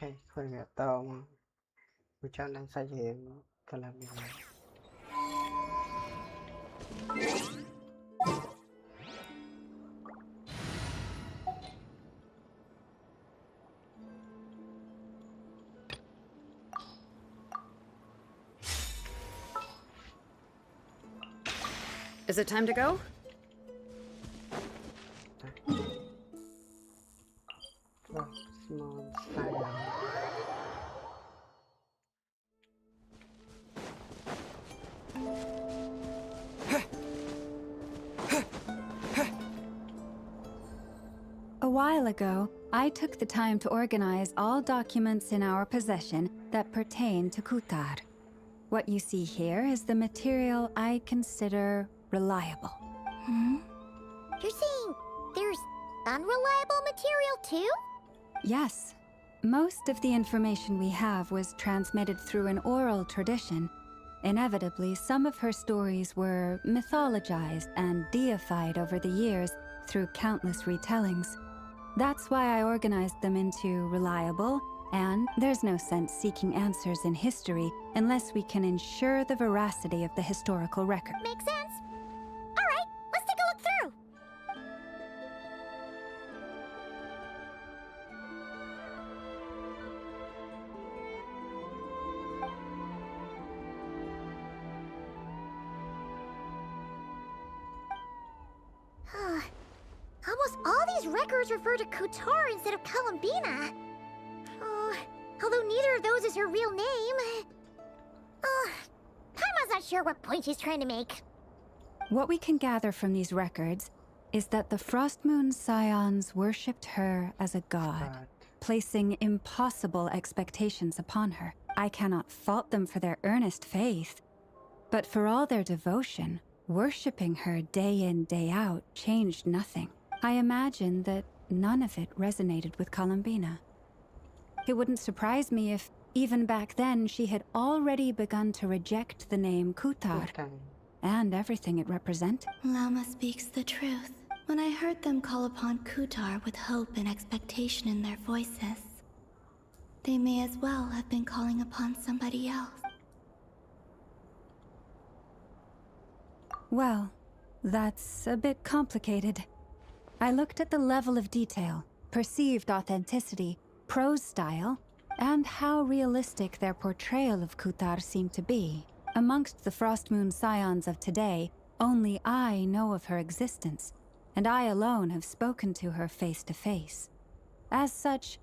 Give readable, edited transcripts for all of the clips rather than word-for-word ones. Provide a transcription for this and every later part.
Ok, juega Tom, luchando en Sayen, Columbina. Is it time to go? Small Scion. A while ago, I took the time to organize all documents in our possession that pertain to Clhtraveler. What you see here is the material I consider reliable. You're saying there's unreliable material too? Yes. Most of the information we have was transmitted through an oral tradition. Inevitably, some of her stories were mythologized and deified over the years through countless retellings. That's why I organized them into reliable, and there's no sense seeking answers in history unless we can ensure the veracity of the historical record. Makes sense. All right, let's take a look through. Almost all these records refer to Clhtraveler instead of Columbina. Although neither of those is her real name. Paimon's not sure what point she's trying to make. What we can gather from these records is that the Frostmoon Scions worshipped her as a god, placing impossible expectations upon her. I cannot fault them for their earnest faith, but for all their devotion, worshipping her day in, day out changed nothing. I imagine that none of it resonated with Columbina. It wouldn't surprise me if, even back then, she had already begun to reject the name Clhtraveler and everything it represented. Lama speaks the truth. When I heard them call upon Clhtraveler with hope and expectation in their voices, they may as well have been calling upon somebody else. Well, that's a bit complicated. I looked at the level of detail, perceived authenticity, prose style, and how realistic their portrayal of Clhtraveler seemed to be. Amongst the Frostmoon Scions of today, only I know of her existence, and I alone have spoken to her face to face. As such,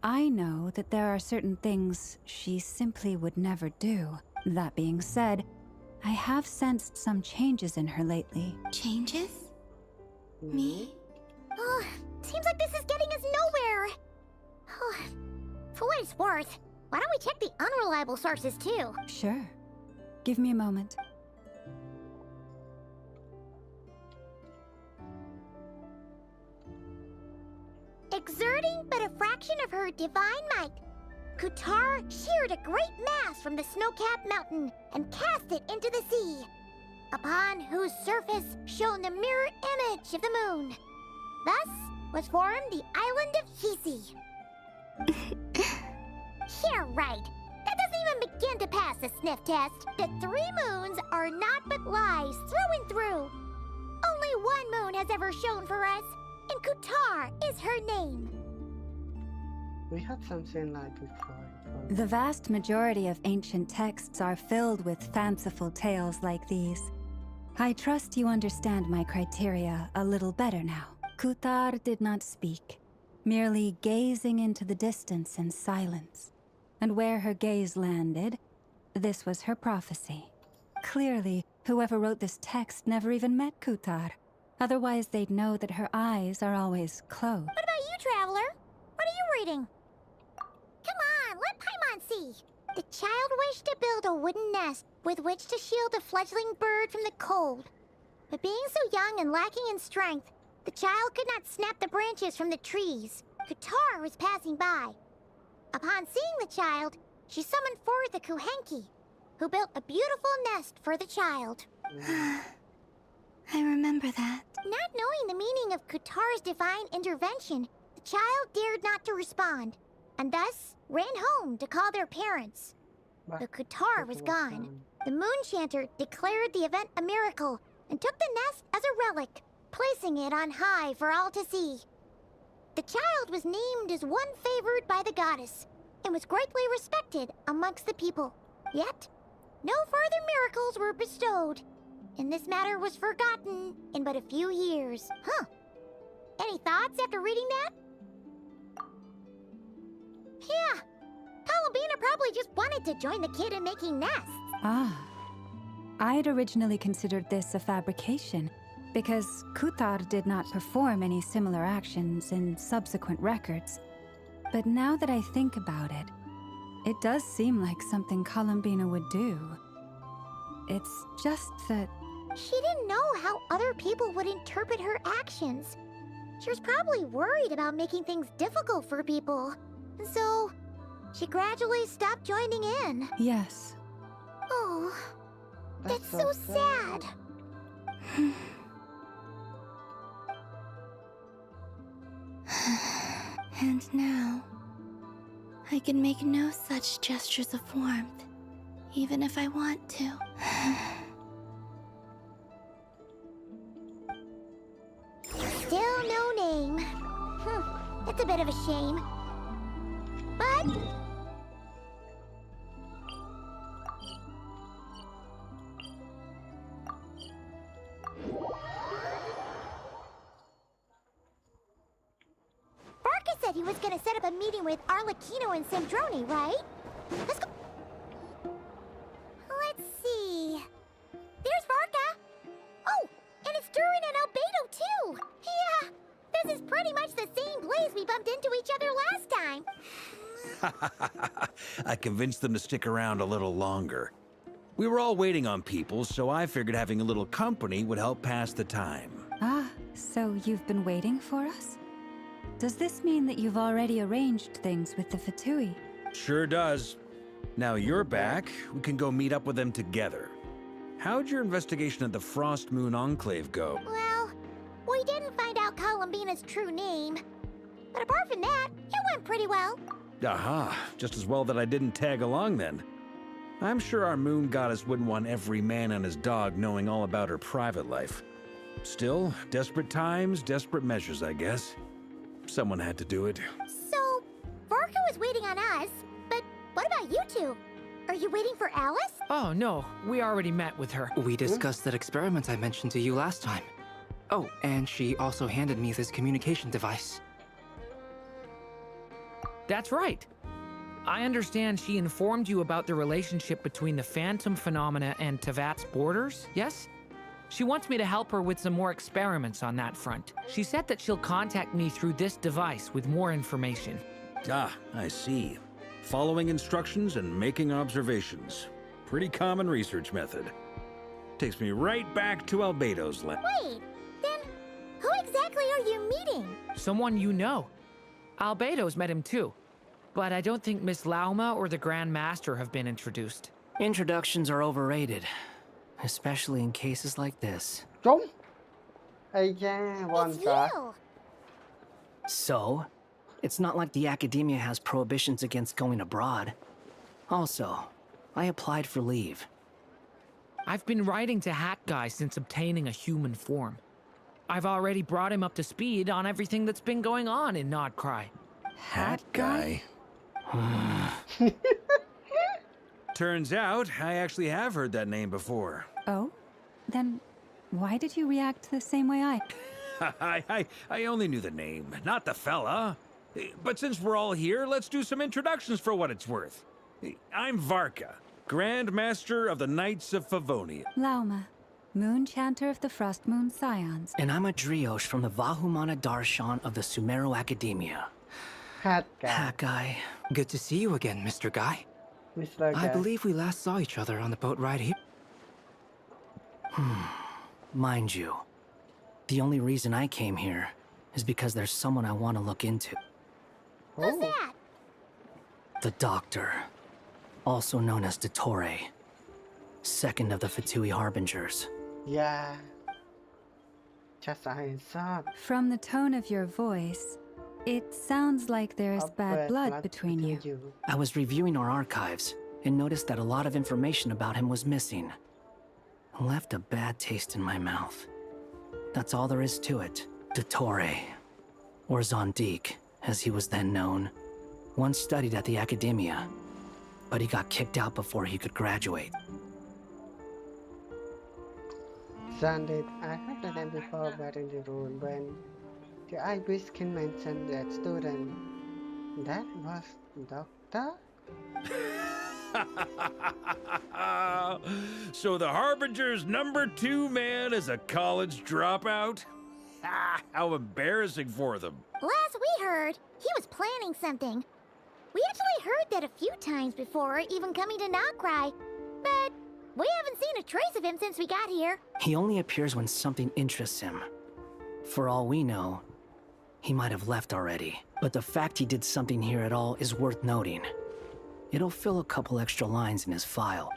I know that there are certain things she simply would never do. That being said, I have sensed some changes in her lately. Changes? Me? Seems like this is getting us nowhere. For what it's worth, why don't we check the unreliable sources too? Sure. Give me a moment. Exerting but a fraction of her divine might, Clhtraveler sheared a great mass from the snow-capped mountain and cast it into the sea, upon whose surface shone the mirror image of the moon. Thus was formed the island of Hisi. Yeah, right. That doesn't even begin to pass the sniff test. The 3 moons are not but lies through and through. Only one moon has ever shone for us, and Clhtraveler is her name. We had something like before. The vast majority of ancient texts are filled with fanciful tales like these. I trust you understand my criteria a little better now. Clhtraveler did not speak, merely gazing into the distance in silence. And where her gaze landed, this was her prophecy. Clearly, whoever wrote this text never even met Clhtraveler. Otherwise, they'd know that her eyes are always closed. What about you, Traveler? What are you reading? Come on, let Paimon see. The child wished to build a wooden nest with which to shield a fledgling bird from the cold. But being so young and lacking in strength, the child could not snap the branches from the trees. Clhtraveler was passing by. Upon seeing the child, she summoned forward the Kuhenki, who built a beautiful nest for the child. I remember that. Not knowing the meaning of Clhtraveler's divine intervention, the child dared not to respond. and thus ran home to call their parents. The Clhtraveler was gone. The Moonchanter declared the event a miracle and took the nest as a relic, placing it on high for all to see. The child was named as one favored by the goddess and was greatly respected amongst the people. Yet, no further miracles were bestowed, and this matter was forgotten in but a few years. Huh. Any thoughts after reading that? Yeah. Columbina probably just wanted to join the kid in making nests. Ah. I'd originally considered this a fabrication, because Clhtraveler did not perform any similar actions in subsequent records. But now that I think about it, it does seem like something Columbina would do. It's just that... She didn't know how other people would interpret her actions. She was probably worried about making things difficult for people. So, she gradually stopped joining in. Yes. Oh, that's so sad. And now, I can make no such gestures of warmth, even if I want to. Still no name. That's a bit of a shame. But... Barca said he was gonna set up a meeting with Arlecchino and Sandrone, right? Let's go... Let's see... There's Varka! Oh, and it's Durin and Albedo, too! Yeah, this is pretty much the same place we bumped into each other last time. I convinced them to stick around a little longer. We were all waiting on people, so I figured having a little company would help pass the time. Ah, so you've been waiting for us? Does this mean that you've already arranged things with the Fatui? Sure does. Now you're back, we can go meet up with them together. How'd your investigation at the Frost Moon Enclave go? Well, we didn't find out Columbina's true name. But apart from that, it went pretty well. Aha, just as well that I didn't tag along then. I'm sure our moon goddess wouldn't want every man and his dog knowing all about her private life. Still, desperate times, desperate measures, I guess. Someone had to do it. So, Varka was waiting on us, but what about you two? Are you waiting for Alice? Oh, no. We already met with her. We discussed that experiment I mentioned to you last time. Oh, and she also handed me this communication device. That's right. I understand she informed you about the relationship between the Phantom phenomena and Tevat's borders, yes? She wants me to help her with some more experiments on that front. She said that she'll contact me through this device with more information. Ah, I see. Following instructions and making observations. Pretty common research method. Takes me right back to Albedo's land. Wait, then who exactly are you meeting? Someone you know. Albedo's met him too. But I don't think Miss Lauma or the Grand Master have been introduced. Introductions are overrated, especially in cases like this. Trúng. Ây cha, one It's shot. you! So, it's not like the academia has prohibitions against going abroad. Also, I applied for leave. I've been writing to Hat Guy since obtaining a human form. I've already brought him up to speed on everything that's been going on in Nodcry. Hat guy? Turns out, I actually have heard that name before. Oh? Then why did you react the same way I... I only knew the name, not the fella. But since we're all here, let's do some introductions for what it's worth. I'm Varka, Grand Master of the Knights of Favonia. Lauma, Moon Chanter of the Frost Moon Scions. And I'm a Drioche from the Vahumana Darshan of the Sumero Academia. Hát guy. Hat guy. Good to see you again, Mr. Guy. Mr. I Guy. believe we last saw each other on the boat ride here. Mind you, the only reason I came here is because there's someone I want to look into. Who's Oh, that? The Doctor, also known as Dottore, second of the Fatui Harbingers. yeah. Just I saw. From the tone of your voice, It sounds like there's of bad blood between you. I was reviewing our archives and noticed that a lot of information about him was missing. Left a bad taste in my mouth. That's all there is to it. Dottore, or Zondique, as he was then known, once studied at the Academia, but he got kicked out before he could graduate. Sanded, I heard the name before, but in the room when the Ibis can mention that student. That was Doctor? So the Harbinger's #2 man is a college dropout? How embarrassing for them. Last we heard, he was planning something. We actually heard that a few times before, even coming to Nocry, but we haven't seen a trace of him since we got here. He only appears when something interests him. For all we know, he might have left already. But the fact he did something here at all is worth noting. It'll fill a couple extra lines in his file.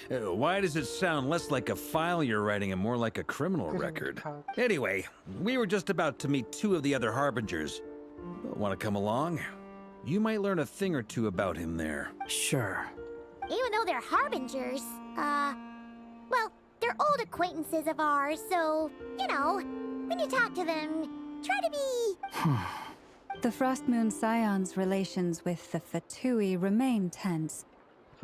Why does it sound less like a file you're writing and more like a criminal record? Anyway, we were just about to meet 2 of the other Harbingers. Want to come along? You might learn a thing or two about him there. Sure. Even though they're harbingers, well, they're old acquaintances of ours, so, you know, when you talk to them, try to be... The Frost Moon Scion's relations with the Fatui remain tense.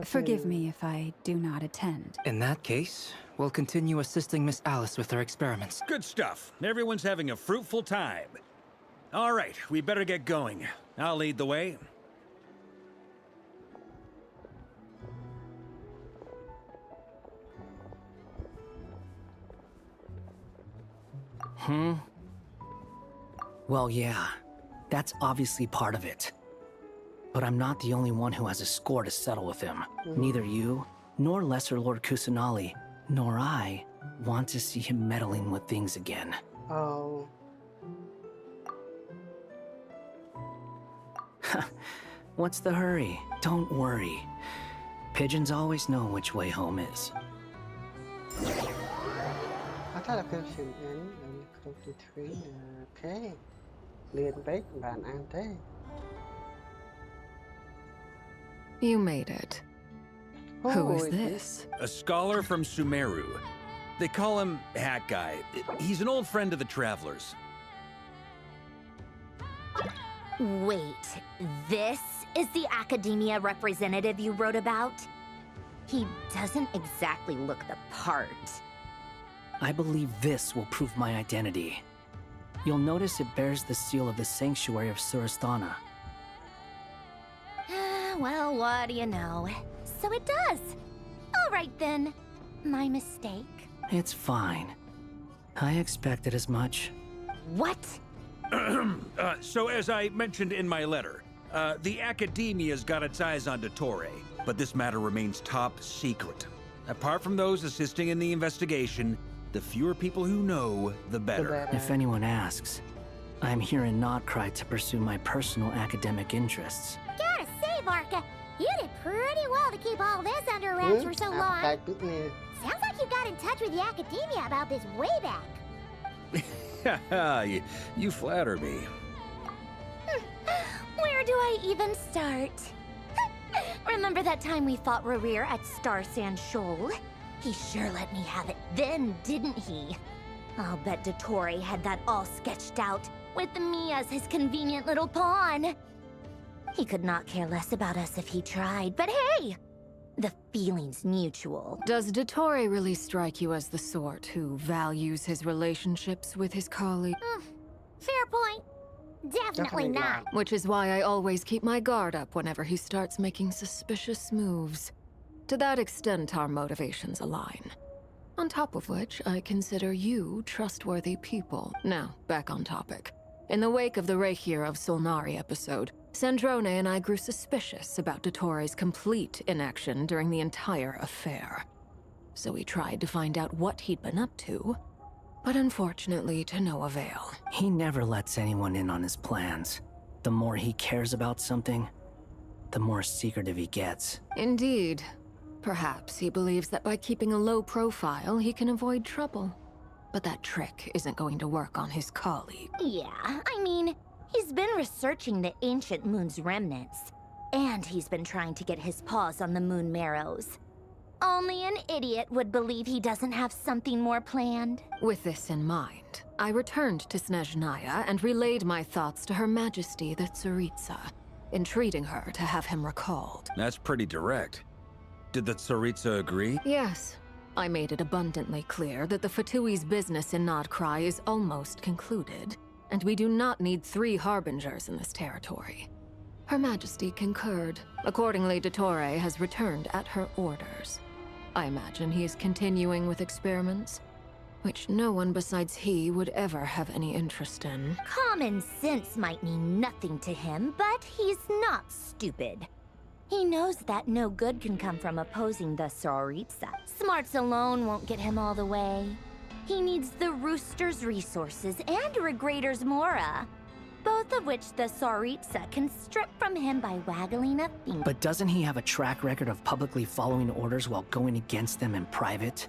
Forgive me if I do not attend. In that case, we'll continue assisting Miss Alice with her experiments. Good stuff. Everyone's having a fruitful time. All right, we better get going. I'll lead the way. Well, yeah. That's obviously part of it. But I'm not the only one who has a score to settle with him. Neither you, nor Lesser Lord Kusanali, nor I want to see him meddling with things again. Oh. What's the hurry? Don't worry. Pigeons always know which way home is. I thought I could shoot in Clhtraveler. Okay. Liên bếch bạn ăn thế. You made it. Who is is this? A scholar from Sumeru. They call him Hat Guy. He's an old friend of the Travelers. Wait, this is the Academia representative you wrote about? He doesn't exactly look the part. I believe this will prove my identity. You'll notice it bears the seal of the Sanctuary of Surasthana. Well, what do you know? So it does. All right then. My mistake. It's fine. I expected as much. What? So as I mentioned in my letter, the Academia's got its eyes on Dottore, but this matter remains top secret. Apart from those assisting in the investigation, the fewer people who know, the better. If anyone asks, I'm here in Nocry to pursue my personal academic interests. Gotta say, Varka, you did pretty well to keep all this under wraps for so long. Sounds like you got in touch with the Academia about this way back. You flatter me. Where do I even start? Remember that time we fought Rerir at Star Sand Shoal? He sure let me have it then, didn't he? I'll bet Dottore had that all sketched out, with me as his convenient little pawn. He could not care less about us if he tried, but hey! The feeling's mutual. Does Dottore really strike you as the sort who values his relationships with his colleagues? Fair point. Definitely not. Which is why I always keep my guard up whenever he starts making suspicious moves. To that extent, our motivations align. On top of which, I consider you trustworthy people. Now, back on topic. In the wake of the Reikir of Solnari episode, Sandrone and I grew suspicious about Dottore's complete inaction during the entire affair. So we tried to find out what he'd been up to, but unfortunately to no avail. He never lets anyone in on his plans. The more he cares about something, the more secretive he gets. Indeed. Perhaps he believes that by keeping a low profile, he can avoid trouble. But that trick isn't going to work on his colleague. Yeah, I mean, He's been researching the ancient moon's remnants, and he's been trying to get his paws on the moon marrows. Only an idiot would believe he doesn't have something more planned. With this in mind, I returned to Snezhnaya and relayed my thoughts to Her Majesty the Tsaritsa, entreating her to have him recalled. That's pretty direct. Did the Tsaritsa agree? Yes. I made it abundantly clear that the Fatui's business in Nodkrai is almost concluded, and we do not need 3 harbingers in this territory. Her Majesty concurred. Accordingly, Dottore has returned at her orders. I imagine he is continuing with experiments, which no one besides he would ever have any interest in. Common sense might mean nothing to him, but he's not stupid. He knows that no good can come from opposing the Tsaritsa. Smarts alone won't get him all the way. He needs the Rooster's resources and Regrator's Mora, both of which the Tsaritsa can strip from him by waggling a finger. But doesn't he have a track record of publicly following orders while going against them in private?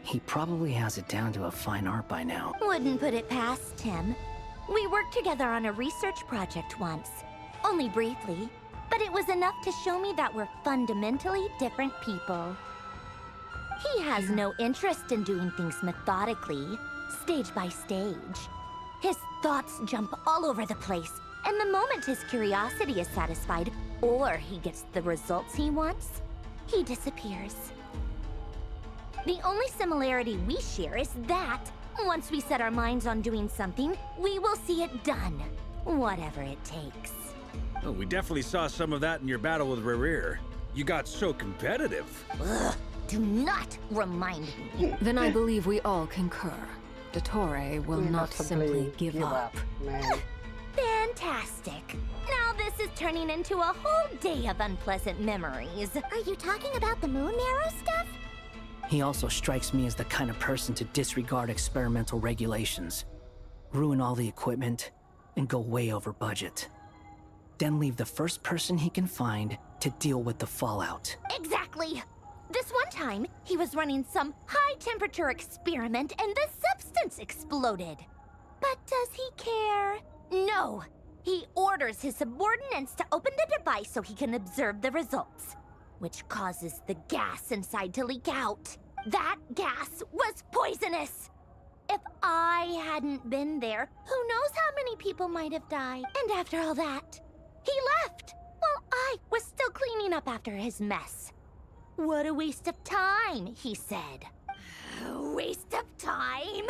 He probably has it down to a fine art by now. Wouldn't put it past him. We worked together on a research project once. Only briefly, but it was enough to show me that we're fundamentally different people. He has no interest in doing things methodically, stage by stage. His thoughts jump all over the place, and the moment his curiosity is satisfied, or he gets the results he wants, he disappears. The only similarity we share is that, once we set our minds on doing something, we will see it done, whatever it takes. Oh, we definitely saw some of that in your battle with Rerir. You got so competitive. Ugh, do not remind me. Then I believe we all concur. Dottore will We not must simply give up. Man. Fantastic. Now this is turning into a whole day of unpleasant memories. Are you talking about the moon marrow stuff? He also strikes me as the kind of person to disregard experimental regulations, ruin all the equipment, and go way over budget. Then leave the first person he can find to deal with the fallout. Exactly. This one time, he was running some high-temperature experiment and the substance exploded. But does he care? No. He orders his subordinates to open the device so he can observe the results, which causes the gas inside to leak out. That gas was poisonous. If I hadn't been there, who knows how many people might have died. And after all that, he left while I was still cleaning up after his mess. What a waste of time, he said. Waste of time?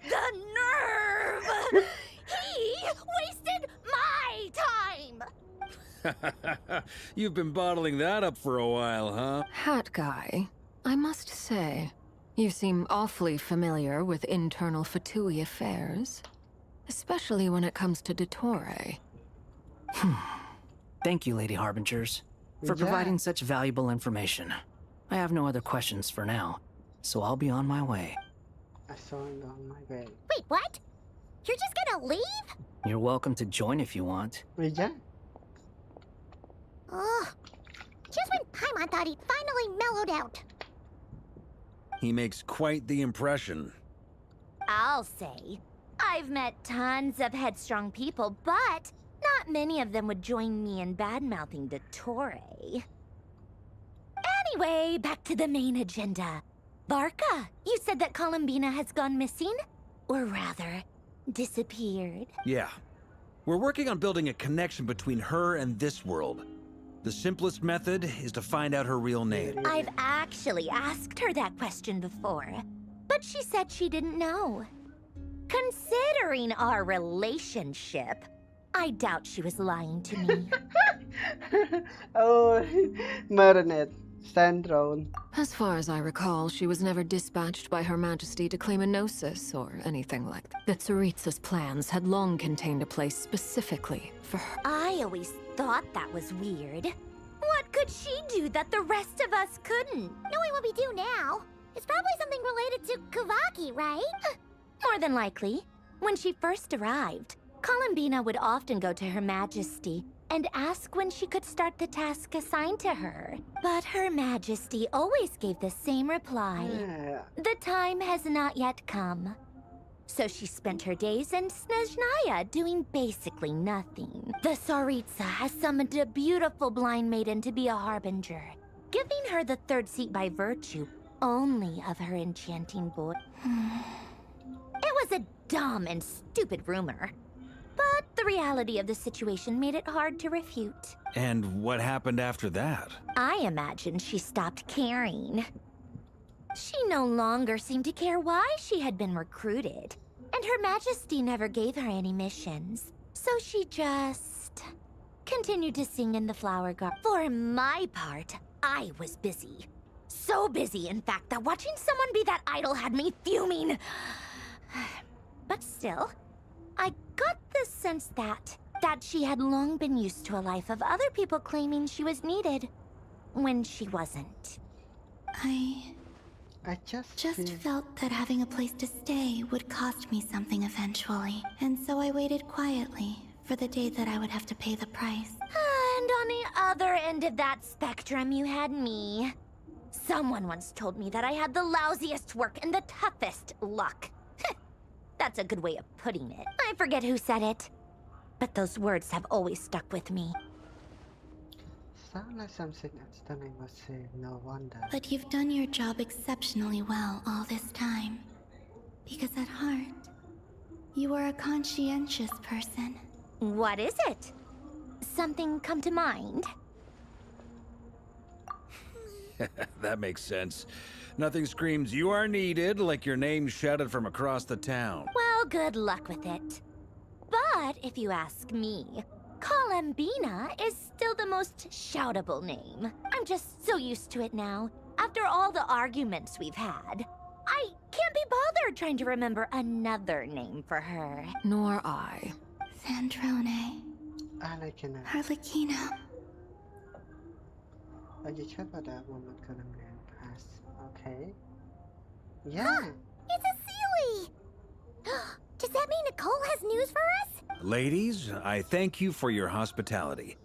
The nerve! He wasted my time! You've been bottling that up for a while, huh? Hat guy, I must say, you seem awfully familiar with internal Fatui affairs, especially when it comes to Dottore. Thank you, Lady Harbingers, for providing such valuable information. I have no other questions for now, so I'll be on my way. I saw it on my way. Wait, what? You're just gonna leave? You're welcome to join if you want. Yeah. Ugh. Just when Paimon thought he'd finally mellowed out. He makes quite the impression. I'll say, I've met tons of headstrong people, but not many of them would join me in bad-mouthing Dottore. Anyway, back to the main agenda. Barca, you said that Columbina has gone missing? Or rather, disappeared. Yeah. We're working on building a connection between her and this world. The simplest method is to find out her real name. I've actually asked her that question before, but she said she didn't know. Considering our relationship, I doubt she was lying to me. Oh, Marinette. Stand throne. As far as I recall, she was never dispatched by Her Majesty to claim a gnosis or anything like that. The Tsaritsa's plans had long contained a place specifically for her. I always thought that was weird. What could she do that the rest of us couldn't? Knowing what we do now, it's probably something related to Kavaki, right? More than likely. When she first arrived, Columbina would often go to Her Majesty and ask when she could start the task assigned to her. But Her Majesty always gave the same reply. Yeah. The time has not yet come. So she spent her days in Snezhnaya doing basically nothing. The Tsaritsa has summoned a beautiful blind maiden to be a harbinger, giving her the third seat by virtue only of her enchanting voice. It was a dumb and stupid rumor, but the reality of the situation made it hard to refute. And what happened after that? I imagine she stopped caring. She no longer seemed to care why she had been recruited, and Her Majesty never gave her any missions. So she just continued to sing in the flower garden. For my part, I was busy. So busy, in fact, that watching someone be that idol had me fuming. But still, I got the sense that she had long been used to a life of other people claiming she was needed when she wasn't. I just felt that having a place to stay would cost me something eventually, and so I waited quietly for the day that I would have to pay the price. And on the other end of that spectrum, you had me. Someone once told me that I had the lousiest work and the toughest luck. That's a good way of putting it. I forget who said it, but those words have always stuck with me. sounds like something Einstein must say. No wonder. But you've done your job exceptionally well all this time. Because at heart, you are a conscientious person. What is it? Something come to mind? That makes sense. Nothing screams "you are needed" like your name shouted from across the town. Well, good luck with it. But if you ask me, Columbina is still the most shoutable name. I'm just so used to it now. After all the arguments we've had, I can't be bothered trying to remember another name for her. Nor I. Sandrone. Arlecchino. Arlecchino. Are you sure about that woman Columbina pass? Okay. Yeah. It's a Sealy! Does that mean Nicole has news for us? Ladies, I thank you for your hospitality.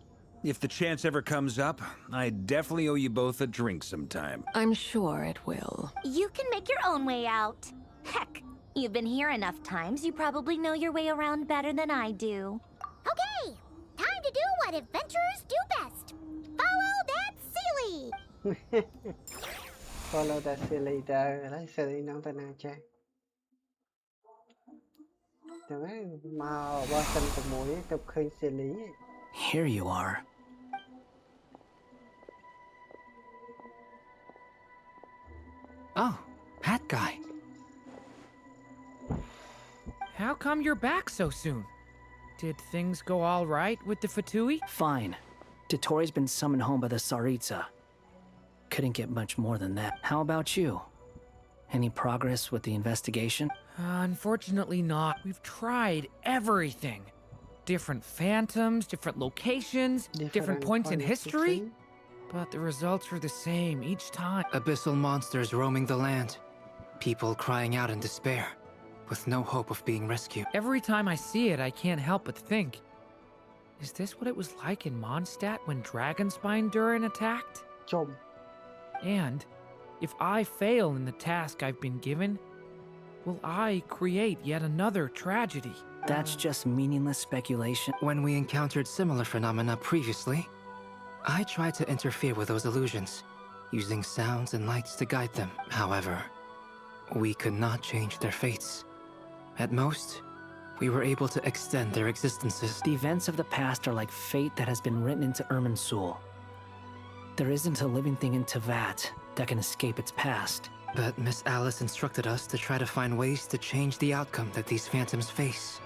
If the chance ever comes up, I definitely owe you both a drink sometime. I'm sure it will. You can make your own way out. Heck, you've been here enough times, you probably know your way around better than I do. Okay, time to do what adventurers do best. Follow that Sealy! Follow that silly there. Lấy silly nó bên nào chơi? Tụi mấy màu bao xanh của mũi tục khơi silly. Here you are. Oh, hat guy. How come you're back so soon? Did things go all right with the Fatui? Fine. Dottore been summoned home by the Tsaritsa. Couldn't get much more than that. How about you? Any progress with the investigation? Unfortunately not. We've tried everything. Different phantoms, different locations, different points in history. But the results are the same each time. Abyssal monsters roaming the land. People crying out in despair, with no hope of being rescued. Every time I see it, I can't help but think, is this what it was like in Mondstadt when Dragonspine Durin attacked? Chôm. And if I fail in the task I've been given, will I create yet another tragedy? That's just meaningless speculation. When we encountered similar phenomena previously, I tried to interfere with those illusions, using sounds and lights to guide them. However, we could not change their fates. At most, we were able to extend their existences. The events of the past are like fate that has been written into Irminsul. There isn't a living thing in Teyvat that can escape its past. But Miss Alice instructed us to try to find ways to change the outcome that these phantoms face.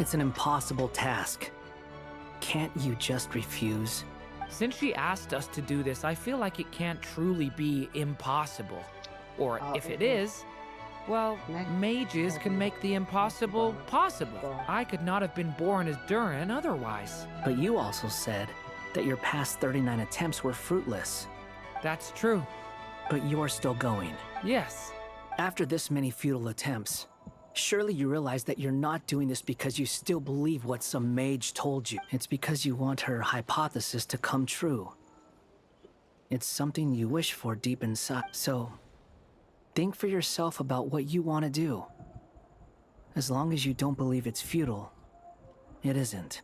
It's an impossible task. Can't you just refuse? Since she asked us to do this, I feel like it can't truly be impossible. Or if it is, well, mages can make the impossible possible. I could not have been born as Durin otherwise. But you also said that your past 39 attempts were fruitless. That's true. But you are still going. Yes. After this many futile attempts, surely you realize that you're not doing this because you still believe what some mage told you. It's because you want her hypothesis to come true. It's something you wish for deep inside. So, Think for yourself about what you want to do. As long as you don't believe it's futile, it isn't.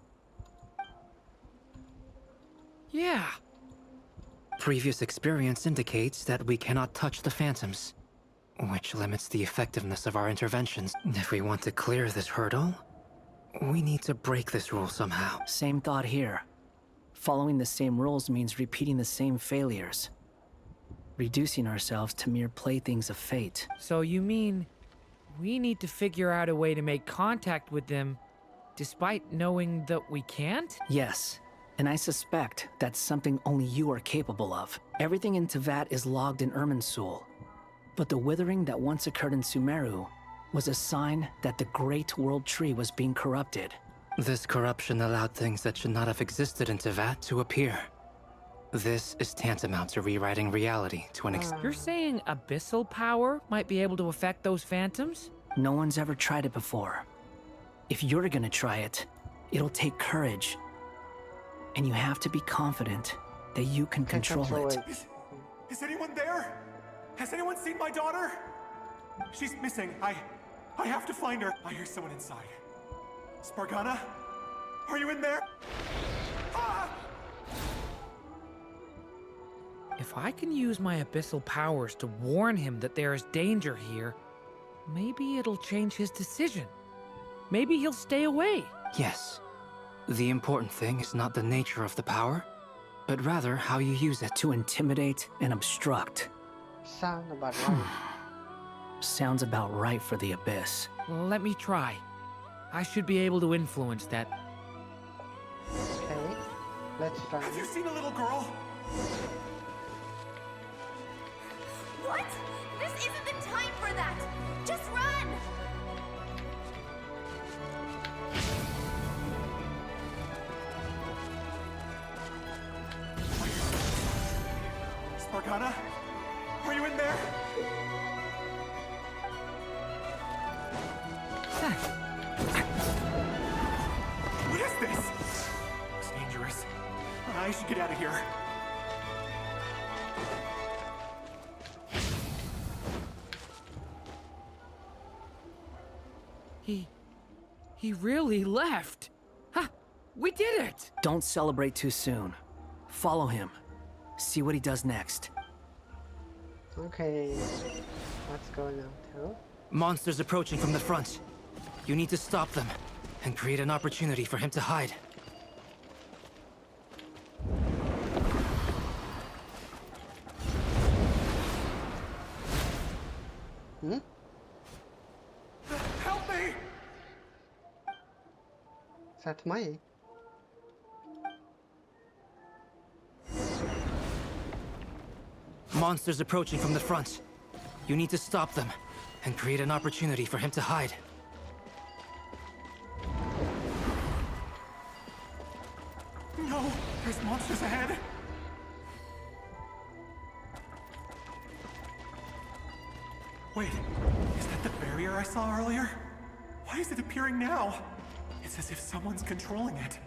Yeah. Previous experience indicates that we cannot touch the phantoms, which limits the effectiveness of our interventions. If we want to clear this hurdle, we need to break this rule somehow. Same thought here. Following the same rules means repeating the same failures. Reducing ourselves to mere playthings of fate. So you mean we need to figure out a way to make contact with them despite knowing that we can't? Yes, and I suspect that's something only you are capable of. Everything in Teyvat is logged in Irminsul, but the withering that once occurred in Sumeru was a sign that the Great World Tree was being corrupted. This corruption allowed things that should not have existed in Teyvat to appear. This is tantamount to rewriting reality to an extent. You're saying abyssal power might be able to affect those phantoms? No one's ever tried it before. If you're gonna try it, it'll take courage. And you have to be confident that you can control it. Is anyone there? Has anyone seen my daughter? She's missing. I have to find her. I hear someone inside. Spargana? Are you in there? Ah! If I can use my abyssal powers to warn him that there is danger here, maybe it'll change his decision. Maybe he'll stay away. Yes. The important thing is not the nature of the power, but rather how you use it. To intimidate and obstruct. Sound about right. Sounds about right for the Abyss. Let me try. I should be able to influence that. Okay, let's try. Have you seen a little girl? What? This isn't the time for that! Just run! Spargana? Are you in there? What is this? It's dangerous. I should get out of here. He really left. Ha! We did it! Don't celebrate too soon. Follow him. See what he does next. Okay, what's going on too? Monsters approaching from the front. You need to stop them and create an opportunity for him to hide. Hmm? Help me! Is that my? Monsters approaching from the front. You need to stop them and create an opportunity for him to hide. No! There's monsters ahead! Wait, is that the barrier I saw earlier? Why is it appearing now? It's as if someone's controlling it.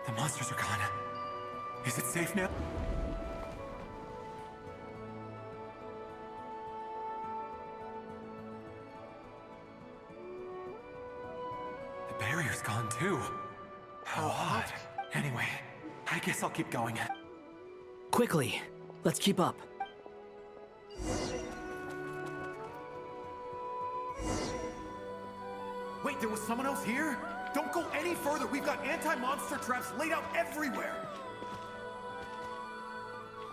The monsters are gone. Is it safe now? The barrier's gone too. How odd. Anyway, I guess I'll keep going. Quickly, let's keep up. Wait, there was someone else here? Don't go any further. We've got anti-monster traps laid out everywhere.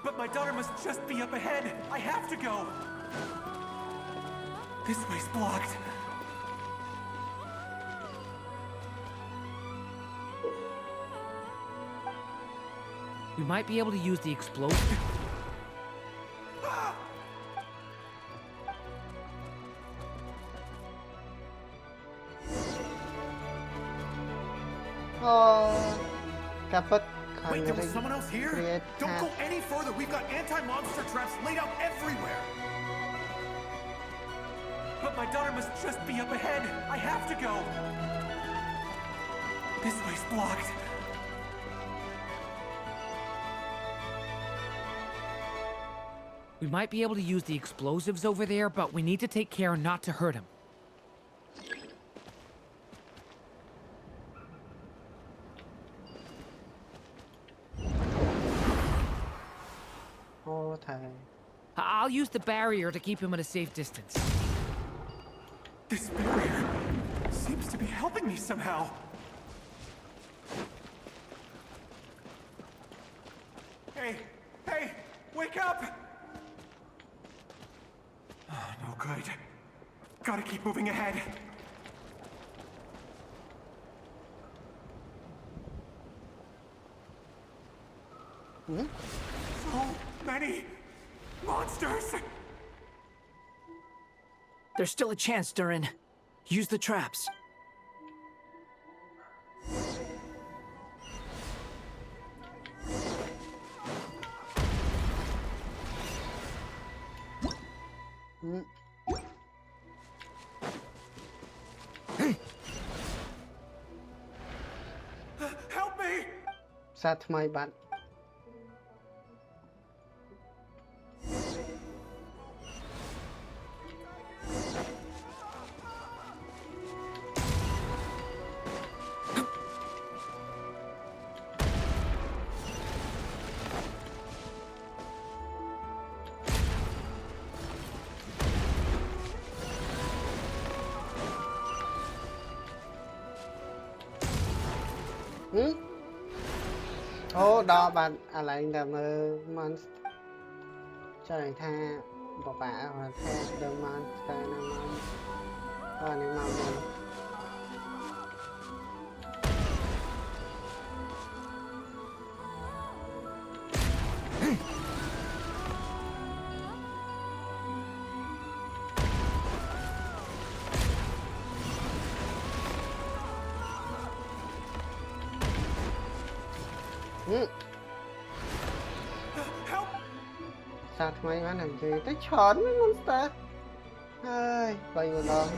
But my daughter must just be up ahead. I have to go. This way's blocked. We might be able to use the explosion. Oh, dapat Wait, there was someone else here? create Don't go any further. We've got anti-monster traps laid out everywhere. But my My daughter must just be up ahead. I have to go. This way's blocked. We might be able to use the explosives over there, but we need to take care not to hurt him. Ô thầy. I'll use the barrier to keep him at a safe distance. This barrier seems to be helping me somehow. Hey, hey, wake up! Oh, no good. Gotta keep moving ahead. So many monsters! There's still a chance, Durin. Use the traps. Help me! សាថ្មីបាត់ អូដល់បាត់ឥឡូវតែមើល monster ចង់ថាបបាក់ថាដើម monster ណាមកអានេះមក Help! សាថ្មីបាននិយាយទៅច្រើន monster ហើយបីម្ដង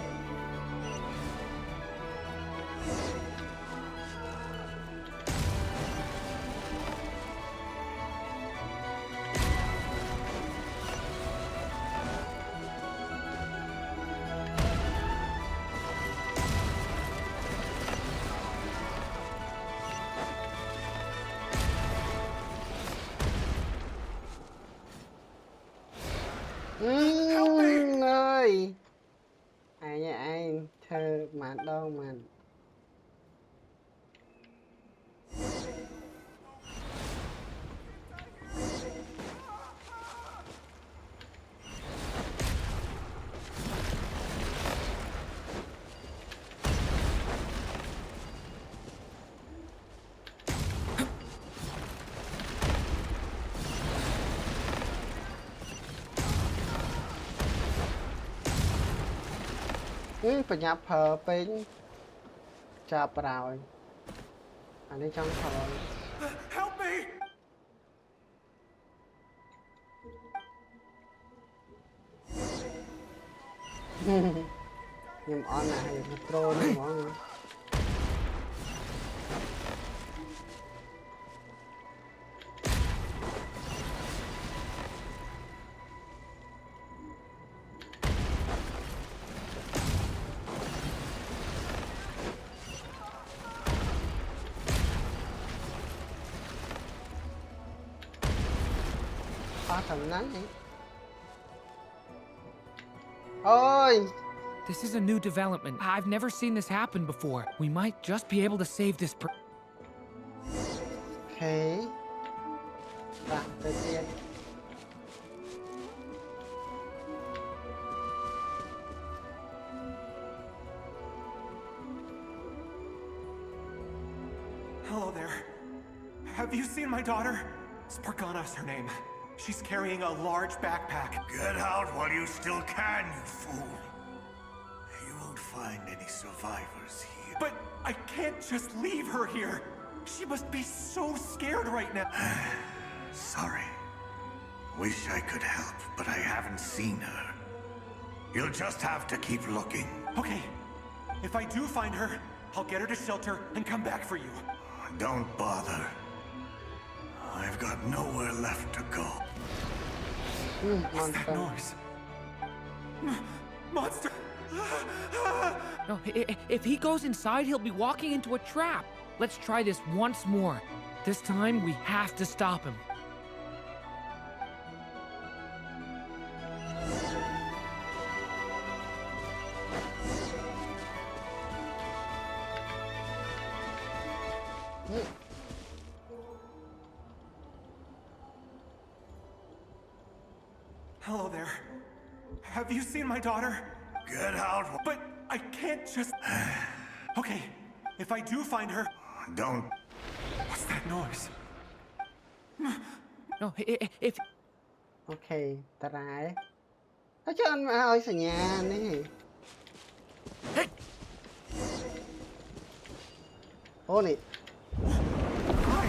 ơi ai thơ mà đâu mà phải nhập hờ pin chạp rồi anh ấy trong thôi Help me! nhưng mà on này pro nữa mọi thằng nắng đi ôi. This is a new development. I've never seen this happen before. We might just be able to save this Okay. Bạn tới tiên. Hello there. Have you seen my daughter? Spargana's her name. She's carrying a large backpack. Get out while you still can, you fool. You won't find any survivors here. But I can't just leave her here. She must be so scared right now. Sorry. Wish I could help, but I haven't seen her. You'll just have to keep looking. Okay. If I do find her, I'll get her to shelter and come back for you. Don't bother. I've got nowhere left to go. What's that noise? Monster! No, if he goes inside, he'll be walking into a trap. Let's try this once more. This time, we have to stop him. Hello there. Have you seen my daughter? Get out. But I can't just... Okay, if I do find her... Don't. What's that noise? No, if... โอเคตรายถ้าเชิญมาเอาสัญญาณนี่โอ้นี่ Why?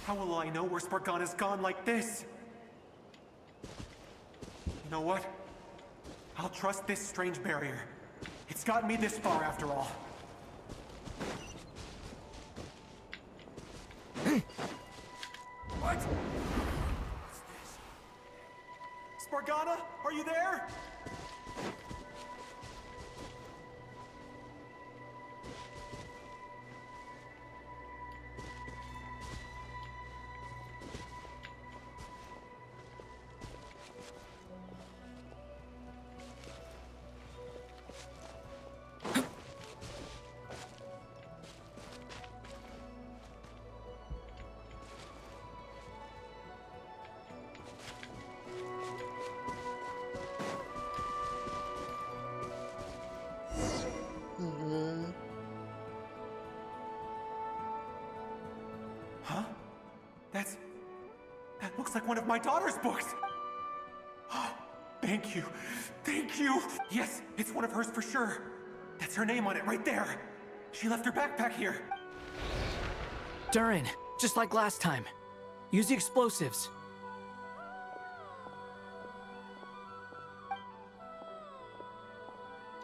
How will I know where Spargana's gone like this? You know what? I'll trust this strange barrier. It's gotten me this far after all. What? What's this? Spargana, are you there? Huh? That looks like one of my daughter's books. Thank you. Thank you. Yes, it's one of hers for sure. That's her name on it right there. She left her backpack here. Durin, just like last time. Use the explosives.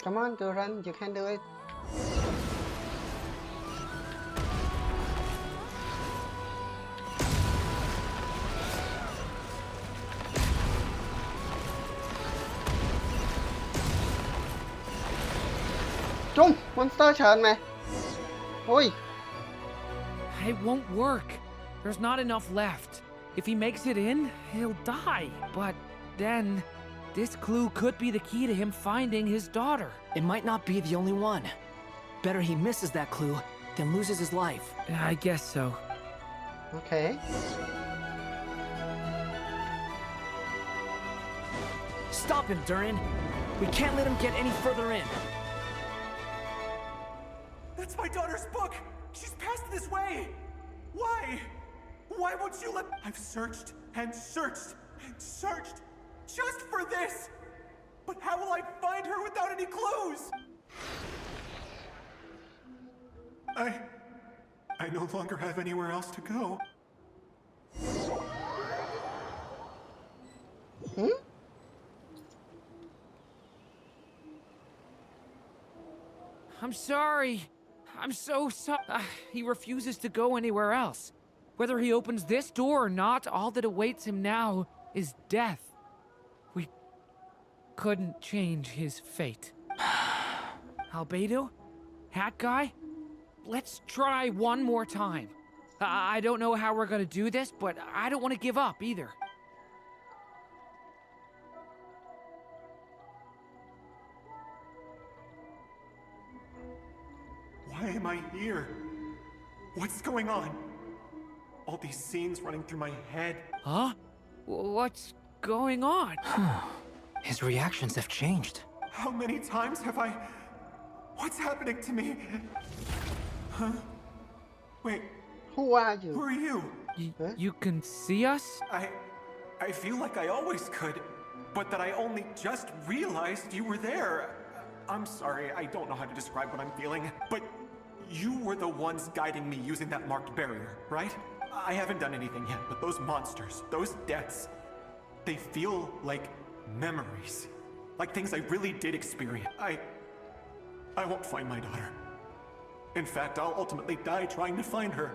Come on, Duran, you can do it. Trung, monster เชิญไหมโอ้ย It won't work. There's not enough left. If he makes it in, he'll die. But then, this clue could be the key to him finding his daughter. It might not be the only one. Better he misses that clue than loses his life. I guess so. โอเค Stop him, Durin. We can't let him get any further in. That's my daughter's book! She's passed this way! Why? Why won't you let... I've searched and searched and searched just for this! But how will I find her without any clues? I no longer have anywhere else to go. I'm sorry. I'm so sorry. He refuses to go anywhere else. Whether he opens this door or not, all that awaits him now is death. We couldn't change his fate. Albedo? Hat guy? Let's try one more time. I don't know how we're gonna do this, but I don't want to give up either. Why am I here? What's going on? All these scenes running through my head. Huh? What's going on? His reactions have changed. How many times have I... What's happening to me? Huh? Wait, Who are who you? are you? You can see us? I feel like I always could, but that I only just realized you were there. I'm sorry, I don't know how to describe what I'm feeling, but you were the ones guiding me using that marked barrier, right? I haven't done anything yet, but those monsters, those deaths, they feel like memories. like things I really did experience. I won't find my daughter. In fact, I'll ultimately die trying to find her.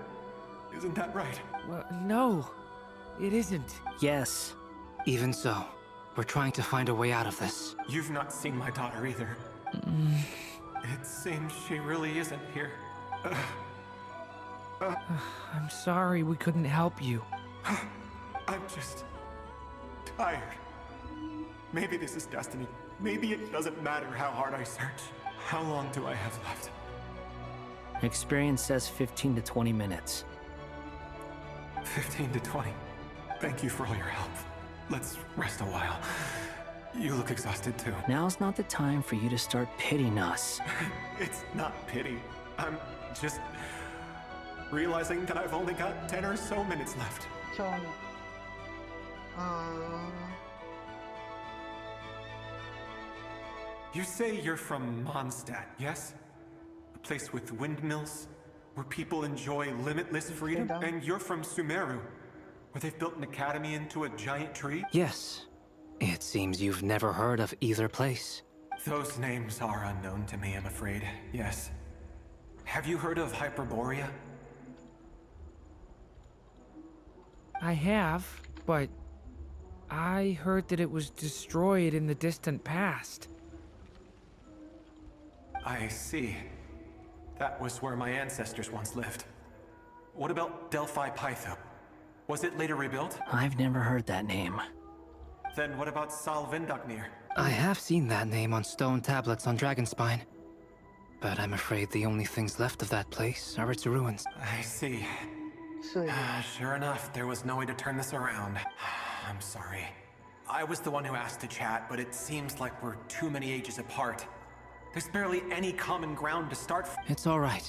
Isn't that right? Well, no, it isn't. Yes. Even so, we're trying to find a way out of this. You've not seen my daughter either. It seems she really isn't here. I'm sorry we couldn't help you. I'm just tired. Maybe this is destiny. Maybe it doesn't matter how hard I search. How long do I have left? Experience says 15 to 20 minutes. 15 to 20. Thank you for all your help. Let's rest a while. You look exhausted too. Now's not the time for you to start pitying us. It's not pity. I'm just realizing that I've only got 10 or so minutes left. ชมอ๋อ You say you're from Mondstadt, yes? A place with windmills, where people enjoy limitless freedom? And you're from Sumeru, where they've built an academy into a giant tree? Yes. It seems you've never heard of either place. Those names are unknown to me, I'm afraid. Yes. Have you heard of Hyperborea? I have, but I heard that it was destroyed in the distant past. I see. That was where my ancestors once lived. What about Delphi Pytho? Was it later rebuilt? I've never heard that name. Then what about Sal Vindagnir? I have seen that name on stone tablets on Dragonspine. But I'm afraid the only things left of that place are its ruins. I see. สวย Sure enough, there was no way to turn this around. I'm sorry. I was the one who asked to chat, but it seems like we're too many ages apart. There's barely any common ground to start from. It's all right.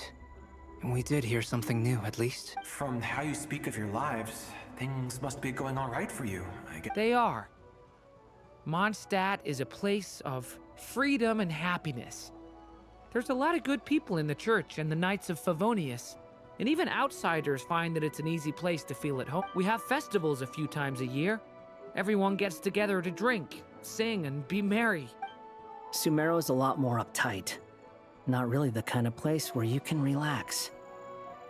We did hear something new, at least. From how you speak of your lives, things must be going all right for you, I guess. They are. Mondstadt is a place of freedom and happiness. There's a lot of good people in the church and the Knights of Favonius, and even outsiders find that it's an easy place to feel at home. We have festivals a few times a year. Everyone gets together to drink, sing, and be merry. Sumeru is a lot more uptight. Not really the kind of place where you can relax.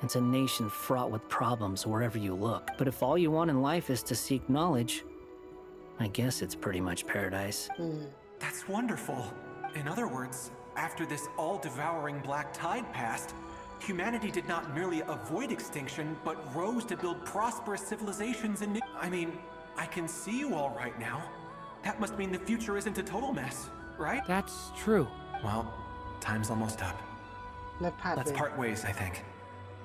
It's a nation fraught with problems wherever you look. But if all you want in life is to seek knowledge, I guess it's pretty much paradise. อืม That's wonderful. In other words, after this all-devouring black tide passed, humanity did not merely avoid extinction, but rose to build prosperous civilizations in new... I mean, I can see you all right now. That must mean the future isn't a total mess, right? That's true. Well, time's almost up. และพลาด Let's ไป part ways, I think.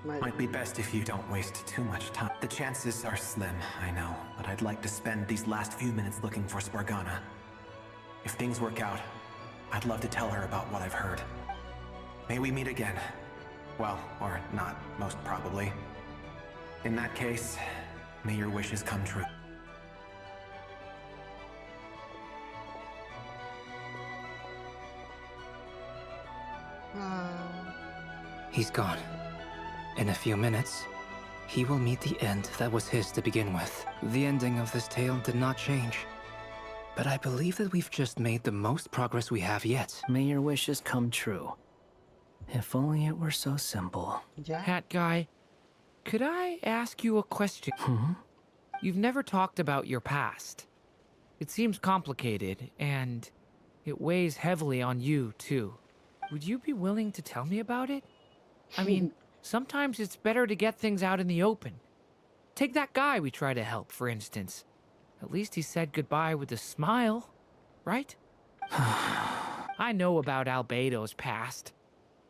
ไม่ Might be best if you don't waste too much time. The chances are slim, I know, but I'd like to spend these last few minutes looking for Spargana. If things work out, I'd love to tell her about what I've heard. May we meet again. Well, or not, most probably. In that case, may your wishes come true. He's gone. In a few minutes, he will meet the end that was his to begin with. The ending of this tale did not change. But I believe that we've just made the most progress we have yet. May your wishes come true. If only it were so simple. ยะ Hat guy, could I ask you a question? You've never talked about your past. It seems complicated, and it weighs heavily on you, too. Would you be willing to tell me about it? I mean, sometimes it's better to get things out in the open. Take that guy we try to help, for instance. At least he said goodbye with a smile, right? I know about Albedo's past.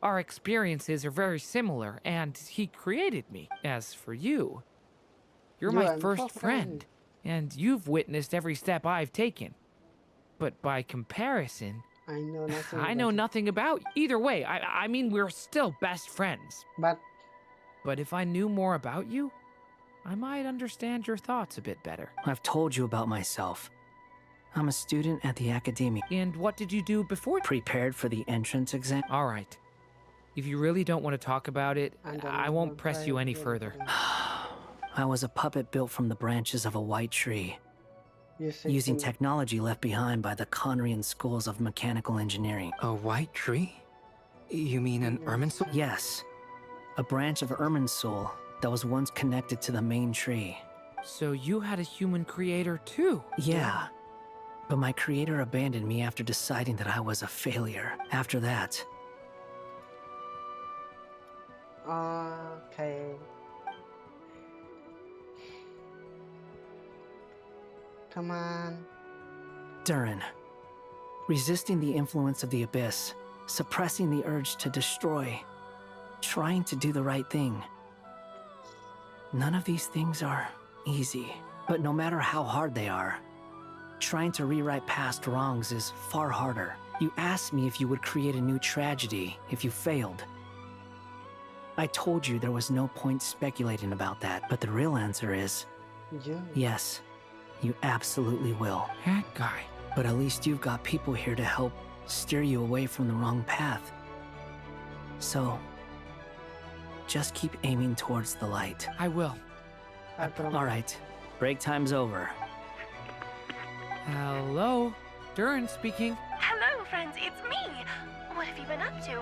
Our experiences are very similar, and he created me. As for you, you're my first friend, and you've witnessed every step I've taken. But by comparison, I know nothing I know nothing about you. Either way, I mean, we're still best friends. but But if I knew more about you, I might understand your thoughts a bit better. I've told you about myself. I'm a student at the academy. And what did you do before? Prepared for the entrance exam. All right. If you really don't want to talk about it, And I won't press you any further. I was a puppet built from the branches of a white tree. using technology left behind by the Conrian schools of mechanical engineering. A white tree? You mean an Irminsul? Yes, a branch of Irminsul that was once connected to the main tree. So you had a human creator too? Yeah, but my creator abandoned me after deciding that I was a failure. After that, okay. Come on. Durin, resisting the influence of the Abyss, suppressing the urge to destroy, trying to do the right thing. None of these things are easy, but no matter how hard they are, trying to rewrite past wrongs is far harder. You asked me if you would create a new tragedy if you failed. I told you there was no point speculating about that, but the real answer is yes, you absolutely will. That guy. But at least you've got people here to help steer you away from the wrong path. So, just keep aiming towards the light. I will. All right, break time's over. Hello? Durin speaking. Hello, friends, it's me. What have you been up to,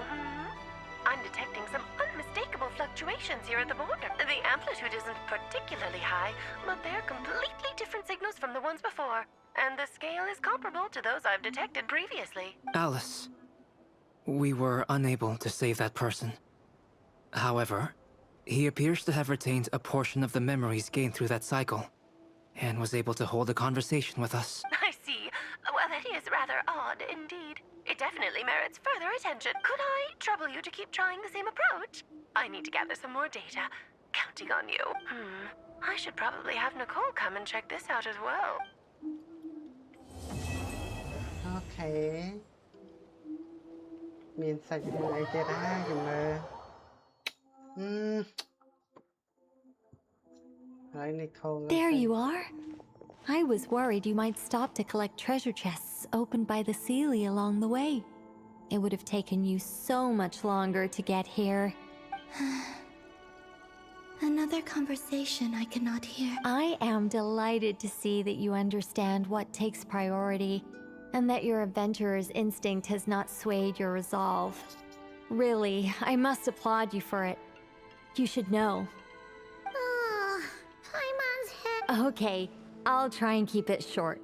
I'm detecting some unmistakable fluctuations here at the border. The amplitude isn't particularly high, but they're completely different signals from the ones before. And the scale is comparable to those I've detected previously. Alice, we were unable to save that person. However, he appears to have retained a portion of the memories gained through that cycle, and was able to hold a conversation with us. I see. Well, that is rather odd indeed. It definitely merits further attention. Could I trouble you to keep trying the same approach? I need to gather some more data. Counting on you. I should probably have Nicole come and check this out as well. Okay. មានសាច់រឿងអីទៀតហើយខ្ញុំមើលហើយ Nicole There you are. I was worried you might stop to collect treasure chests opened by the Seelie along the way. It would have taken you so much longer to get here. Another conversation I cannot hear. I am delighted to see that you understand what takes priority, and that your adventurer's instinct has not swayed your resolve. Really, I must applaud you for it. You should know. Paimon's head. Okay, I'll try and keep it short.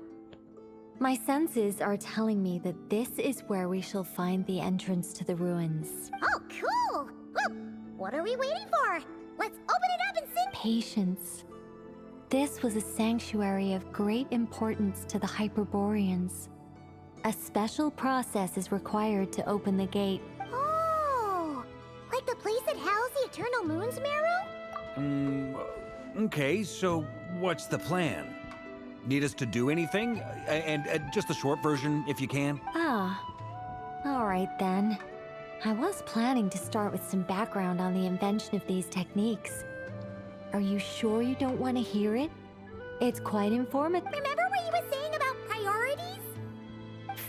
My senses are telling me that this is where we shall find the entrance to the ruins. Oh, cool! Well, what are we waiting for? Let's open it up and see. Patience. This was a sanctuary of great importance to the Hyperboreans. A special process is required to open the gate. Oh, like the place that housed the Eternal Moon's marrow? Okay, so what's the plan? Need us to do anything? And just the short version, if you can. All right then. I was planning to start with some background on the invention of these techniques. Are you sure you don't want to hear it? It's quite informative. Remember what you were saying about priorities?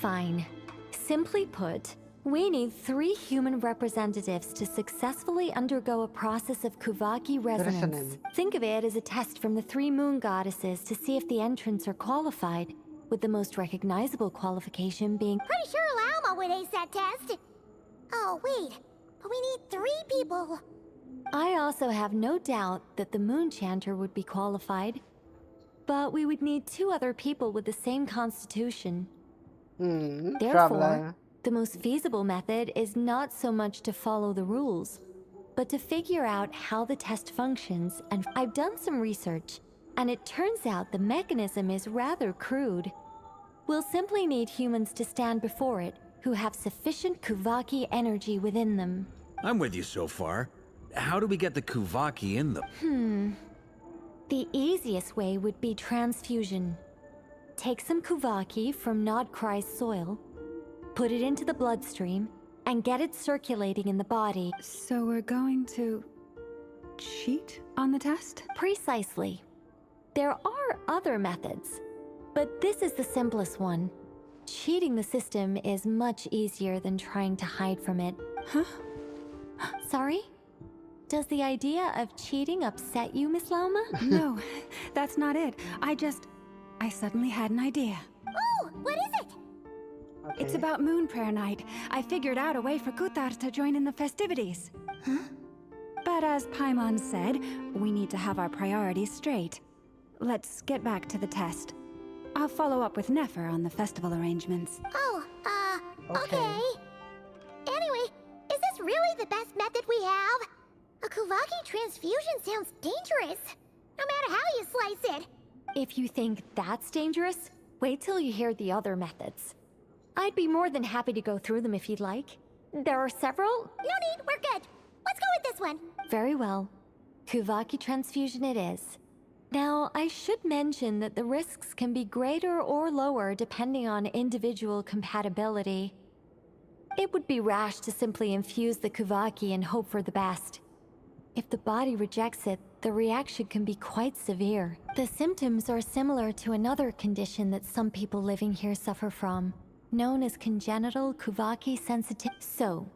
Fine. Simply put, we need 3 human representatives to successfully undergo a process of Kuvaki resonance. Think of it as a test from the 3 moon goddesses to see if the entrants are qualified, with the most recognizable qualification being... Pretty sure Lauma would ace that test. Oh, wait. But we need 3 people. I also have no doubt that the moon chanter would be qualified. But we would need 2 other people with the same constitution. Therefore, the most feasible method is not so much to follow the rules, but to figure out how the test functions. And I've done some research, and it turns out the mechanism is rather crude. We'll simply need humans to stand before it who have sufficient Kuvaki energy within them. I'm with you so far. How do we get the Kuvaki in them? The easiest way would be transfusion. Take some Kuvaki from Nodkrai's soil, put it into the bloodstream, and get it circulating in the body. So we're going to cheat on the test? Precisely. There are other methods, but this is the simplest one. Cheating the system is much easier than trying to hide from it. Huh? Sorry? Does the idea of cheating upset you, Miss Lauma? No, that's not it. I suddenly had an idea. Oh, what is it? Okay. It's about Moon Prayer Night. I figured out a way for Clhtar to join in the festivities. Huh? But as Paimon said, we need to have our priorities straight. Let's get back to the test. I'll follow up with Nefer on the festival arrangements. Oh, Okay. okay. Anyway, is this really the best method we have? A Kuvaki transfusion sounds dangerous, no matter how you slice it. If you think that's dangerous, wait till you hear the other methods. I'd be more than happy to go through them if you'd like. There are several. No need, we're good. Let's go with this one. Very well. Kuvaki transfusion it is. Now, I should mention that the risks can be greater or lower depending on individual compatibility. It would be rash to simply infuse the Kuvaki and hope for the best. If the body rejects it, the reaction can be quite severe. The symptoms are similar to another condition that some people living here suffer from, known as congenital Kuvaki sensitivity. So,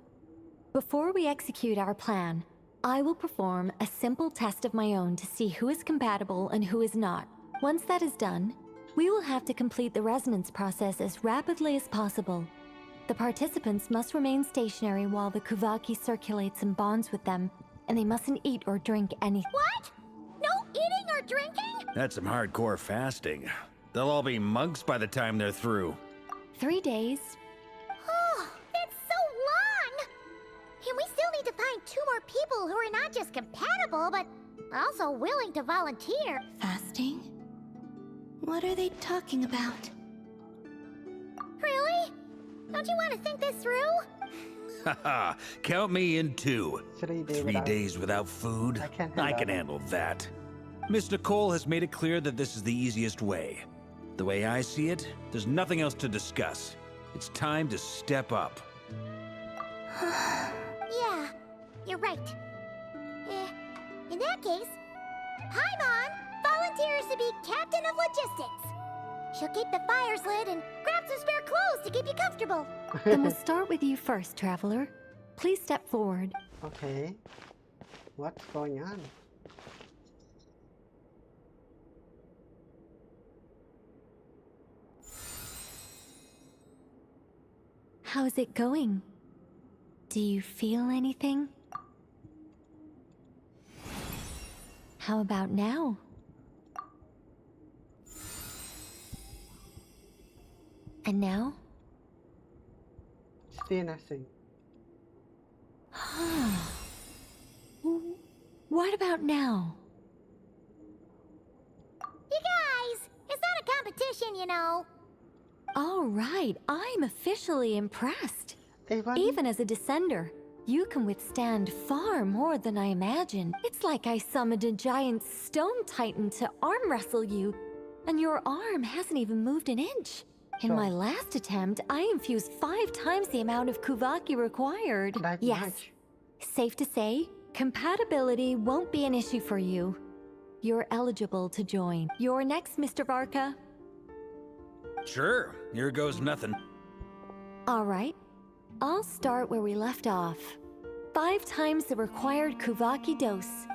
before we execute our plan, I will perform a simple test of my own to see who is compatible and who is not. Once that is done, we will have to complete the resonance process as rapidly as possible. The participants must remain stationary while the Kuvaki circulates and bonds with them, and they mustn't eat or drink anything. What? No eating or drinking? That's some hardcore fasting. They'll all be monks by the time they're through. 3 days. Oh, that's so long! And we still need to find 2 more people who are not just compatible, but also willing to volunteer. Fasting? What are they talking about? Really? Don't you want to think this through? Haha, count me in too. 3 days 3 without- days without food? I can't I handle can that. handle that. Miss Nicole has made it clear that this is the easiest way. The way I see it, there's nothing else to discuss. It's time to step up. Yeah, you're right. In that case, Paimon volunteers to be captain of logistics. She'll keep the fires lit and grab some spare clothes to keep you comfortable. Then we'll start with you first, Traveler. Please step forward. Okay. What's going on? How's it going? Do you feel anything? How about now? And now? Still nothing. What about now? You guys, it's not a competition, you know. All right, I'm officially impressed. Even as a descender, you can withstand far more than I imagined. It's like I summoned a giant stone titan to arm wrestle you, and your arm hasn't even moved an inch. In my last attempt, I infused 5 times the amount of Kuvaki required. That Yes. much? Safe to say, compatibility won't be an issue for you. You're eligible to join. You're next, Mr. Varka. Sure, here goes nothing. All right. I'll start where we left off. 5 times the required Kuvaki dose.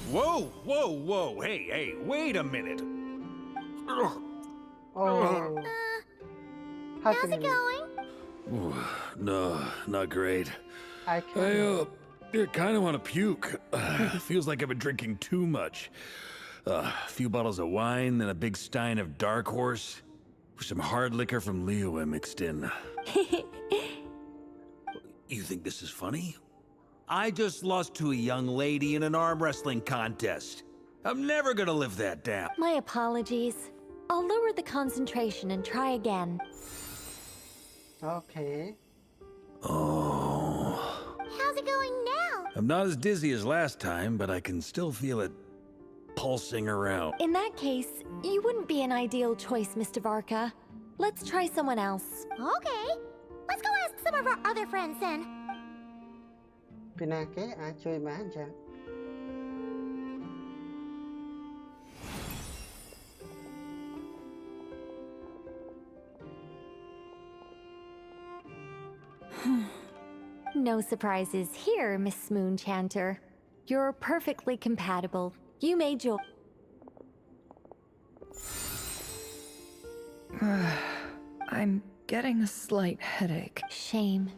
Whoa, whoa, whoa, hey, wait a minute. Oh. How's it going? No, not great. I can't. I kind of want to puke. Feels like I've been drinking too much. A few bottles of wine, then a big stein of Dark Horse. With some hard liquor from Liyue mixed in. You think this is funny? I just lost to a young lady in an arm wrestling contest. I'm never gonna live that down. My apologies. I'll lower the concentration and try again. Okay. Oh. How's it going now? I'm not as dizzy as last time, but I can still feel it pulsing around. In that case, you wouldn't be an ideal choice, Mr. Varka. Let's try someone else. Okay. Let's go ask some of our other friends then. ពីណាគេអាចជួយបានចា No surprises here, Miss Moonchanter. You're perfectly compatible. You may join. I'm getting a slight headache. Shame.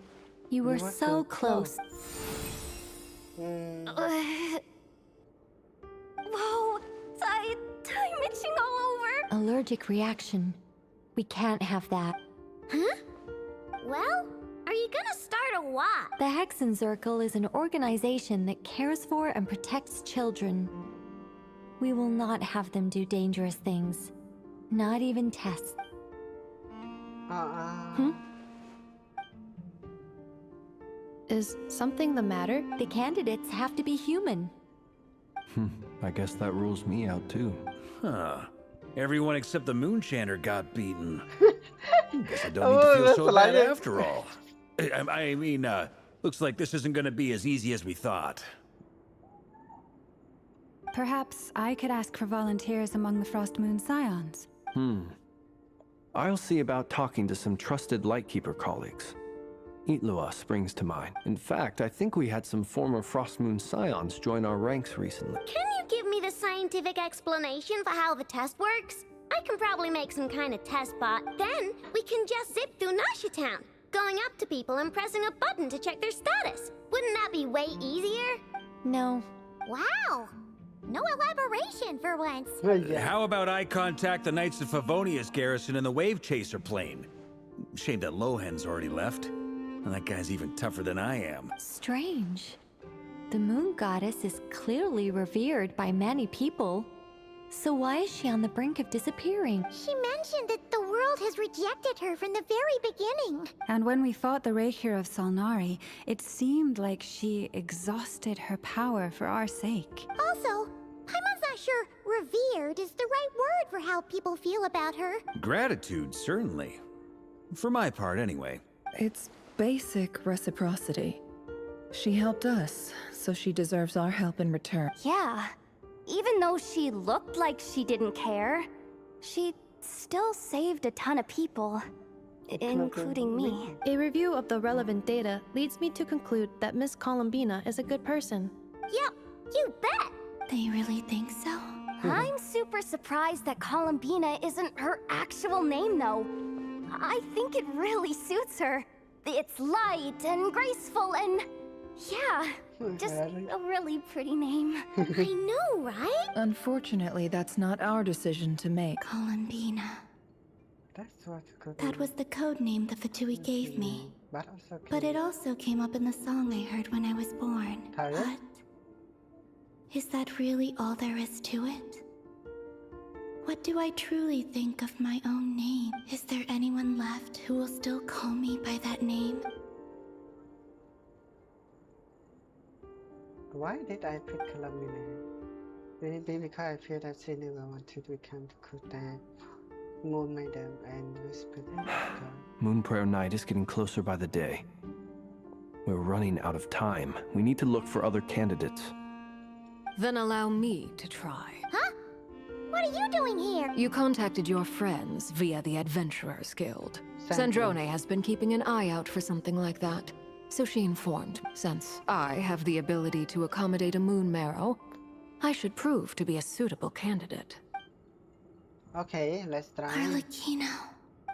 You were so close. Whoa! I'm itching all over! Allergic reaction. We can't have that. Huh? Well, are you gonna start a what? The Hexen Circle is an organization that cares for and protects children. We will not have them do dangerous things. Not even tests. Is something the matter? The candidates have to be human. I guess that rules me out too. Huh. Everyone except the Moonchander got beaten. Guess I don't need to feel so bad after all. I mean, looks like this isn't gonna be as easy as we thought. Perhaps I could ask for volunteers among the Frost Moon Scions. I'll see about talking to some trusted Lightkeeper colleagues. Itlua springs to mind. In fact, I think we had some former Frost Moon Scions join our ranks recently. Can you give me the scientific explanation for how the test works? I can probably make some kind of test bot. Then we can just zip through Nasha Town, going up to people and pressing a button to check their status. Wouldn't that be way easier? No. Wow. No elaboration for once. How about I contact the Knights of Favonia's garrison in the Wave Chaser plane? Shame that Lohan's already left. And that guy's even tougher than I am. Strange. The moon goddess is clearly revered by many people. So why is she on the brink of disappearing? She mentioned that the world has rejected her from the very beginning. And when we fought the Rakier of Salnari, it seemed like she exhausted her power for our sake. Also, Paimon's not sure revered is the right word for how people feel about her. Gratitude, certainly. For my part, anyway. It's basic reciprocity. She helped us, so she deserves our help in return. Yeah. Even though she looked like she didn't care, she still saved a ton of people, including me. A review of the relevant data leads me to conclude that Miss Columbina is a good person. Yep, you bet! They really think so? I'm super surprised that Columbina isn't her actual name, though. I think it really suits her. It's light and graceful and... yeah, just a really pretty name. I know, right? Unfortunately, that's not our decision to make. Columbina. That's what That was the code name the Fatui gave me. But it also came up in the song I heard when I was born. But is that really all there is to it? What do I truly think of my own name? Is there anyone left who will still call me by that name? Why did I pick Columbina? Maybe because I feel that she never wanted to become the Kuta, Moon Maiden, and Whisper. Moon Prayer Night is getting closer by the day. We're running out of time. We need to look for other candidates. Then allow me to try. Huh? What are you doing here? You contacted your friends via the Adventurers Guild. Sandrone has been keeping an eye out for something like that. So she informed me. Since I have the ability to accommodate a moon marrow, I should prove to be a suitable candidate. Okay, let's try. Arlecchino.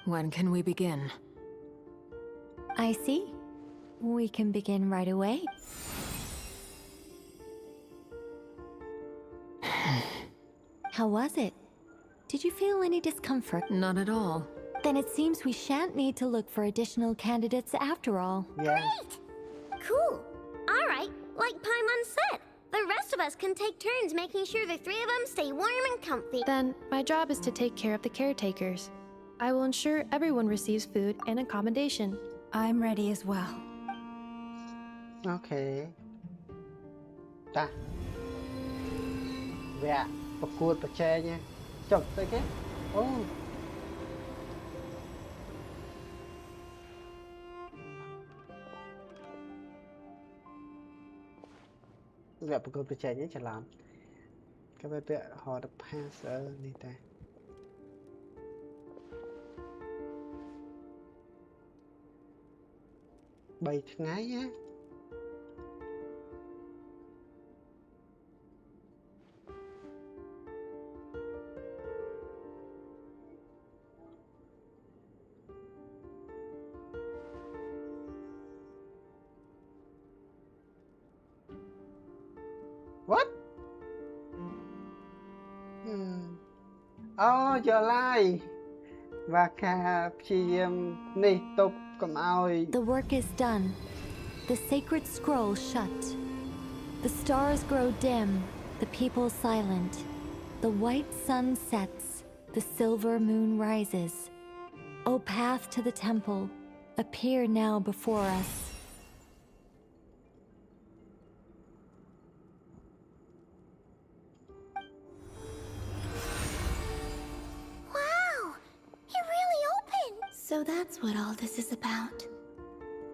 When can we begin? I see. We can begin right away. How was it? Did you feel any discomfort? Not at all. Then it seems we shan't need to look for additional candidates after all. Yeah. Great! Cool. All right, like Paimon said, the rest of us can take turns making sure the three of them stay warm and comfy. Then, my job is to take care of the caretakers. I will ensure everyone receives food and accommodation. I'm ready as well. Okay. តា វគ្គប្រកួតប្រជែងចុះទៅគេអូ វគ្គប្រកួតប្រជែងនេះច្រឡំគេទៅពាក់ហត់ផាសនេះតែ 3 ថ្ងៃណា Ô, trở lại. Và cả này tục cầm ao. The work is done. The sacred scroll shut. The stars grow dim, the people silent. The white sun sets, the silver moon rises. O path to the temple, appear now before us. Wow! It really opened! So that's what all this is about.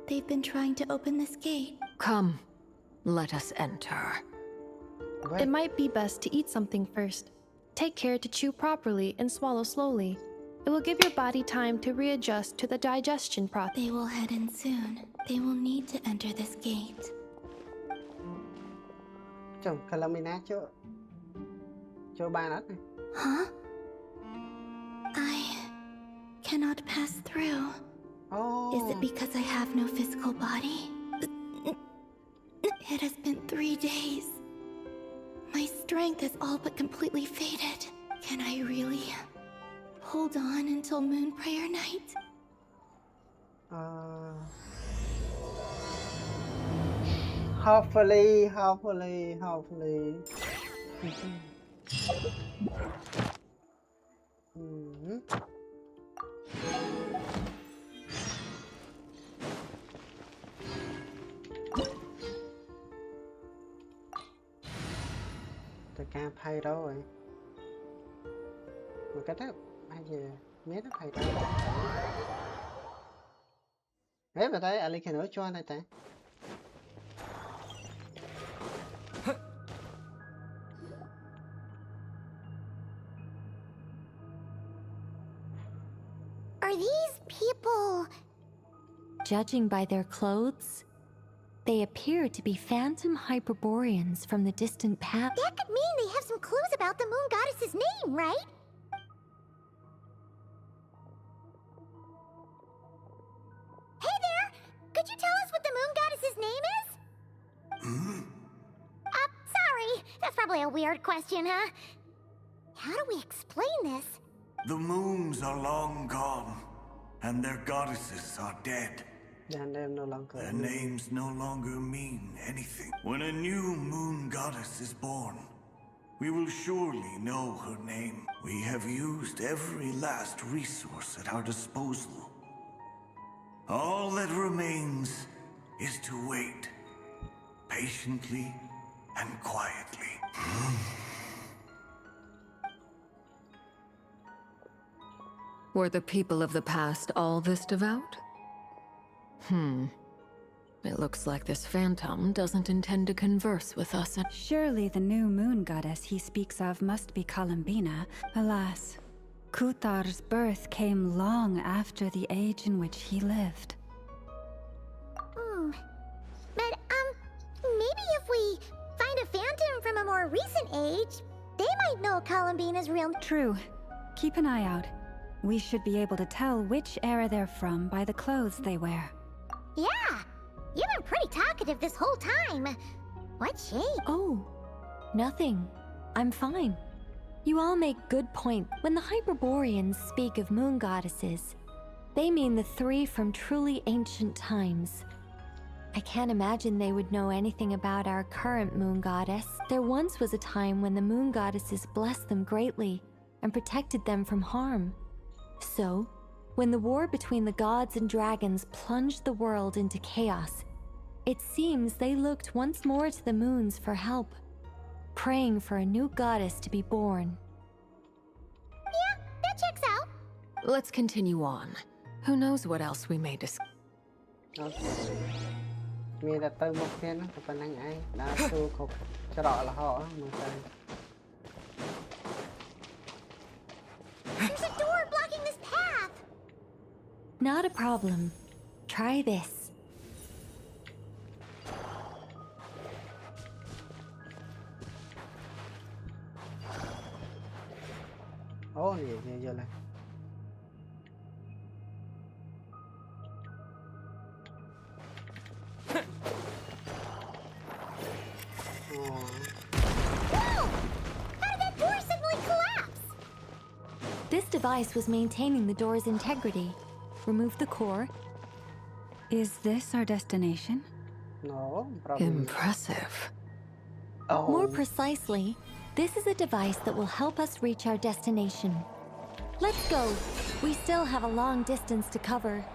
They've been trying to open this gate. Come, let us enter. It might be best to eat something first. Take care to chew properly and swallow slowly. It will give your body time to readjust to the digestion process. They will head in soon. They will need to enter this gate. Chồng Columbina cho ba đất này. Huh? I cannot pass through. Oh. Is it because I have no physical body? It has been 3 days. My strength is all but completely faded. Can I really hold on until Moon Prayer Night? Hopefully. Tôi cam thay đâu rồi. Mà cái đó hay gì mấy nó thay đâu. Đấy mà thấy Ali cái nữa cho này ta. Are these people... Judging by their clothes, they appear to be phantom Hyperboreans from the distant past. That could mean they have some clues about the moon goddess's name, right? Hey there! Could you tell us what the moon goddess's name is? Sorry. That's probably a weird question, huh? How do we explain this? The moons are long gone, and their goddesses are dead. Their names no longer mean anything. When a new moon goddess is born, we will surely know her name. We have used every last resource at our disposal. All that remains is to wait, patiently and quietly. Were the people of the past all this devout? It looks like this phantom doesn't intend to converse with us. Surely the new moon goddess he speaks of must be Columbina. Alas, Clhtar's birth came long after the age in which he lived. But, maybe if we find a phantom from a more recent age, they might know Columbina's real... True. Keep an eye out. We should be able to tell which era they're from by the clothes they wear. Yeah! You've been pretty talkative this whole time. What shade? Oh, nothing. I'm fine. You all make good point. When the Hyperboreans speak of moon goddesses, they mean the 3 from truly ancient times. I can't imagine they would know anything about our current moon goddess. There once was a time when the moon goddesses blessed them greatly and protected them from harm. So, when the war between the gods and dragons plunged the world into chaos, it seems they looked once more to the moons for help, praying for a new goddess to be born. Yeah, that checks out. Let's continue on. Who knows what else we may discuss. Nghe là tới một thiên nó phần năng ai đã xu cục cho đỏ là họ mà trời. There's a door blocking this path. Not a problem. Try this. Ồ, gì giờ này. Whoa! How did that door suddenly collapse? This device was maintaining the door's integrity. Remove the core. Is this our destination? No, probably. Impressive. Oh. More precisely, this is a device that will help us reach our destination. Let's go. We still have a long distance to cover.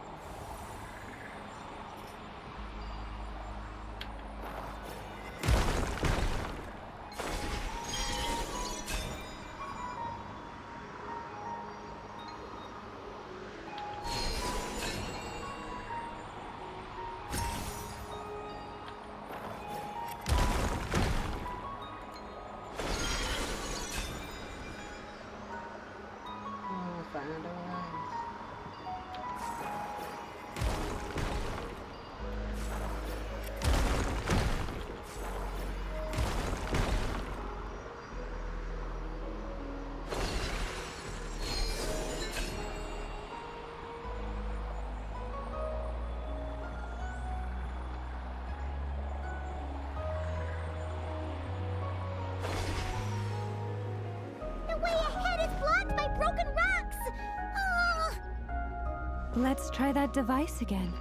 Let's try that device again.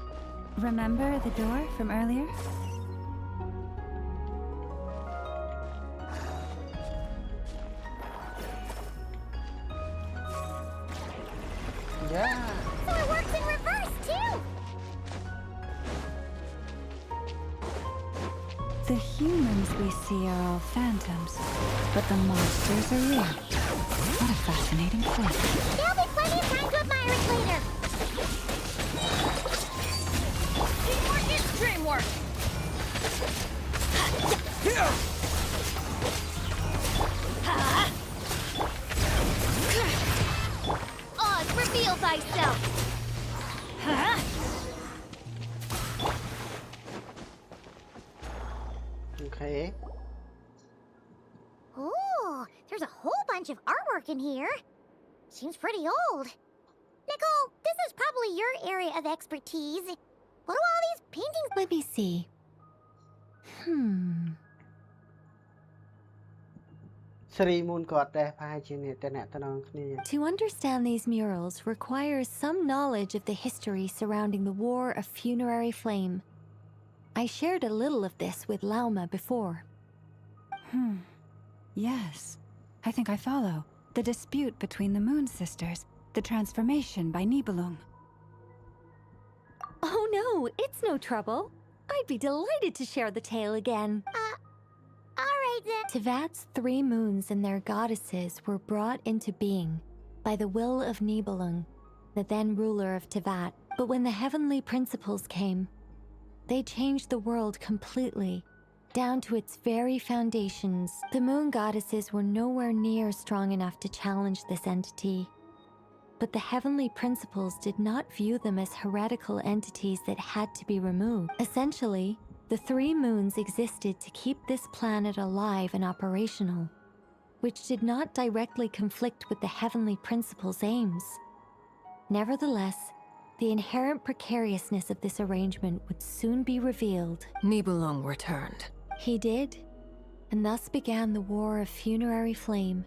Remember the door from earlier? Yeah. So it works in reverse, too! The humans we see are all phantoms, but the monsters are real. What a fascinating quest. There'll be plenty of time to admire it later. Teamwork is dreamwork! Oz, reveal thyself! Okay. Ooh, there's a whole bunch of artwork in here. Seems pretty old. Nicole, this is probably your area of expertise. What do all these paintings... Let me see. To understand these murals requires some knowledge of the history surrounding the War of Funerary Flame. I shared a little of this with Lauma before. Yes. I think I follow. The dispute between the Moon Sisters. The transformation by Nibelung. Oh no, it's no trouble. I'd be delighted to share the tale again. Alright then. Tevat's 3 moons and their goddesses were brought into being by the will of Nibelung, the then ruler of Tevat. But when the heavenly principles came, they changed the world completely, down to its very foundations. The moon goddesses were nowhere near strong enough to challenge this entity. But the heavenly principles did not view them as heretical entities that had to be removed. Essentially, the 3 moons existed to keep this planet alive and operational, which did not directly conflict with the heavenly principles' aims. Nevertheless, the inherent precariousness of this arrangement would soon be revealed. Nibelung returned. He did, and thus began the War of Funerary Flame,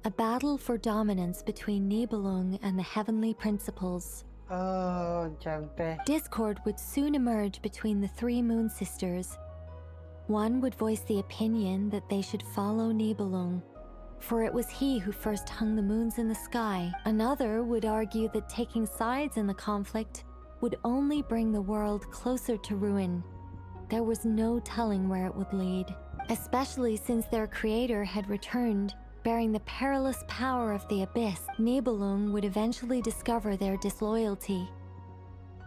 a battle for dominance between Nibelung and the heavenly principles. Discord would soon emerge between the 3 moon sisters. One would voice the opinion that they should follow Nibelung, for it was he who first hung the moons in the sky. Another would argue that taking sides in the conflict would only bring the world closer to ruin. There was no telling where it would lead, especially since their creator had returned, bearing the perilous power of the abyss. Nibelung would eventually discover their disloyalty.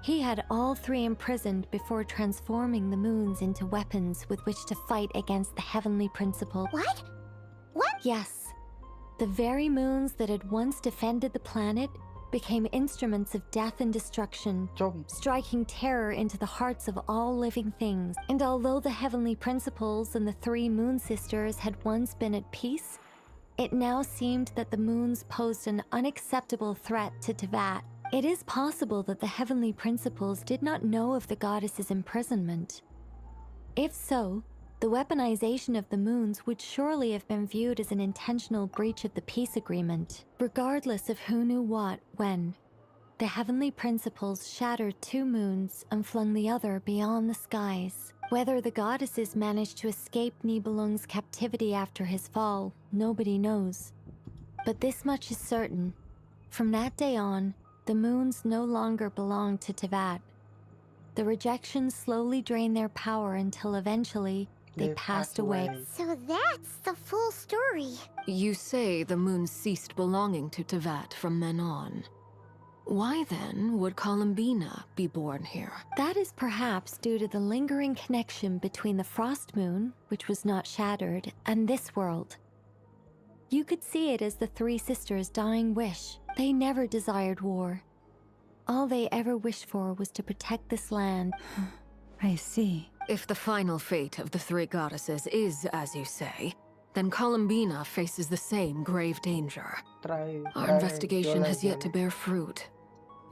He had all 3 imprisoned before transforming the moons into weapons with which to fight against the heavenly principle. What? What? Yes. The very moons that had once defended the planet became instruments of death and destruction, striking terror into the hearts of all living things. And although the heavenly principles and the 3 moon sisters had once been at peace, it now seemed that the moons posed an unacceptable threat to Tevat. It is possible that the heavenly principles did not know of the goddess's imprisonment. If so, The weaponization of the moons would surely have been viewed as an intentional breach of the peace agreement, regardless of who knew what, when. The heavenly principles shattered 2 moons and flung the other beyond the skies. Whether the goddesses managed to escape Nibelung's captivity after his fall, nobody knows. But this much is certain. From that day on, the moons no longer belonged to Teyvat. The rejections slowly drained their power until eventually they passed away. So that's the full story. You say the moon ceased belonging to Teyvat from then on. Why then would Columbina be born here? That is perhaps due to the lingering connection between the Frost Moon, which was not shattered, and this world. You could see it as the 3 sisters' dying wish. They never desired war. All they ever wished for was to protect this land. I see. If the final fate of the 3 goddesses is as you say, then Columbina faces the same grave danger. Our investigation has yet to bear fruit.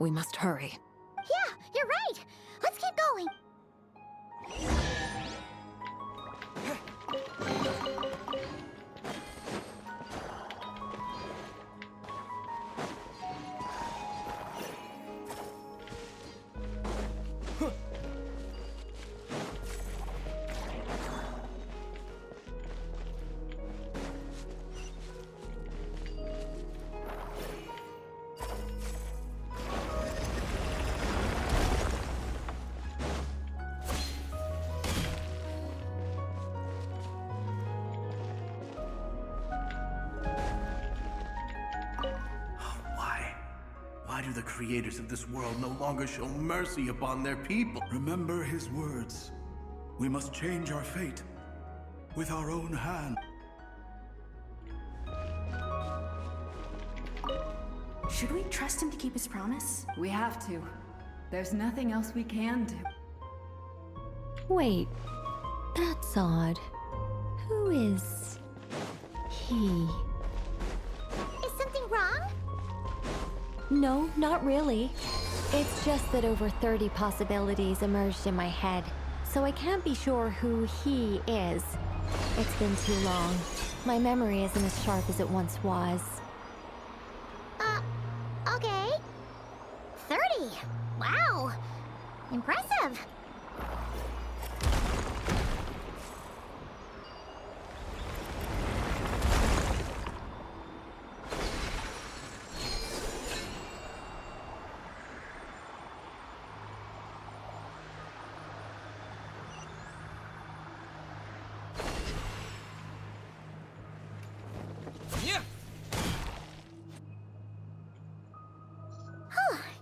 We must hurry. Yeah, you're right. Let's keep going. Why do the creators of this world no longer show mercy upon their people? Remember his words. We must change our fate with our own hand. Should we trust him to keep his promise? We have to. There's nothing else we can do. Wait, that's odd. Who is he? Is something wrong? No, not really. It's just that over 30 possibilities emerged in my head, so I can't be sure who he is. It's been too long. My memory isn't as sharp as it once was. Okay. 30. Wow. Impressive.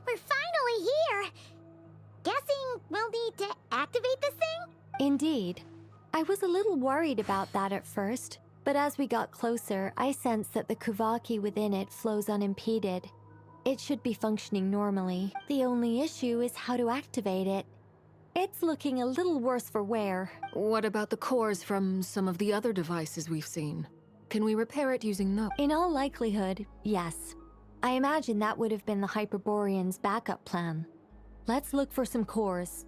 We're finally here. Guessing we'll need to activate this thing? Indeed. I was a little worried about that at first, but as we got closer, I sensed that the Kuvaki within it flows unimpeded. It should be functioning normally. The only issue is how to activate it. It's looking a little worse for wear. What about the cores from some of the other devices we've seen? Can we repair it using those? In all likelihood, yes. I imagine that would have been the Hyperborean's backup plan. Let's look for some cores.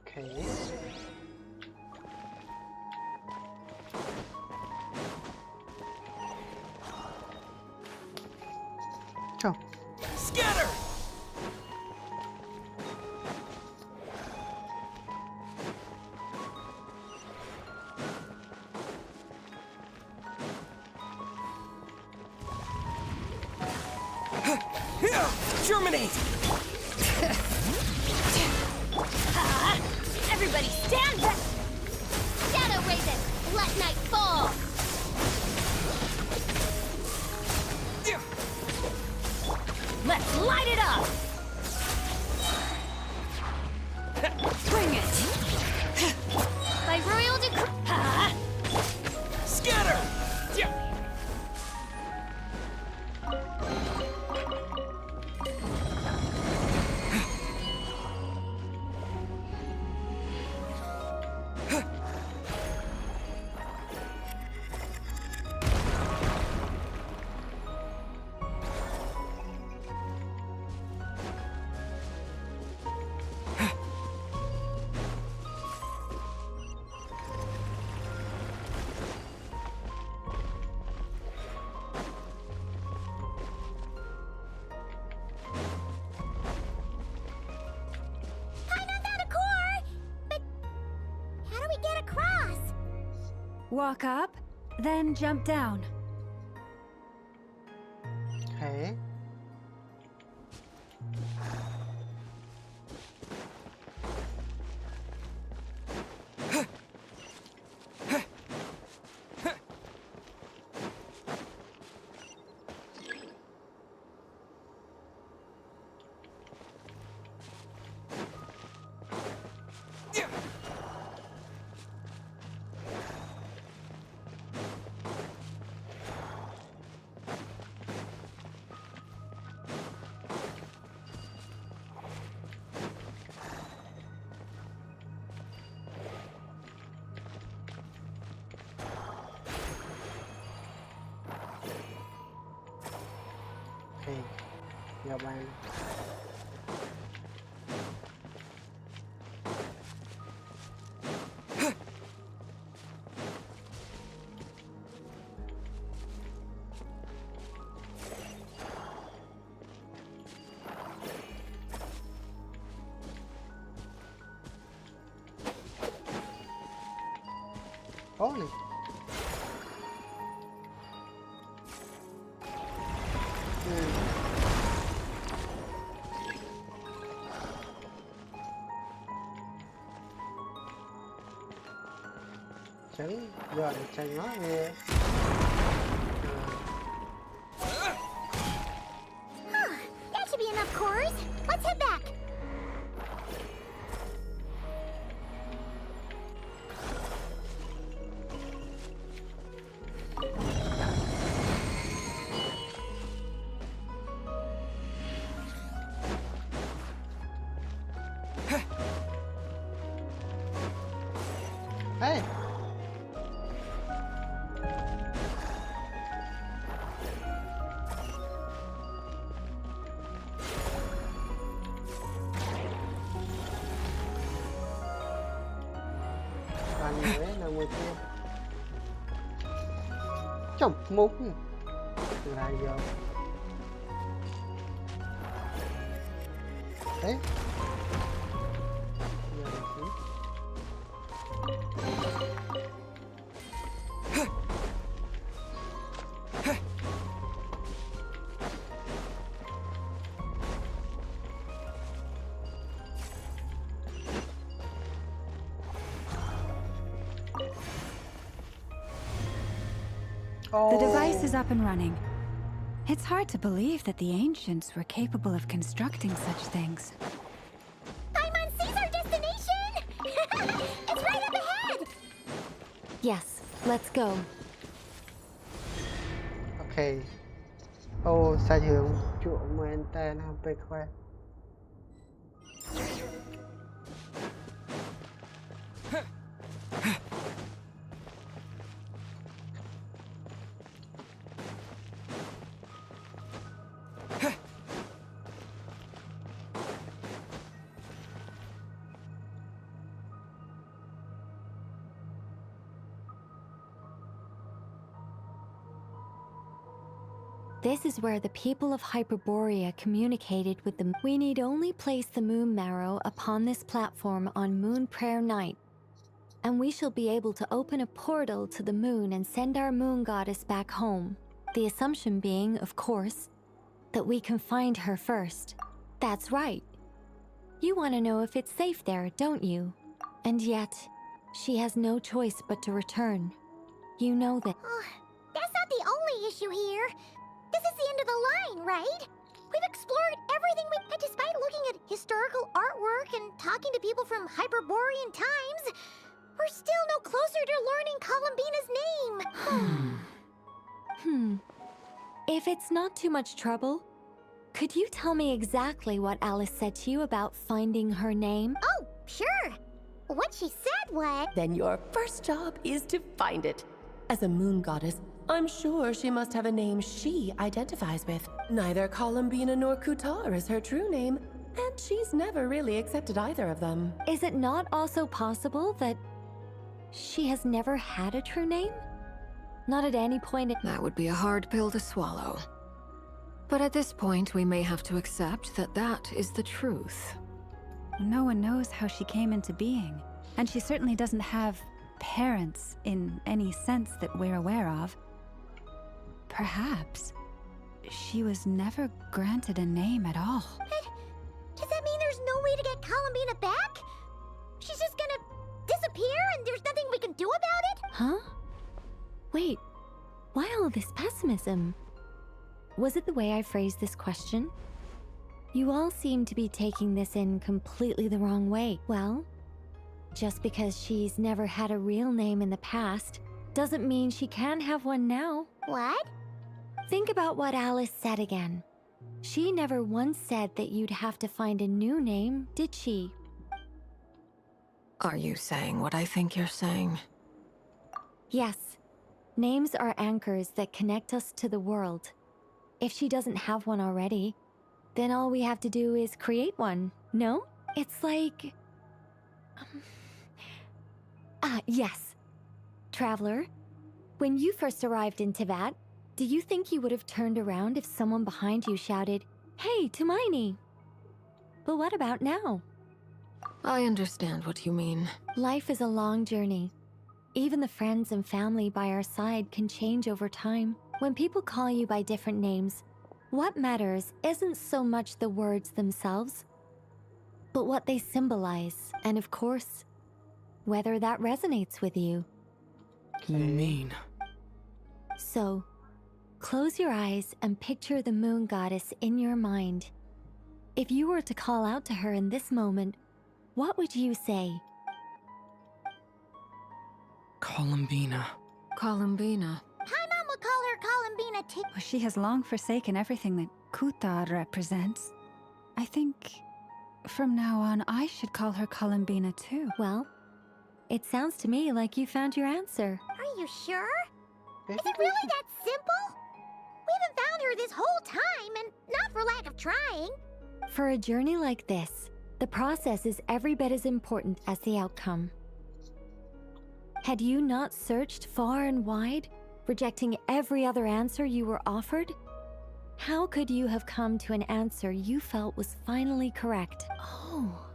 Okay. Go. Scatter! Germinate! Everybody stand back! Shadow Raven, let night fall! Let's light it up! Bring it! By royal decree... Scatter! Walk up, then jump down. Okay. Okay, giờ bạn Holy. Tránh giờ tránh nó về. That should be enough cores. Let's head back. Hey. Bạn mới là một kia. Chồng múc. Lại giờ. Đấy. The device is up and running. It's hard to believe that the ancients were capable of constructing such things. Paimon sees our destination! It's right up ahead! Yes, let's go. Okay. Oh, sai hướng chỗ mà anh ta làm bệt khoe. This is where the people of Hyperborea communicated with them. We need only place the moon marrow upon this platform on Moon Prayer Night, and we shall be able to open a portal to the moon and send our moon goddess back home. The assumption being, of course, that we can find her first. That's right. You want to know if it's safe there, don't you? And yet, she has no choice but to return. You know that. That's not the only issue here. This is the end of the line, right? We've explored everything we could, despite looking at historical artwork and talking to people from Hyperborean times. We're still no closer to learning Columbina's name. If it's not too much trouble, could you tell me exactly what Alice said to you about finding her name? Oh, sure. What she said was... Then your first job is to find it. As a moon goddess, I'm sure she must have a name she identifies with. Neither Columbina nor Clhtraveler is her true name, and she's never really accepted either of them. Is it not also possible that she has never had a true name? Not at any point. That would be a hard pill to swallow. But at this point, we may have to accept that that is the truth. No one knows how she came into being, and she certainly doesn't have parents in any sense that we're aware of. Perhaps she was never granted a name at all. Does that mean there's no way to get Columbina back? She's just gonna disappear and there's nothing we can do about it? Huh? Wait, why all this pessimism? Was it the way I phrased this question? You all seem to be taking this in completely the wrong way. Well, just because she's never had a real name in the past doesn't mean she can't have one now. What? Think about what Alice said again. She never once said that you'd have to find a new name, did she? Are you saying what I think you're saying? Yes. Names are anchors that connect us to the world. If she doesn't have one already, then all we have to do is create one, no? It's like... yes. Traveler, when you first arrived in Teyvat, do you think you would have turned around if someone behind you shouted, "Hey, Hermione"? But what about now? I understand what you mean. Life is a long journey. Even the friends and family by our side can change over time. When people call you by different names, what matters isn't so much the words themselves, but what they symbolize, and of course, whether that resonates with you. You mean? So, close your eyes and picture the moon goddess in your mind. If you were to call out to her in this moment, what would you say? Columbina. Columbina. Paimon will call her Columbina too. Well, she has long forsaken everything that Clhtraveler represents. I think from now on I should call her Columbina too. Well, it sounds to me like you found your answer. Are you sure? Is it really that simple? We haven't found her this whole time, and not for lack of trying. For a journey like this, the process is every bit as important as the outcome. Had you not searched far and wide, rejecting every other answer you were offered? How could you have come to an answer you felt was finally correct? Oh,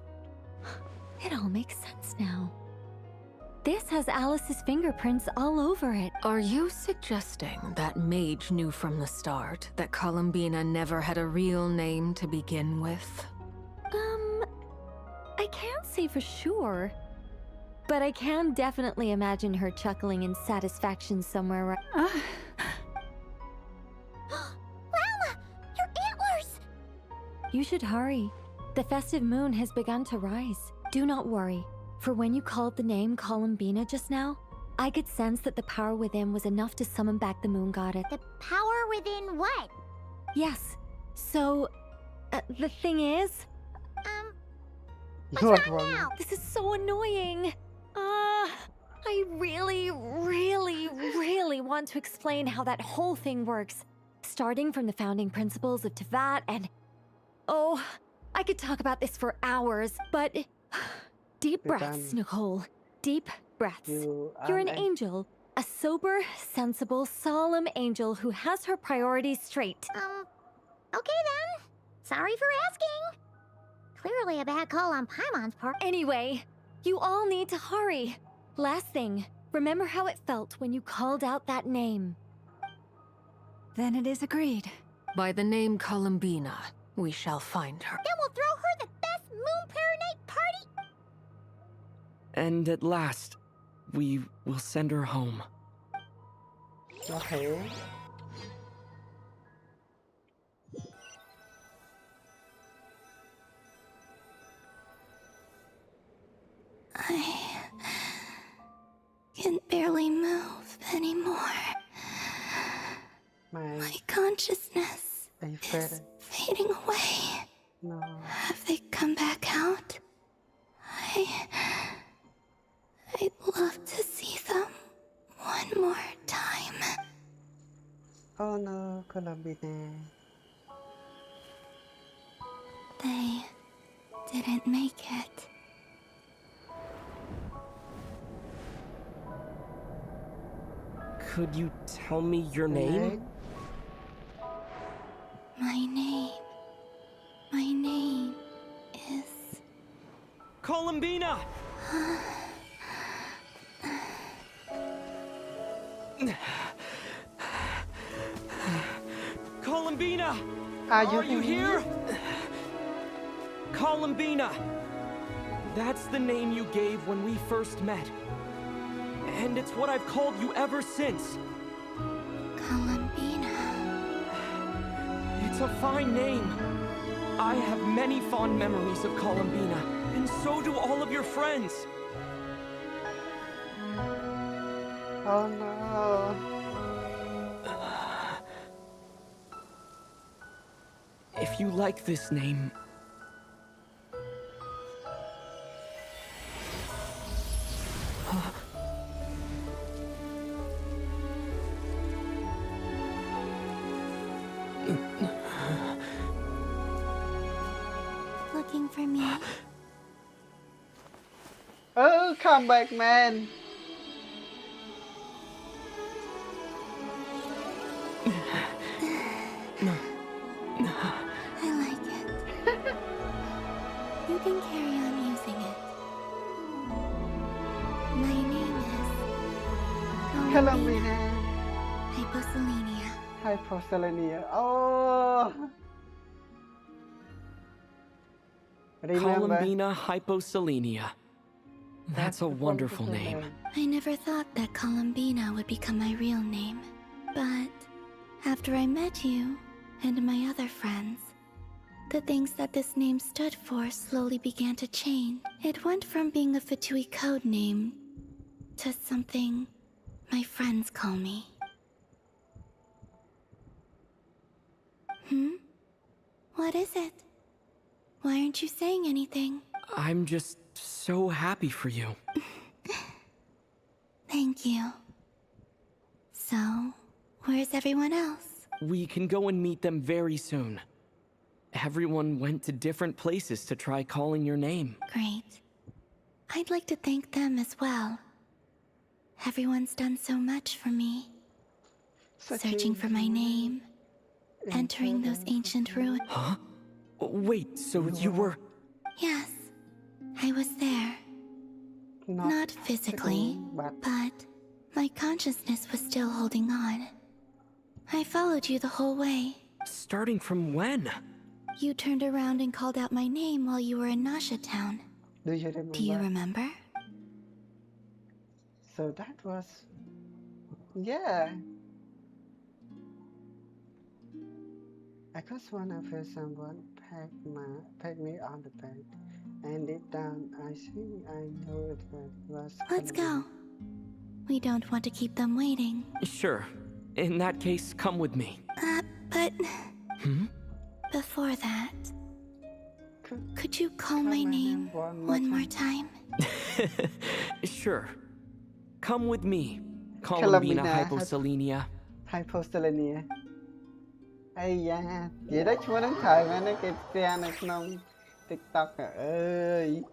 it all makes sense now. This has Alice's fingerprints all over it. Are you suggesting that Mage knew from the start that Columbina never had a real name to begin with? I can't say for sure. But I can definitely imagine her chuckling in satisfaction somewhere. Lama! Your antlers! You should hurry. The festive moon has begun to rise. Do not worry, for when you called the name Columbina just now, I could sense that the power within was enough to summon back the moon goddess. The power within what? Yes. So, the thing is... what's wrong now? This is so annoying. I really want to explain how that whole thing works. Starting from the founding principles of Teyvat and... Oh, I could talk about this for hours, but... Deep breaths, Nicole. Deep breaths. You're an angel. A sober, sensible, solemn angel who has her priorities straight. Okay then. Sorry for asking. Clearly a bad call on Paimon's part. Anyway, you all need to hurry. Last thing, remember how it felt when you called out that name. Then it is agreed. By the name Columbina, we shall find her. Then we'll throw her the best Moon Paranite party. And at last, we will send her home. Okay. I can barely move anymore. My consciousness is fading away. No. Have they come back out? I'd love to see them one more time. Oh no, Columbina. They didn't make it. Could you tell me your name? My name is... Columbina! Columbina! Are you here? Columbina! That's the name you gave when we first met. And it's what I've called you ever since. Columbina. It's a fine name. I have many fond memories of Columbina, and so do all of your friends. Oh no. If you like this name... Looking for me? Oh, come back, man. I like it. You can carry on using it. My name is Columbina. Hyposelenia. Hyposelenia. Oh. Remember? Columbina Hyposelenia. That's a wonderful name. I never thought that Columbina would become my real name. But after I met you and my other friends, the things that this name stood for slowly began to change. It went from being a Fatui code name to something my friends call me. What is it? Why aren't you saying anything? I'm just so happy for you. Thank you. So, where's everyone else? We can go and meet them very soon. Everyone went to different places to try calling your name. Great. I'd like to thank them as well. Everyone's done so much for me. Searching for my name, entering those ancient ruins. Huh? Wait, so you were... Yes, I was there. Not physically, but my consciousness was still holding on. I followed you the whole way. Starting from when? You turned around and called out my name while you were in Nasha Town. Do you remember? Do you remember? So that was... Yeah. I just wanna feel someone pat me on the back. And deep down, I think I know it was... Let's go. We don't want to keep them waiting. Sure. In that case, come with me. But... Before that... Could you call my name one more time? Sure. Come with me, Columbina Hyposelenia. Hyposelenia. Ây da, vậy đó chú đang thời mà nó kịp ra này không TikTok ơi.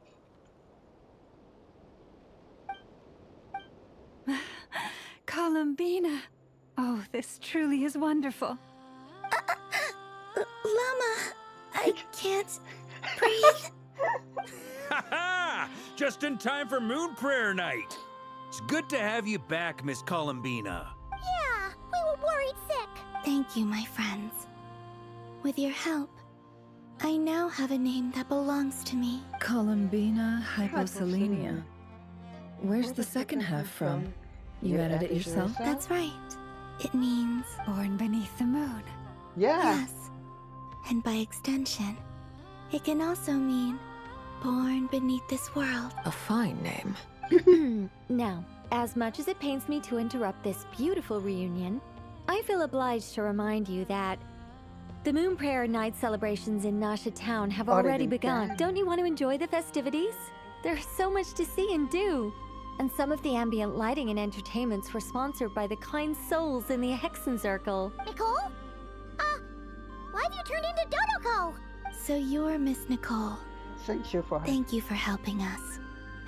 Columbina. Oh, this truly is wonderful. Llama, I can't breathe. Ha-ha! Just in time for Moon Prayer Night. It's good to have you back, Miss Columbina. Yeah, we were worried sick. Thank you, my friends. With your help, I now have a name that belongs to me. Columbina Hyposelenia. Where's the second half from? You added it yourself? That's right. It means... Born beneath the moon. Yeah. Yes. And by extension, it can also mean born beneath this world. A fine name. Now, as much as it pains me to interrupt this beautiful reunion, I feel obliged to remind you that the Moon Prayer Night celebrations in Nasha Town have already begun. Don't you want to enjoy the festivities? There's so much to see and do. And some of the ambient lighting and entertainments were sponsored by the kind souls in the Hexen Circle. Nicole? Why have you turned into Dodoko? So you're Miss Nicole. Thank you for helping us.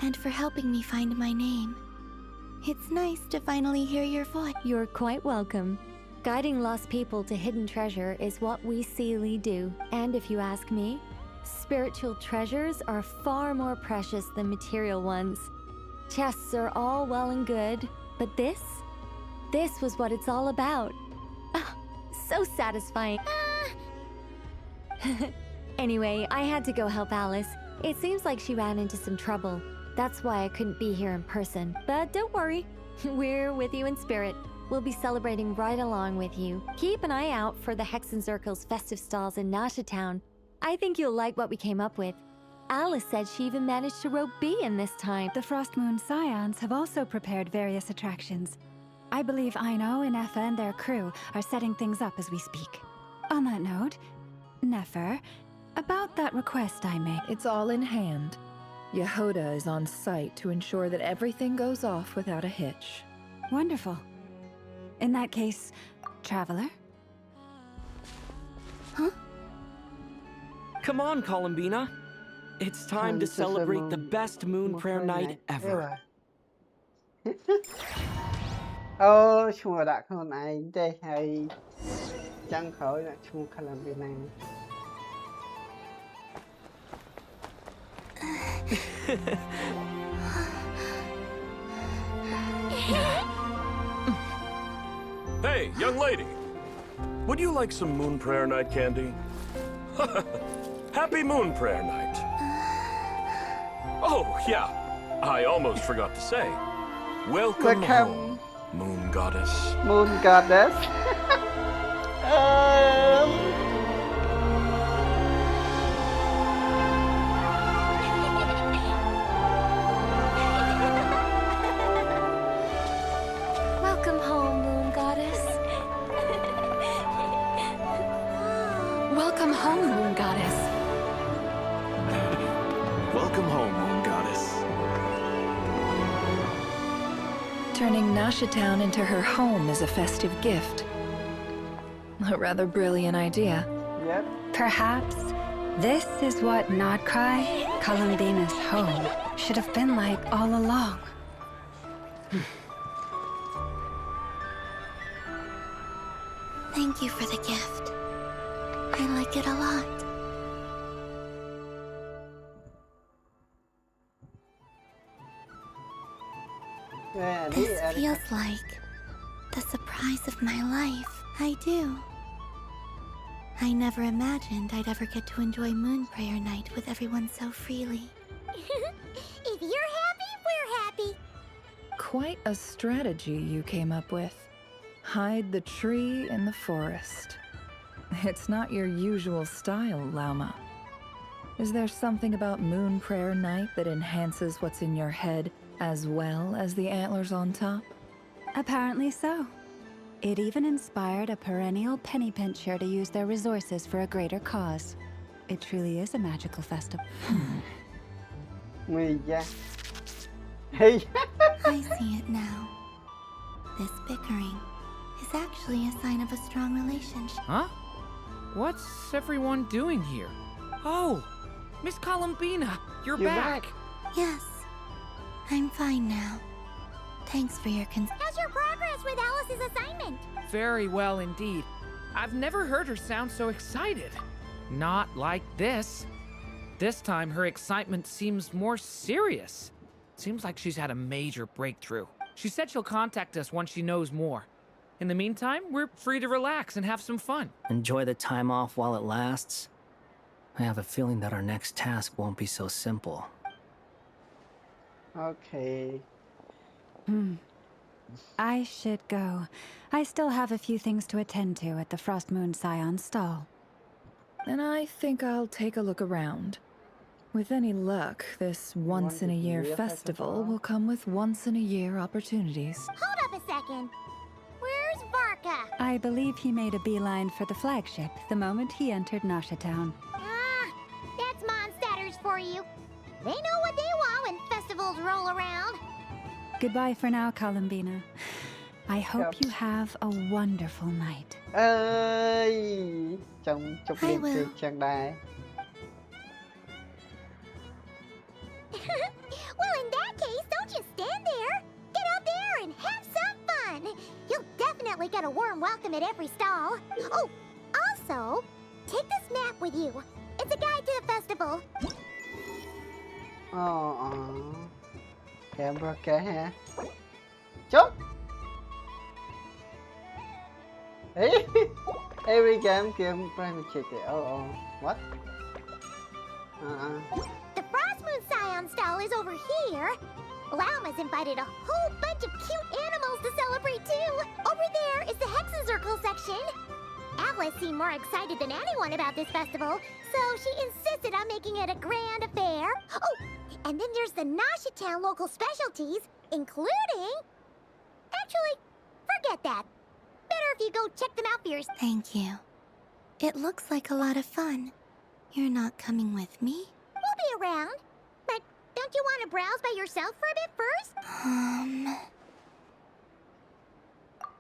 And for helping me find my name. It's nice to finally hear your voice. You're quite welcome. Guiding lost people to hidden treasure is what we Seelie do. And if you ask me, spiritual treasures are far more precious than material ones. Chests are all well and good, but this this was what it's all about. Ah, so satisfying. Anyway, I had to go help Alice. It seems like she ran into some trouble. That's why I couldn't be here in person. But don't worry, we're with you in spirit. We'll be celebrating right along with you. Keep an eye out for the Hexenzirkel's festive stalls in Nasha Town. I think you'll like what we came up with. Alice said she even managed to rope B in this time. The Frost Moon Scions have also prepared various attractions. I believe Aino, Nefer, and their crew are setting things up as we speak. On that note, Nefer, about that request I made. It's all in hand. Yehoda is on site to ensure that everything goes off without a hitch. Wonderful. In that case, Traveler? Huh? Come on, Columbina. It's time to celebrate the best moon prayer night ever. Ô, chùa đã con này đây hay chẳng khỏi là chùa Columbina. Hey, young lady. Would you like some moon prayer night candy? Happy moon prayer night. Oh, yeah. I almost forgot to say. Welcome home, moon goddess. Moon goddess. Welcome home, Moon Goddess. Welcome home, Moon Goddess. Welcome home, Moon Goddess. Turning Nasha Town into her home is a festive gift. A rather brilliant idea. Yep. Perhaps this is what Nodcry, Columbina's home, should have been like all along. Thank you for the gift. I like it a lot. This feels like the surprise of my life. I do. I never imagined I'd ever get to enjoy Moon Prayer Night with everyone so freely. If you're happy, we're happy. Quite a strategy you came up with. Hide the tree in the forest. It's not your usual style, Lauma. Is there something about Moon Prayer Night that enhances what's in your head as well as the antlers on top? Apparently so. It even inspired a perennial penny pincher to use their resources for a greater cause. It truly is a magical festival. Hey. I see it now. This bickering is actually a sign of a strong relationship. Huh? What's everyone doing here? Oh, Miss Columbina, you're back. Yes, I'm fine now. Thanks for your How's your progress with Alice's assignment? Very well indeed. I've never heard her sound so excited. Not like this. This time her excitement seems more serious. Seems like she's had a major breakthrough. She said she'll contact us once she knows more. In the meantime, we're free to relax and have some fun. Enjoy the time off while it lasts. I have a feeling that our next task won't be so simple. Okay. I should go. I still have a few things to attend to at the Frost Moon Scion stall. And I think I'll take a look around. With any luck, this once-in-a-year festival will come with once-in-a-year opportunities. Hold up a second. Where's Varka? I believe he made a beeline for the flagship the moment he entered Nasha Town. Ah, that's Mondstadters for you. They know what they want when festivals roll around. Goodbye for now, Columbina. I hope you have a wonderful night. Ơi, trong chụp I liên will. tục chẳng đài. Well, in that case, don't just stand there. Get out there and have some fun. You'll definitely get a warm welcome at every stall. Oh, also, take this map with you. It's a guide to the festival. Camera kìa ha. Chốt. Every game prime check it. Oh, what? The Frost Moon Scion stall is over here. Lauma's invited a whole bunch of cute animals to celebrate too. Over there is the Hexen Circle section. Alice seemed more excited than anyone about this festival, so she insisted on making it a grand affair. Oh, and then there's the Nasha Town local specialties, including... Actually, forget that. Better if you go check them out for yourself. Thank you. It looks like a lot of fun. You're not coming with me? We'll be around. But don't you want to browse by yourself for a bit first?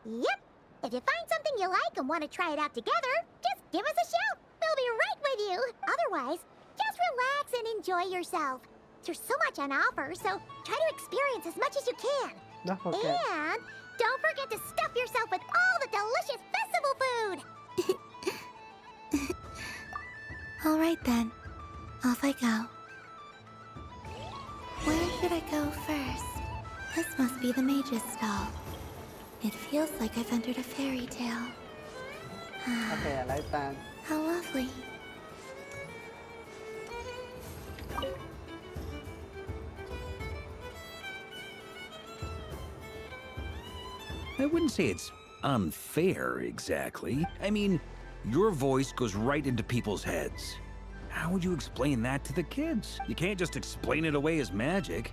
Yep. If you find something you like and want to try it out together, just give us a shout. We'll be right with you. Otherwise, just relax and enjoy yourself. There's so much on offer, so try to experience as much as you can. Okay. And don't forget to stuff yourself with all the delicious festival food. All right then. Off I go. Where should I go first? This must be the mage's stall. It feels like I've entered a fairy tale. Okay, I like that. How lovely. I wouldn't say it's unfair, exactly. I mean, your voice goes right into people's heads. How would you explain that to the kids? You can't just explain it away as magic.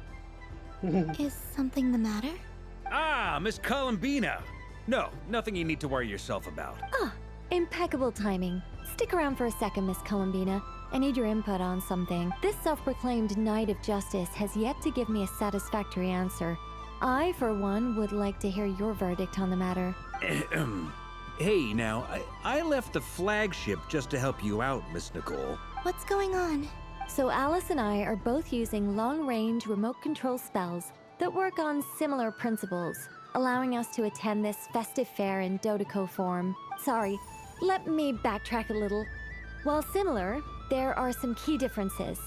Is something the matter? Ah, Miss Columbina! No, nothing you need to worry yourself about. Ah, impeccable timing. Stick around for a second, Miss Columbina. I need your input on something. This self-proclaimed Knight of Justice has yet to give me a satisfactory answer. I, for one, would like to hear your verdict on the matter. Hey, now, I left the flagship just to help you out, Miss Nicole. What's going on? So Alice and I are both using long-range remote control spells that work on similar principles, allowing us to attend this festive fair in Dodeco form. Sorry, let me backtrack a little. While similar, there are some key differences.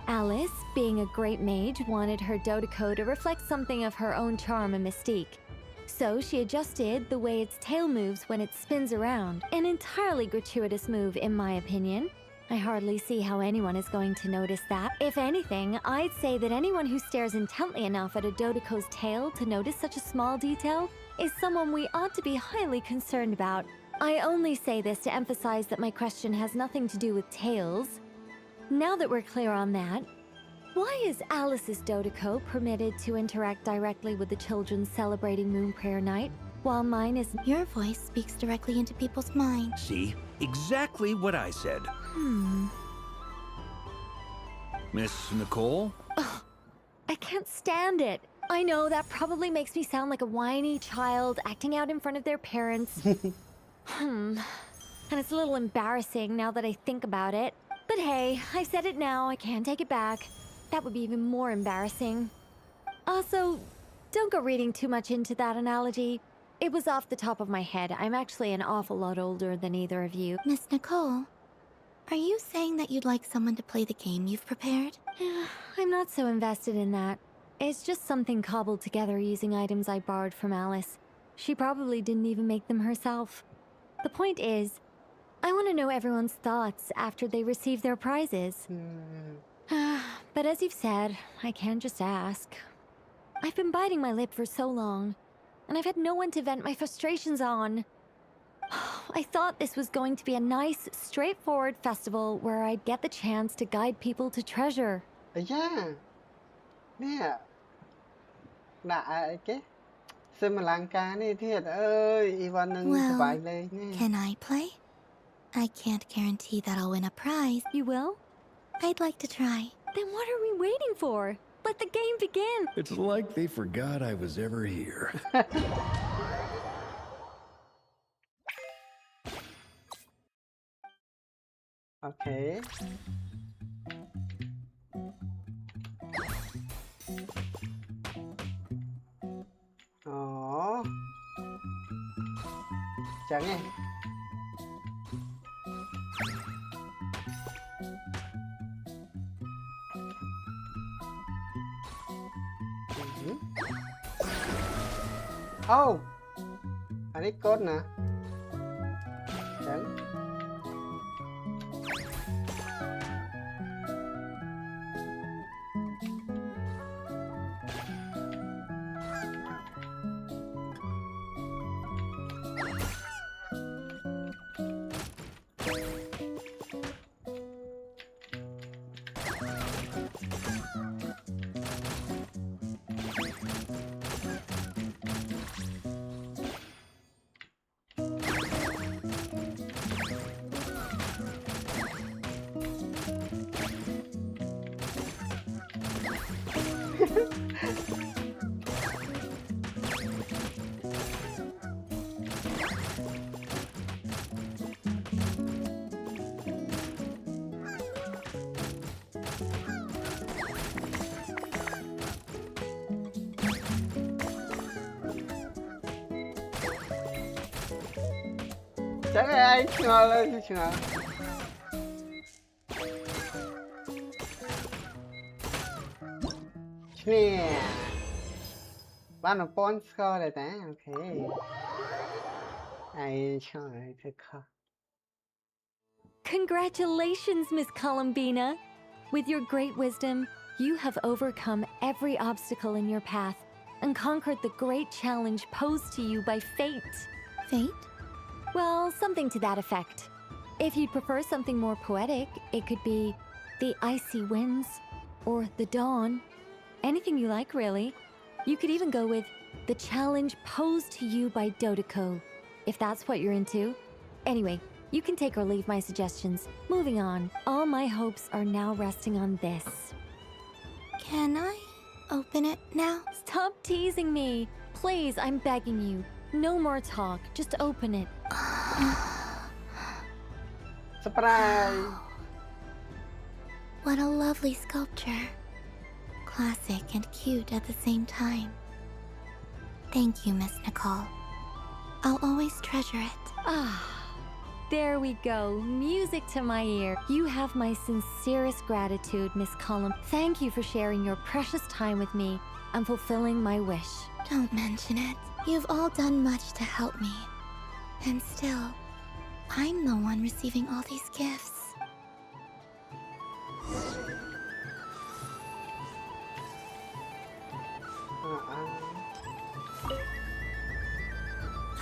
Alice, being a great mage, wanted her Dodeco to reflect something of her own charm and mystique. So she adjusted the way its tail moves when it spins around. An entirely gratuitous move, in my opinion. I hardly see how anyone is going to notice that. If anything, I'd say that anyone who stares intently enough at a Dodeco's tail to notice such a small detail is someone we ought to be highly concerned about. I only say this to emphasize that my question has nothing to do with tails. Now that we're clear on that, why is Alice's Dodeco permitted to interact directly with the children celebrating Moon Prayer Night, while mine is... Your voice speaks directly into people's minds. See? Exactly what I said. Miss Nicole? Ugh, I can't stand it. I know that probably makes me sound like a whiny child acting out in front of their parents. And it's a little embarrassing now that I think about it. But hey, I said it now, I can't take it back. That would be even more embarrassing. Also, don't go reading too much into that analogy. It was off the top of my head. I'm actually an awful lot older than either of you. Miss Nicole, are you saying that you'd like someone to play the game you've prepared? I'm not so invested in that. It's just something cobbled together using items I borrowed from Alice. She probably didn't even make them herself. The point is, I want to know everyone's thoughts after they receive their prizes. But as you've said, I can't just ask. I've been biting my lip for so long, and I've had no one to vent my frustrations on. I thought this was going to be a nice, straightforward festival where I'd get the chance to guide people to treasure. Yeah. Yeah. ដាក់អីគេសិមអលង្ការនេះទៀតអើយអីវ៉ាន់នឹងសប្បាយលេងនេះ Can I play? I can't guarantee that I'll win a prize. You will? I'd like to try. Then what are we waiting for? Let the game begin. It's like they forgot I was ever here. Okay. Oh. Chẳng nghe. Oh. Anh ấy code nè. Chắc là ai ngờ lên chứ ngờ. Nè. Bạn nó pawn score rồi ta. Ok. Ai trời thật khó. Congratulations, Miss Columbina. With your great wisdom, you have overcome every obstacle in your path and conquered the great challenge posed to you by fate. Fate? Well, something to that effect. If you'd prefer something more poetic, it could be the icy winds or the dawn. Anything you like, really. You could even go with the challenge posed to you by Dodoko, if that's what you're into. Anyway, you can take or leave my suggestions. Moving on, all my hopes are now resting on this. Can I open it now? Stop teasing me. Please, I'm begging you. No more talk. Just open it. Surprise! What a lovely sculpture. Classic and cute at the same time. Thank you, Miss Nicole. I'll always treasure it. Ah, there we go. Music to my ear. You have my sincerest gratitude, Miss Cullum. Thank you for sharing your precious time with me and fulfilling my wish. Don't mention it. You've all done much to help me. And still, I'm the one receiving all these gifts.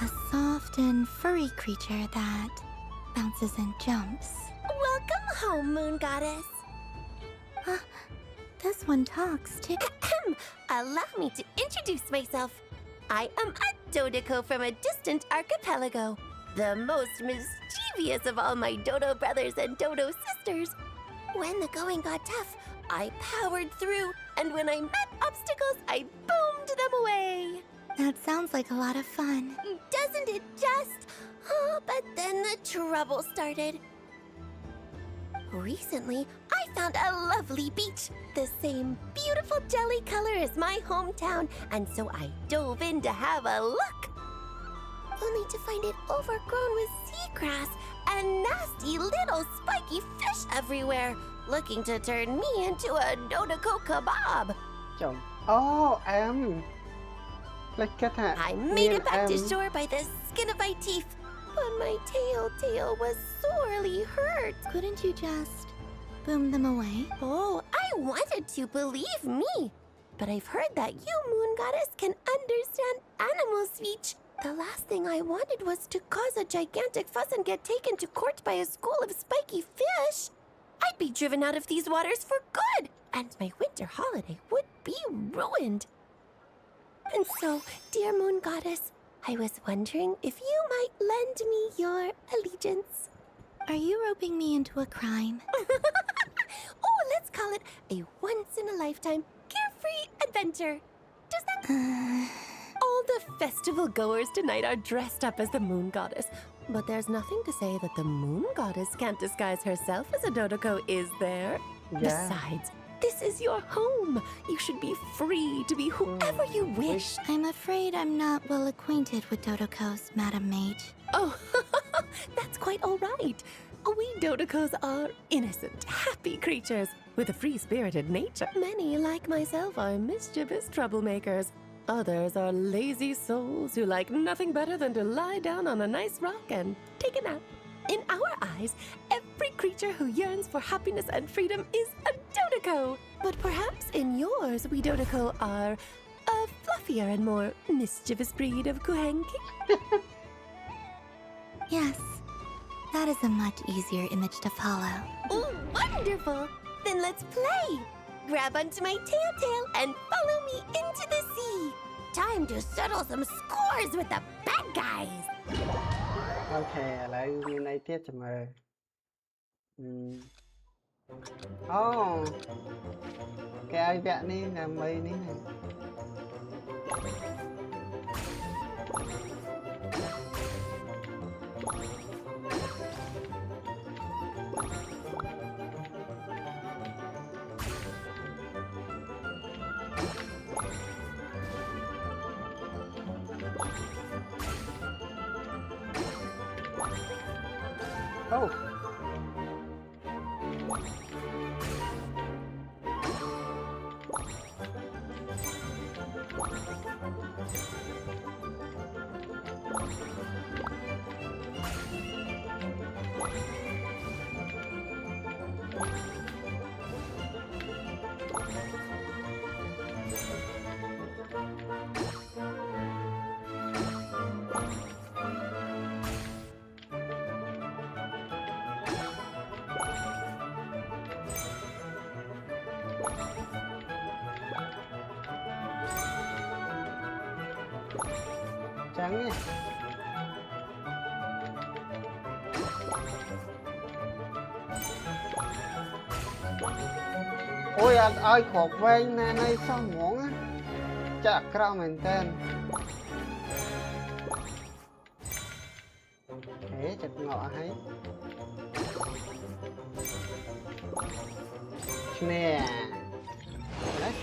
A soft and furry creature that bounces and jumps. Welcome home, Moon Goddess. This one talks too. Allow me to introduce myself. I am a Dodoko from a distant archipelago, the most mischievous of all my Dodo brothers and Dodo sisters. When the going got tough, I powered through, and when I met obstacles, I boomed them away. That sounds like a lot of fun. Doesn't it just? Oh, but then the trouble started. Recently, I found a lovely beach, the same beautiful jelly color as my hometown, and so I dove in to have a look. Only to find it overgrown with seagrass and nasty little spiky fish everywhere, looking to turn me into a Dodoko kebab. Oh, I made it back to shore by the skin of my teeth, but my tail was sorely hurt. Couldn't you just boom them away? Oh, I wanted to, believe me. But I've heard that you, Moon Goddess, can understand animal speech. The last thing I wanted was to cause a gigantic fuss and get taken to court by a school of spiky fish. I'd be driven out of these waters for good, and my winter holiday would be ruined. And so, dear Moon Goddess, I was wondering if you might lend me your allegiance. Are you roping me into a crime? Oh, let's call it a once-in-a-lifetime carefree adventure. Does that... All the festival goers tonight are dressed up as the Moon Goddess, but there's nothing to say that the Moon Goddess can't disguise herself as a Dodoko, is there? Yeah. Besides, this is your home. You should be free to be whoever you wish. I'm afraid I'm not well acquainted with Dodokos, Madam Mage. Oh, that's quite all right. We Dodokos are innocent, happy creatures with a free-spirited nature. Many, like myself, are mischievous troublemakers. Others are lazy souls who like nothing better than to lie down on a nice rock and take a nap. In our eyes, every creature who yearns for happiness and freedom is a Dodoko. But perhaps in yours, we Dodoko are a fluffier and more mischievous breed of Kuhenki. Yes, that is a much easier image to follow. Oh, wonderful! Then let's play! Grab onto my tail and follow me into the sea. Time to settle some scores with the bad guys. Ok, lại như này tiếp cho mời. Oh, cái ai vẽ ní là mây ní này. Oh. Trắng nhỉ. Ôi ai khổ vang nè này sao muốn á. Chả krao mình tên. Thế chật ngọ hay. Nè.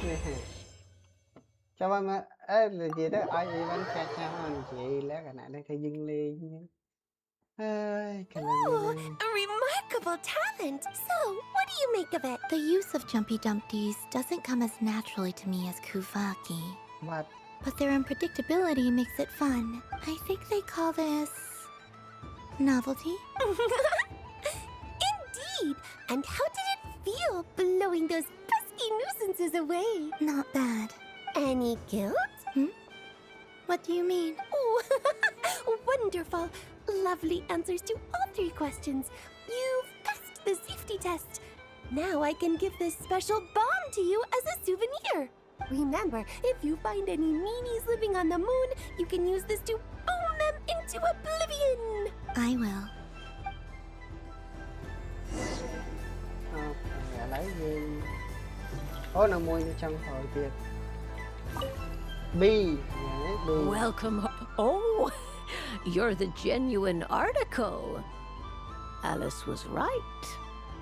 Nè. Cho mà là gì đó ai vẫn cha cha anh chị lá cái này đây thấy dưng lên. Ơi, Ooh, a remarkable talent. So, what do you make of it? The use of Jumpy Dumpties doesn't come as naturally to me as Kuvaki. What? But their unpredictability makes it fun. I think they call this novelty. Indeed. And how did it feel blowing those pesky nuisances away? Not bad. Any guilt? What do you mean? Oh, wonderful. Lovely answers to all 3 questions. You've passed the safety test. Now I can give this special bomb to you as a souvenir. Remember, if you find any meanies living on the moon, you can use this to boom them into oblivion. I will. Okay, lấy gì? Ô, nó mua như trong hồi Việt. B. Welcome. Oh, you're the genuine article. Alice was right.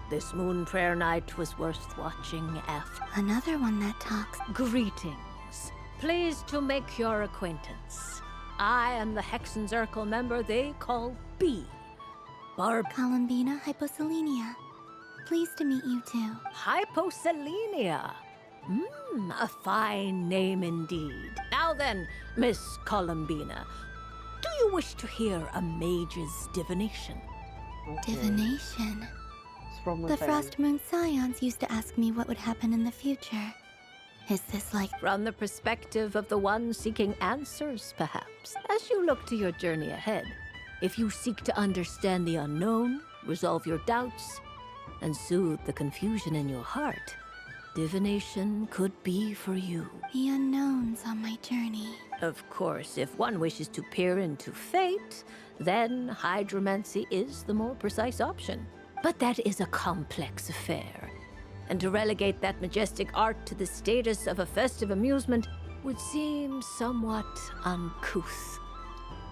This moon prayer night was worth watching after. Another one that talks. Greetings. Pleased to make your acquaintance. I am the Hexenzirkel member they call B. Columbina Hyposelenia. Pleased to meet you too. Hyposelenia. A fine name indeed. Now then, Miss Columbina, do you wish to hear a mage's divination? Okay. Divination? The Frost Moon Scions used to ask me what would happen in the future. Is this like... From the perspective of the one seeking answers, perhaps. As you look to your journey ahead, if you seek to understand the unknown, resolve your doubts, and soothe the confusion in your heart, divination could be for you. The unknowns on my journey. Of course, if one wishes to peer into fate, then hydromancy is the more precise option. But that is a complex affair, and to relegate that majestic art to the status of a festive amusement would seem somewhat uncouth.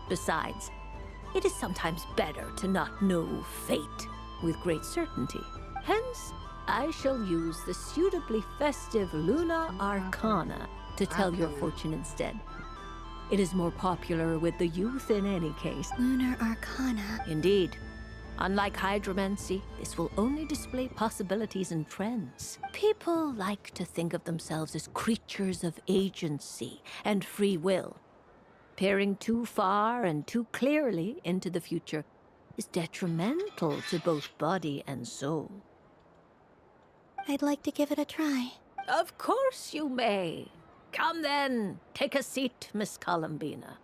Besides, it is sometimes better to not know fate with great certainty. Hence, I shall use the suitably festive Luna Arcana to tell your fortune instead. It is more popular with the youth in any case. Lunar Arcana. Indeed. Unlike hydromancy, this will only display possibilities and trends. People like to think of themselves as creatures of agency and free will. Peering too far and too clearly into the future is detrimental to both body and soul. I'd like to give it a try. Of course you may. Come then, take a seat, Miss Columbina.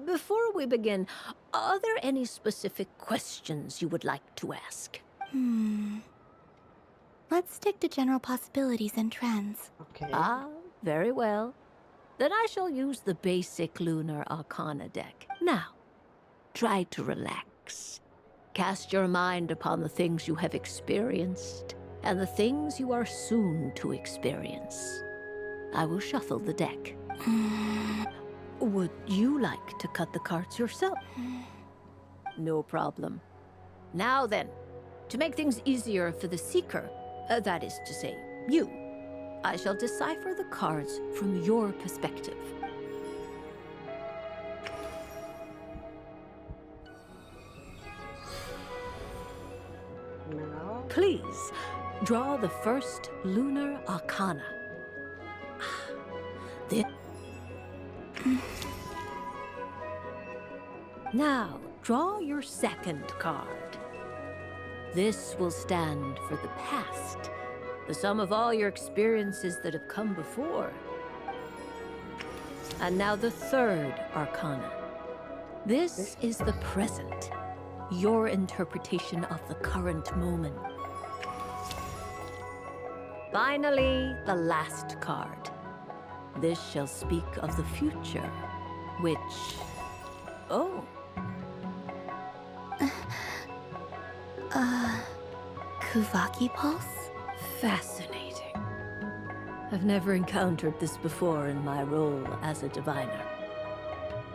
Before we begin, are there any specific questions you would like to ask? Let's stick to general possibilities and trends. Okay. Very well. Then I shall use the basic Lunar Arcana deck. Now, try to relax. Cast your mind upon the things you have experienced and the things you are soon to experience. I will shuffle the deck. Would you like to cut the cards yourself? No problem. Now then, to make things easier for the Seeker, that is to say, you, I shall decipher the cards from your perspective. No. Please, draw the first lunar arcana. Now, draw your second card. This will stand for the past, the sum of all your experiences that have come before. And now the third arcana. This is the present, your interpretation of the current moment. Finally, the last card. This shall speak of the future, which... Oh. Kuvaki Pulse? Fascinating. I've never encountered this before in my role as a diviner.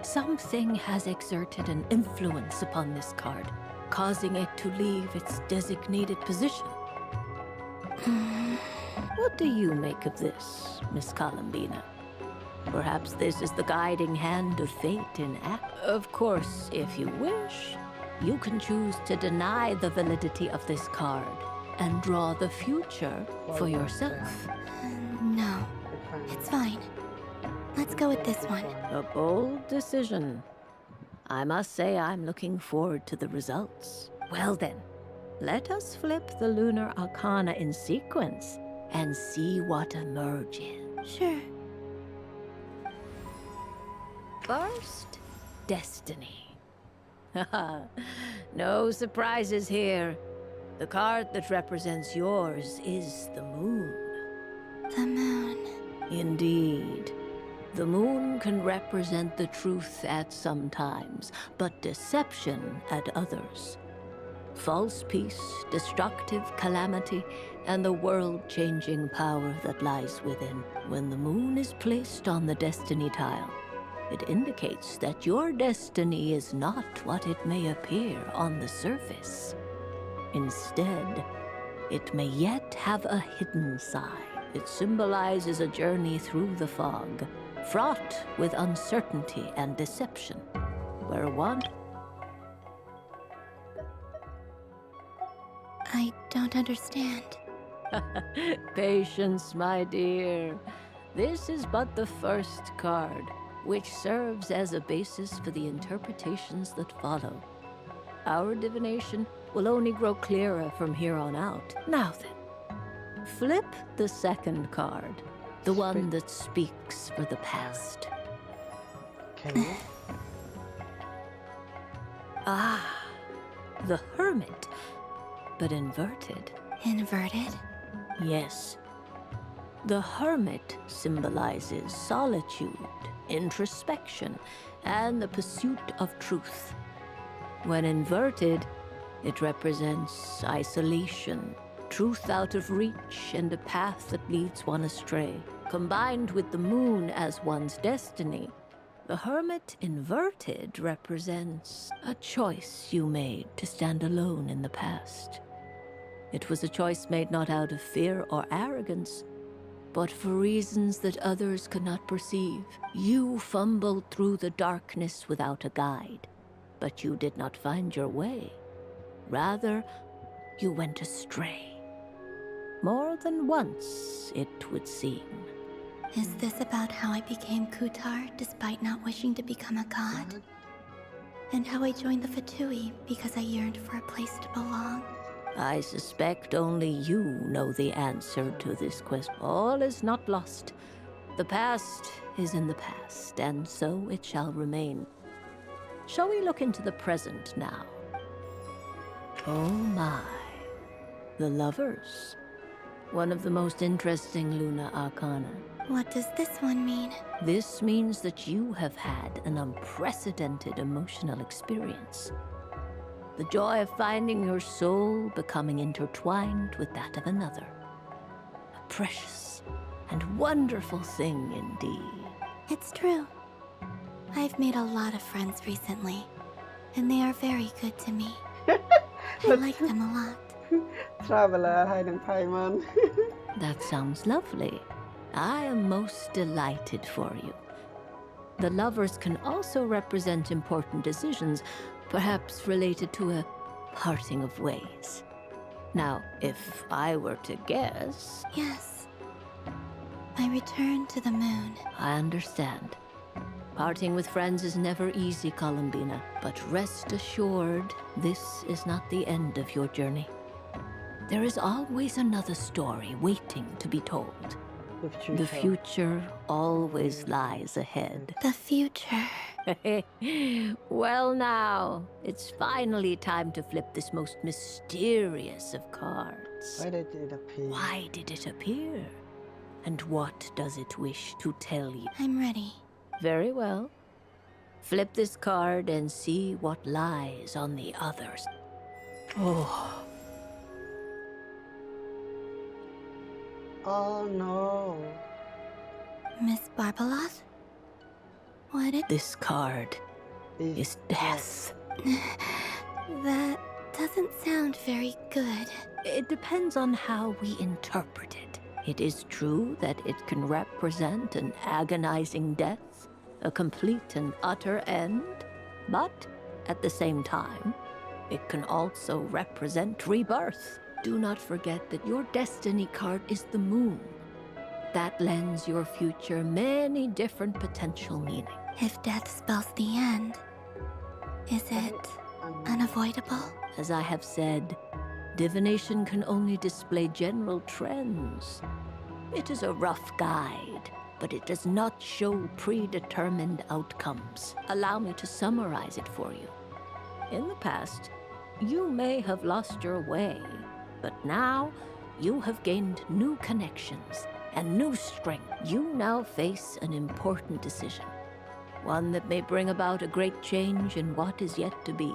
Something has exerted an influence upon this card, causing it to leave its designated position. What do you make of this, Miss Columbina? Perhaps this is the guiding hand of fate in act. Of course, if you wish, you can choose to deny the validity of this card and draw the future for yourself. No, it's fine. Let's go with this one. A bold decision. I must say I'm looking forward to the results. Well then, let us flip the lunar arcana in sequence and see what emerges. Sure. First, Destiny. No surprises here. The card that represents yours is the moon. The moon. Indeed. The moon can represent the truth at some times, but deception at others. False peace, destructive calamity, and the world-changing power that lies within. When the moon is placed on the destiny tile, it indicates that your destiny is not what it may appear on the surface. Instead, it may yet have a hidden side. It symbolizes a journey through the fog, fraught with uncertainty and deception, where one... I don't understand. Patience, my dear. This is but the first card, which serves as a basis for the interpretations that follow. Our divination will only grow clearer from here on out. Now then, flip the second card, the one that speaks for the past. Okay. The Hermit, but inverted. Inverted? Yes. The Hermit symbolizes solitude, introspection, and the pursuit of truth. When inverted, it represents isolation, truth out of reach, and a path that leads one astray. Combined with the moon as one's destiny, the Hermit inverted represents a choice you made to stand alone in the past. It was a choice made not out of fear or arrogance, but for reasons that others could not perceive. You fumbled through the darkness without a guide, but you did not find your way. Rather, you went astray. More than once, it would seem. Is this about how I became Clhtraveler despite not wishing to become a god? And how I joined the Fatui because I yearned for a place to belong? I suspect only you know the answer to this question. All is not lost. The past is in the past, and so it shall remain. Shall we look into the present now? Oh my. The Lovers. One of the most interesting Luna Arcana. What does this one mean? This means that you have had an unprecedented emotional experience. The joy of finding your soul becoming intertwined with that of another. A precious and wonderful thing indeed. It's true. I've made a lot of friends recently, and they are very good to me. I like them a lot. Traveler ហើយនឹង Paimon. That sounds lovely. I am most delighted for you. The lovers can also represent important decisions, perhaps related to a parting of ways. Now, if I were to guess... Yes. I return to the moon. I understand. Parting with friends is never easy, Columbina. But rest assured, this is not the end of your journey. There is always another story waiting to be told. The future always lies ahead. The future. Well now, it's finally time to flip this most mysterious of cards. Why did it appear? Why did it appear? And what does it wish to tell you? I'm ready. Very well. Flip this card and see what lies on the others. Oh. Oh no. Miss Barbeloth? What is... This card is death. That doesn't sound very good. It depends on how we interpret it. It is true that it can represent an agonizing death, a complete and utter end, but at the same time, it can also represent rebirth. Do not forget that your destiny card is the moon. That lends your future many different potential meanings. If death spells the end, is it unavoidable? As I have said, divination can only display general trends. It is a rough guide, but it does not show predetermined outcomes. Allow me to summarize it for you. In the past, you may have lost your way, but now you have gained new connections and new strength. You now face an important decision, one that may bring about a great change in what is yet to be.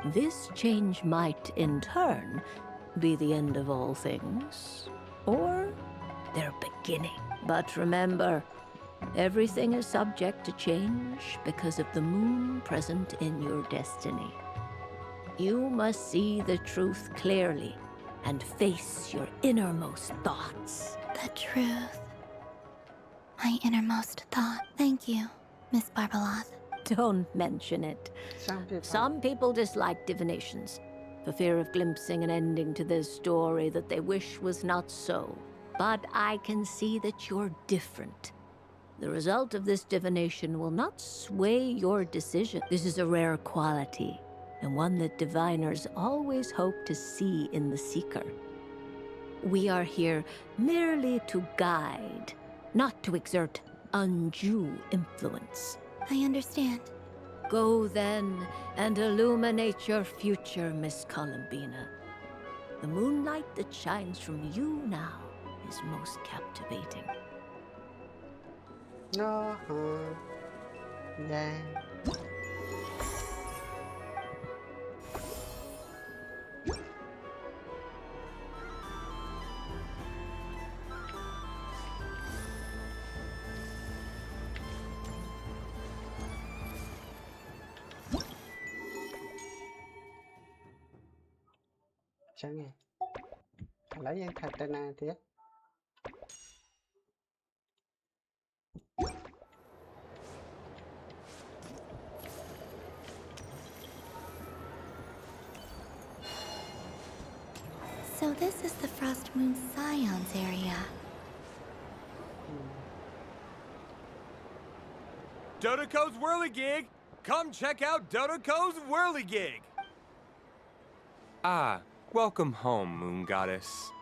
This change might, in turn, be the end of all things, or their beginning. But remember, everything is subject to change because of the moon present in your destiny. You must see the truth clearly and face your innermost thoughts. The truth. My innermost thought. Thank you, Miss Barbeloth. Don't mention it. Some people dislike divinations, for fear of glimpsing an ending to their story that they wish was not so. But I can see that you're different. The result of this divination will not sway your decision. This is a rare quality, and one that diviners always hope to see in the seeker. We are here merely to guide, not to exert undue influence. I understand. Go then and illuminate your future, Miss Columbina. The moonlight that shines from you now is most captivating. No. Yeah. Chẳng nghe. Lấy yên thật tên này tiếc. So this is the Frost Moon Scions area. Dodoco's Whirligig! Come check out Dodoco's Whirligig! Ah, welcome home, Moon Goddess.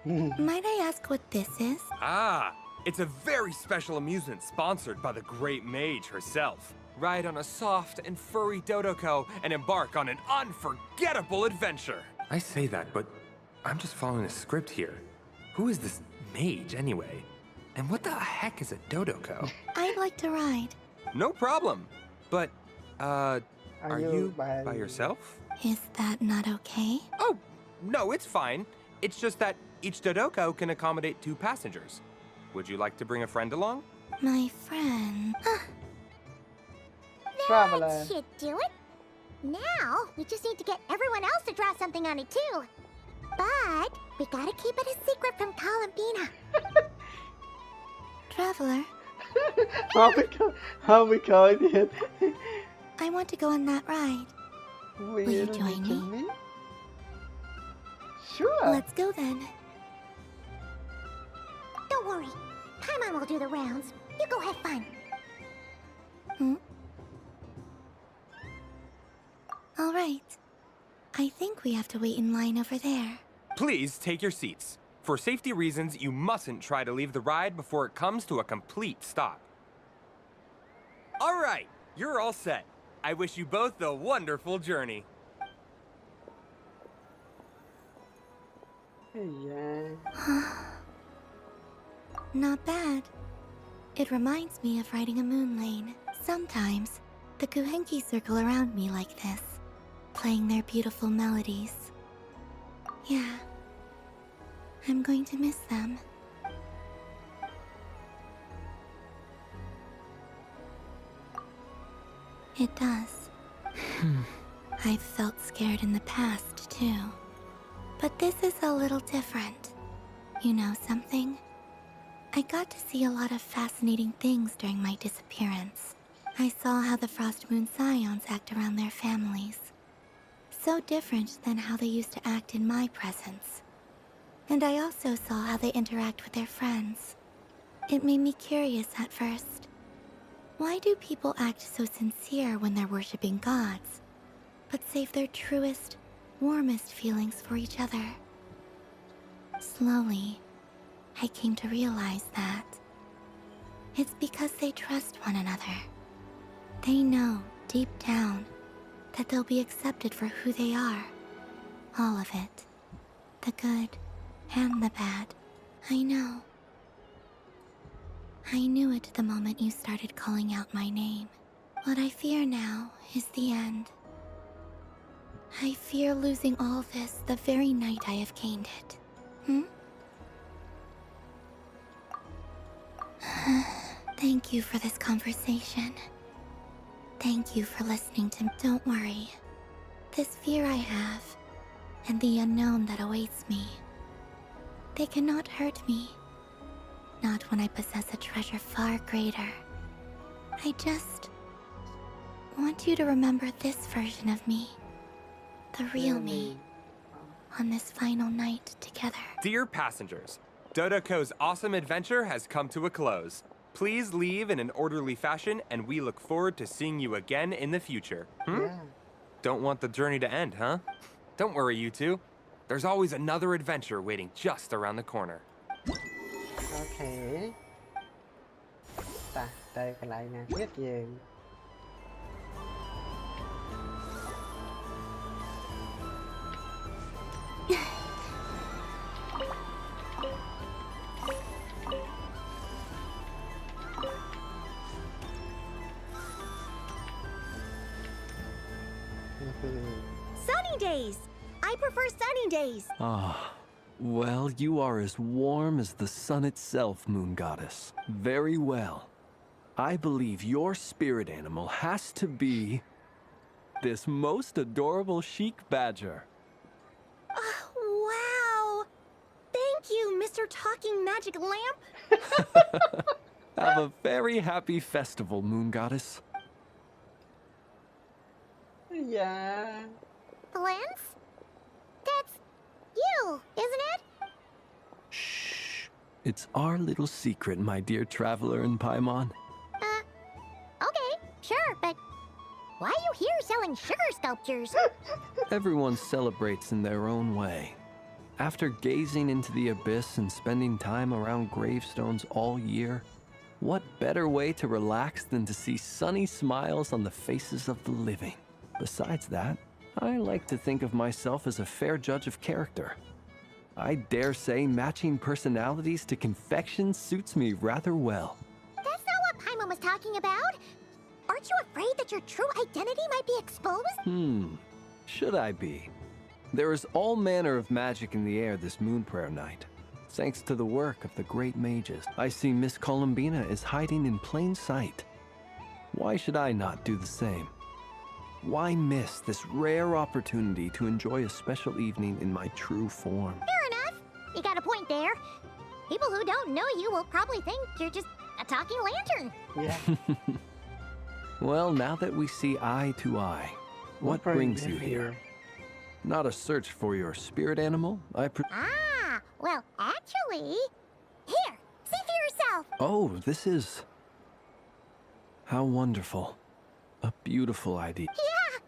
Might I ask what this is? Ah, it's a very special amusement sponsored by the great mage herself. Ride on a soft and furry Dodoco and embark on an unforgettable adventure. I say that, but I'm just following a script here. Who is this mage, anyway? And what the heck is a Dodoco? I'd like to ride. No problem. But, are you by yourself? Is that not okay? Oh, no, it's fine. It's just that each Dodoko can accommodate 2 passengers. Would you like to bring a friend along? My friend. That should do it. Now, we just need to get everyone else to draw something on it too. But we gotta keep it a secret from Columbina. Traveler, How we going it? I want to go on that ride. Will you join me? Sure. Let's go then. Don't worry. Paimon will do the rounds. You go have fun. All right. I think we have to wait in line over there. Please take your seats. For safety reasons, you mustn't try to leave the ride before it comes to a complete stop. All right, you're all set. I wish you both a wonderful journey. Not bad. It reminds me of riding a moon lane. Sometimes, the Kuhenki circle around me like this, playing their beautiful melodies. Yeah. I'm going to miss them. It does. I've felt scared in the past, too. But this is a little different. You know something? I got to see a lot of fascinating things during my disappearance. I saw how the Frost Moon Scions act around their families. So different than how they used to act in my presence. And I also saw how they interact with their friends. It made me curious at first. Why do people act so sincere when they're worshipping gods, but save their truest, warmest feelings for each other? Slowly, I came to realize that it's because they trust one another. They know, deep down, that they'll be accepted for who they are. All of it. The good and the bad. I know. I knew it the moment you started calling out my name. What I fear now is the end. I fear losing all this the very night I have gained it. Thank you for this conversation. Thank you for listening to me. Don't worry. This fear I have, and the unknown that awaits me, they cannot hurt me. Not when I possess a treasure far greater. I just want you to remember this version of me. The real me. On this final night together. Dear passengers, Dodoko's awesome adventure has come to a close. Please leave in an orderly fashion, and we look forward to seeing you again in the future. Don't want the journey to end, huh? Don't worry, you two. There's always another adventure waiting just around the corner. Ok. Ta, đây còn lại nè, biết gì. Sunny days! I prefer sunny days. Ah, well, you are as warm as the sun itself, Moon Goddess. Very well. I believe your spirit animal has to be this most adorable chic badger. Wow! Thank you, Mr. Talking Magic Lamp. Have a very happy festival, Moon Goddess. Yeah. Blends? That's you, isn't it? Shh. It's our little secret, my dear traveler and Paimon. Okay, sure, but why are you here selling sugar sculptures? Everyone celebrates in their own way. After gazing into the abyss and spending time around gravestones all year, what better way to relax than to see sunny smiles on the faces of the living? Besides that, I like to think of myself as a fair judge of character. I dare say matching personalities to confection suits me rather well. That's not what Paimon was talking about. Aren't you afraid that your true identity might be exposed? Should I be? There is all manner of magic in the air this moon prayer night. Thanks to the work of the great mages, I see Miss Columbina is hiding in plain sight. Why should I not do the same? Why miss this rare opportunity to enjoy a special evening in my true form? Fair enough. You got a point there. People who don't know you will probably think you're just a talking lantern. Yeah. Well, now that we see eye to eye, what brings you here? Not a search for your spirit animal? Ah, well, actually... Here, see for yourself. Oh, this is... How wonderful. A beautiful idea. Yeah,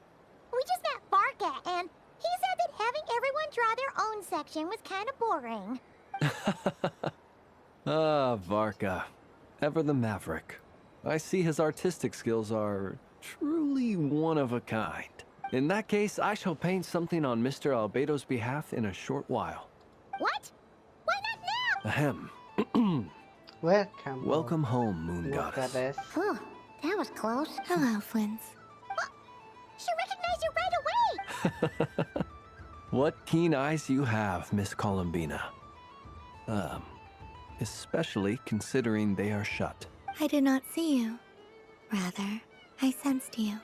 we just met Varka, and he said that having everyone draw their own section was kind of boring. Ah, Varka. Ever the maverick. I see his artistic skills are truly one of a kind. In that case, I shall paint something on Mr. Albedo's behalf in a short while. What? Why not now? Ahem. Welcome home, Moon Goddess. Whew, that was close. Hello, Flins. She recognized you right away! What keen eyes you have, Miss Columbina. Especially considering they are shut. I did not see you. Rather, I sensed you.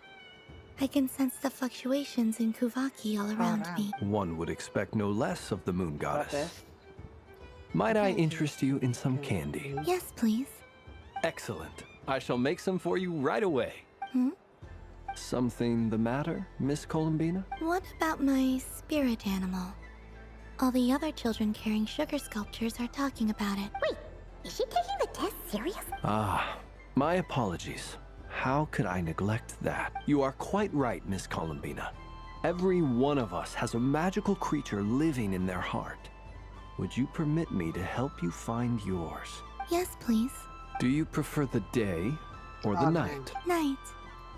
I can sense the fluctuations in Kuvaki all around me. One would expect no less of the Moon Goddess. Might I interest you in some candy? Yes, please. Excellent. I shall make some for you right away. Something the matter, Miss Columbina? What about my spirit animal? All the other children carrying sugar sculptures are talking about it. Wait, is she taking the test serious? Ah, my apologies. How could I neglect that? You are quite right, Miss Columbina. Every one of us has a magical creature living in their heart. Would you permit me to help you find yours? Yes, please. Do you prefer the day or the night? Night.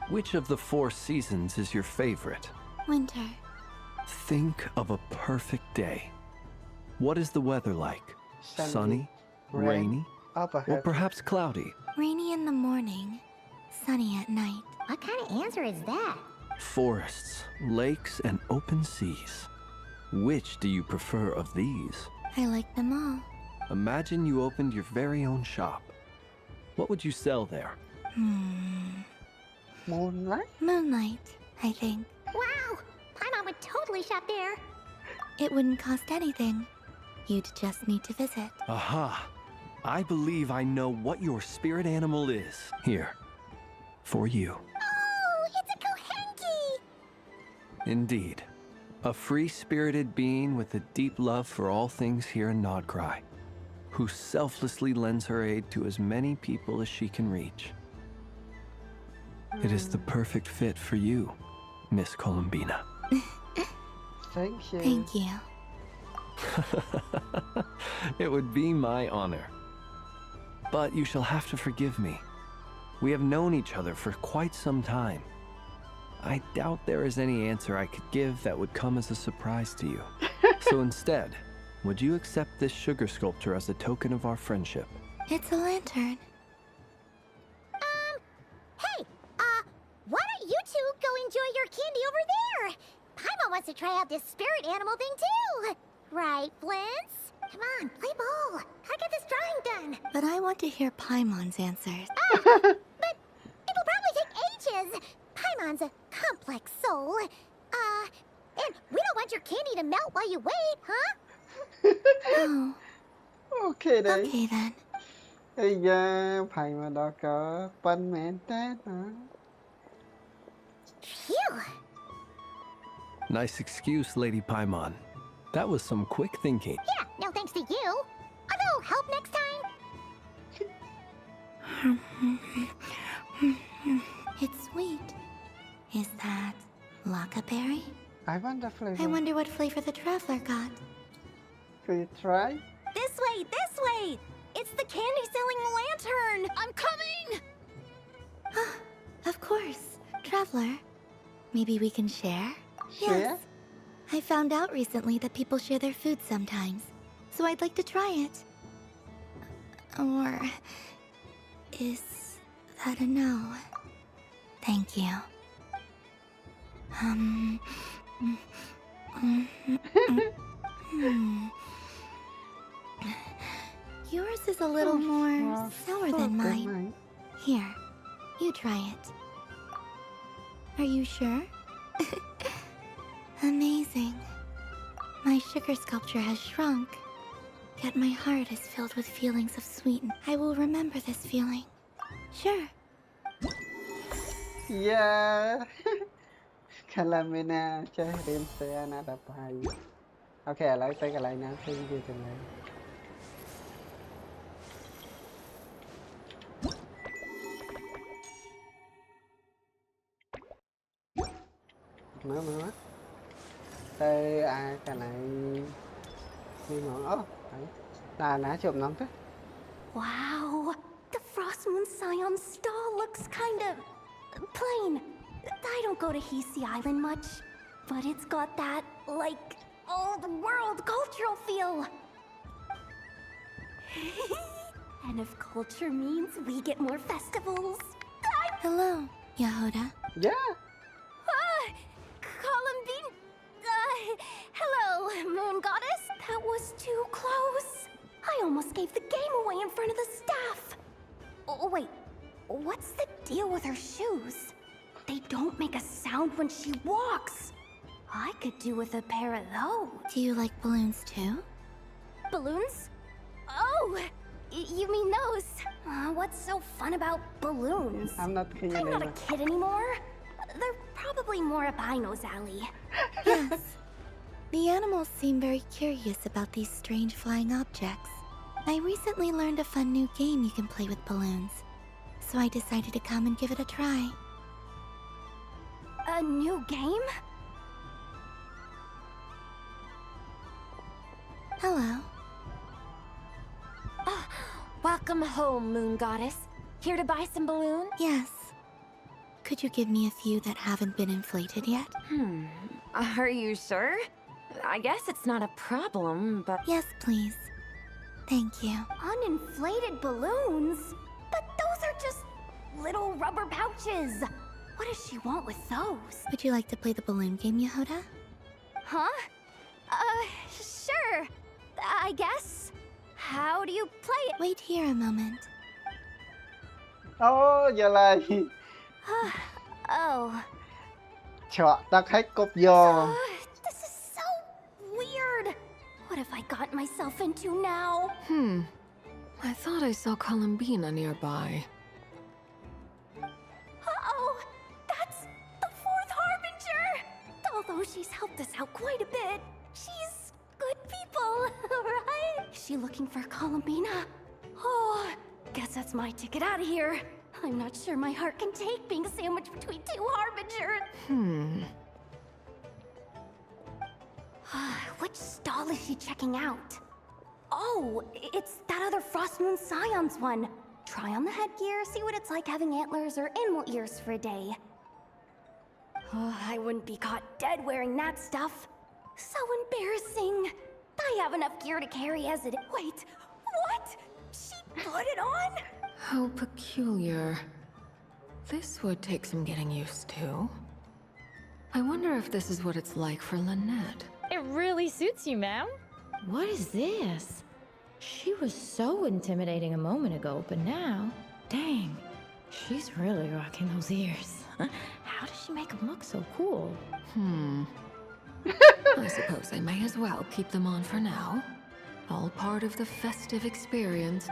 Which of the 4 seasons is your favorite? Winter. Think of a perfect day. What is the weather like? Sunny? Rainy? Or perhaps cloudy? Rainy in the morning, sunny at night. What kind of answer is that? Forests, lakes, and open seas. Which do you prefer of these? I like them all. Imagine you opened your very own shop. What would you sell there? Moonlight? Moonlight, I think. Wow! Paimon would totally shop there. It wouldn't cost anything. You'd just need to visit. Aha! I believe I know what your spirit animal is. Here. For you. Oh, it's a Kohenki! Indeed. A free-spirited being with a deep love for all things here in Nodcry, who selflessly lends her aid to as many people as she can reach. It is the perfect fit for you, Miss Columbina. Thank you. Thank you. It would be my honor. But you shall have to forgive me. We have known each other for quite some time. I doubt there is any answer I could give that would come as a surprise to you. So instead, would you accept this sugar sculpture as a token of our friendship? It's a lantern. Hey, why don't you two go enjoy your candy over there? Paimon wants to try out this spirit animal thing too. Right, Flint's? Come on, play ball. I get this drawing done. But I want to hear Paimon's answers. But it'll probably take ages. Paimon's a complex soul. And we don't want your candy to melt while you wait, huh? Oh. Okay then. Okay then. Ây da, Paimon đó có bánh mến Tết hả? Phew. Nice excuse, Lady Paimon. That was some quick thinking. Yeah, no thanks to you. I'll go help next time. It's sweet. Is that Lockaberry? I wonder flavor. I wonder what flavor the Traveler got. Could you try? This way, this way! It's the candy-selling lantern! I'm coming! Of course. Traveler, maybe we can share? Share? Yes. I found out recently that people share their food sometimes, so I'd like to try it. Or... is that a no? Thank you. Yours is a little more sour than mine. Here, you try it. Are you sure? Amazing. My sugar sculpture has shrunk, yet my heart is filled with feelings of sweetness. I will remember this feeling. Sure. Yeah. Columbina chơi đêm xe na đập hay. Ok, lấy tới cái lại nào thêm gì từ này. Nữa. Đây cái này đi nữa. Là nã chụp nóng thế. Wow, the Frost Moon Scion stall looks kind of plain. I don't go to Hisi Island much, but it's got that, like, old-world cultural feel. And if culture means we get more festivals, Hello, Yehoda. Yeah. Columbine. Hello, Moon Goddess. That was too close. I almost gave the game away in front of the staff. Oh, wait. What's the deal with her shoes? They don't make a sound when she walks. I could do with a pair of those. Do you like balloons too? Balloons? Oh, you mean those? What's so fun about balloons? I'm not a kid anymore. They're probably more up Aino's alley. Yes. The animals seem very curious about these strange flying objects. I recently learned a fun new game you can play with balloons, so I decided to come and give it a try. A new game? Hello. Welcome home, Moon Goddess. Here to buy some balloons? Yes. Could you give me a few that haven't been inflated yet? Are you sure? I guess it's not a problem, but... Yes, please. Thank you. Uninflated balloons? But those are just little rubber pouches. What does she want with those? Would you like to play the balloon game, Yehoda? Huh? Sure. I guess. How do you play it? Wait here a moment. Giờ là chọn tắt hết cục vô. This is so weird. What have I got myself into now? I thought I saw Columbina nearby. Uh-oh! That's the fourth Harbinger! Although she's helped us out quite a bit, she's good people, right? Is she looking for Columbina? Oh, guess that's my ticket out of here. I'm not sure my heart can take being sandwiched between two Harbingers. Which stall is she checking out? Oh, it's that other Frost Moon Scion's one. Try on the headgear, see what it's like having antlers or animal ears for a day. Oh, I wouldn't be caught dead wearing that stuff. So embarrassing. I have enough gear to carry as it is. Wait, what? She put it on? How peculiar. This would take some getting used to. I wonder if this is what it's like for Lynette. It really suits you, ma'am. What is this? She was so intimidating a moment ago, but now, dang, she's really rocking those ears. How does she make them look so cool? I suppose I may as well keep them on for now. All part of the festive experience,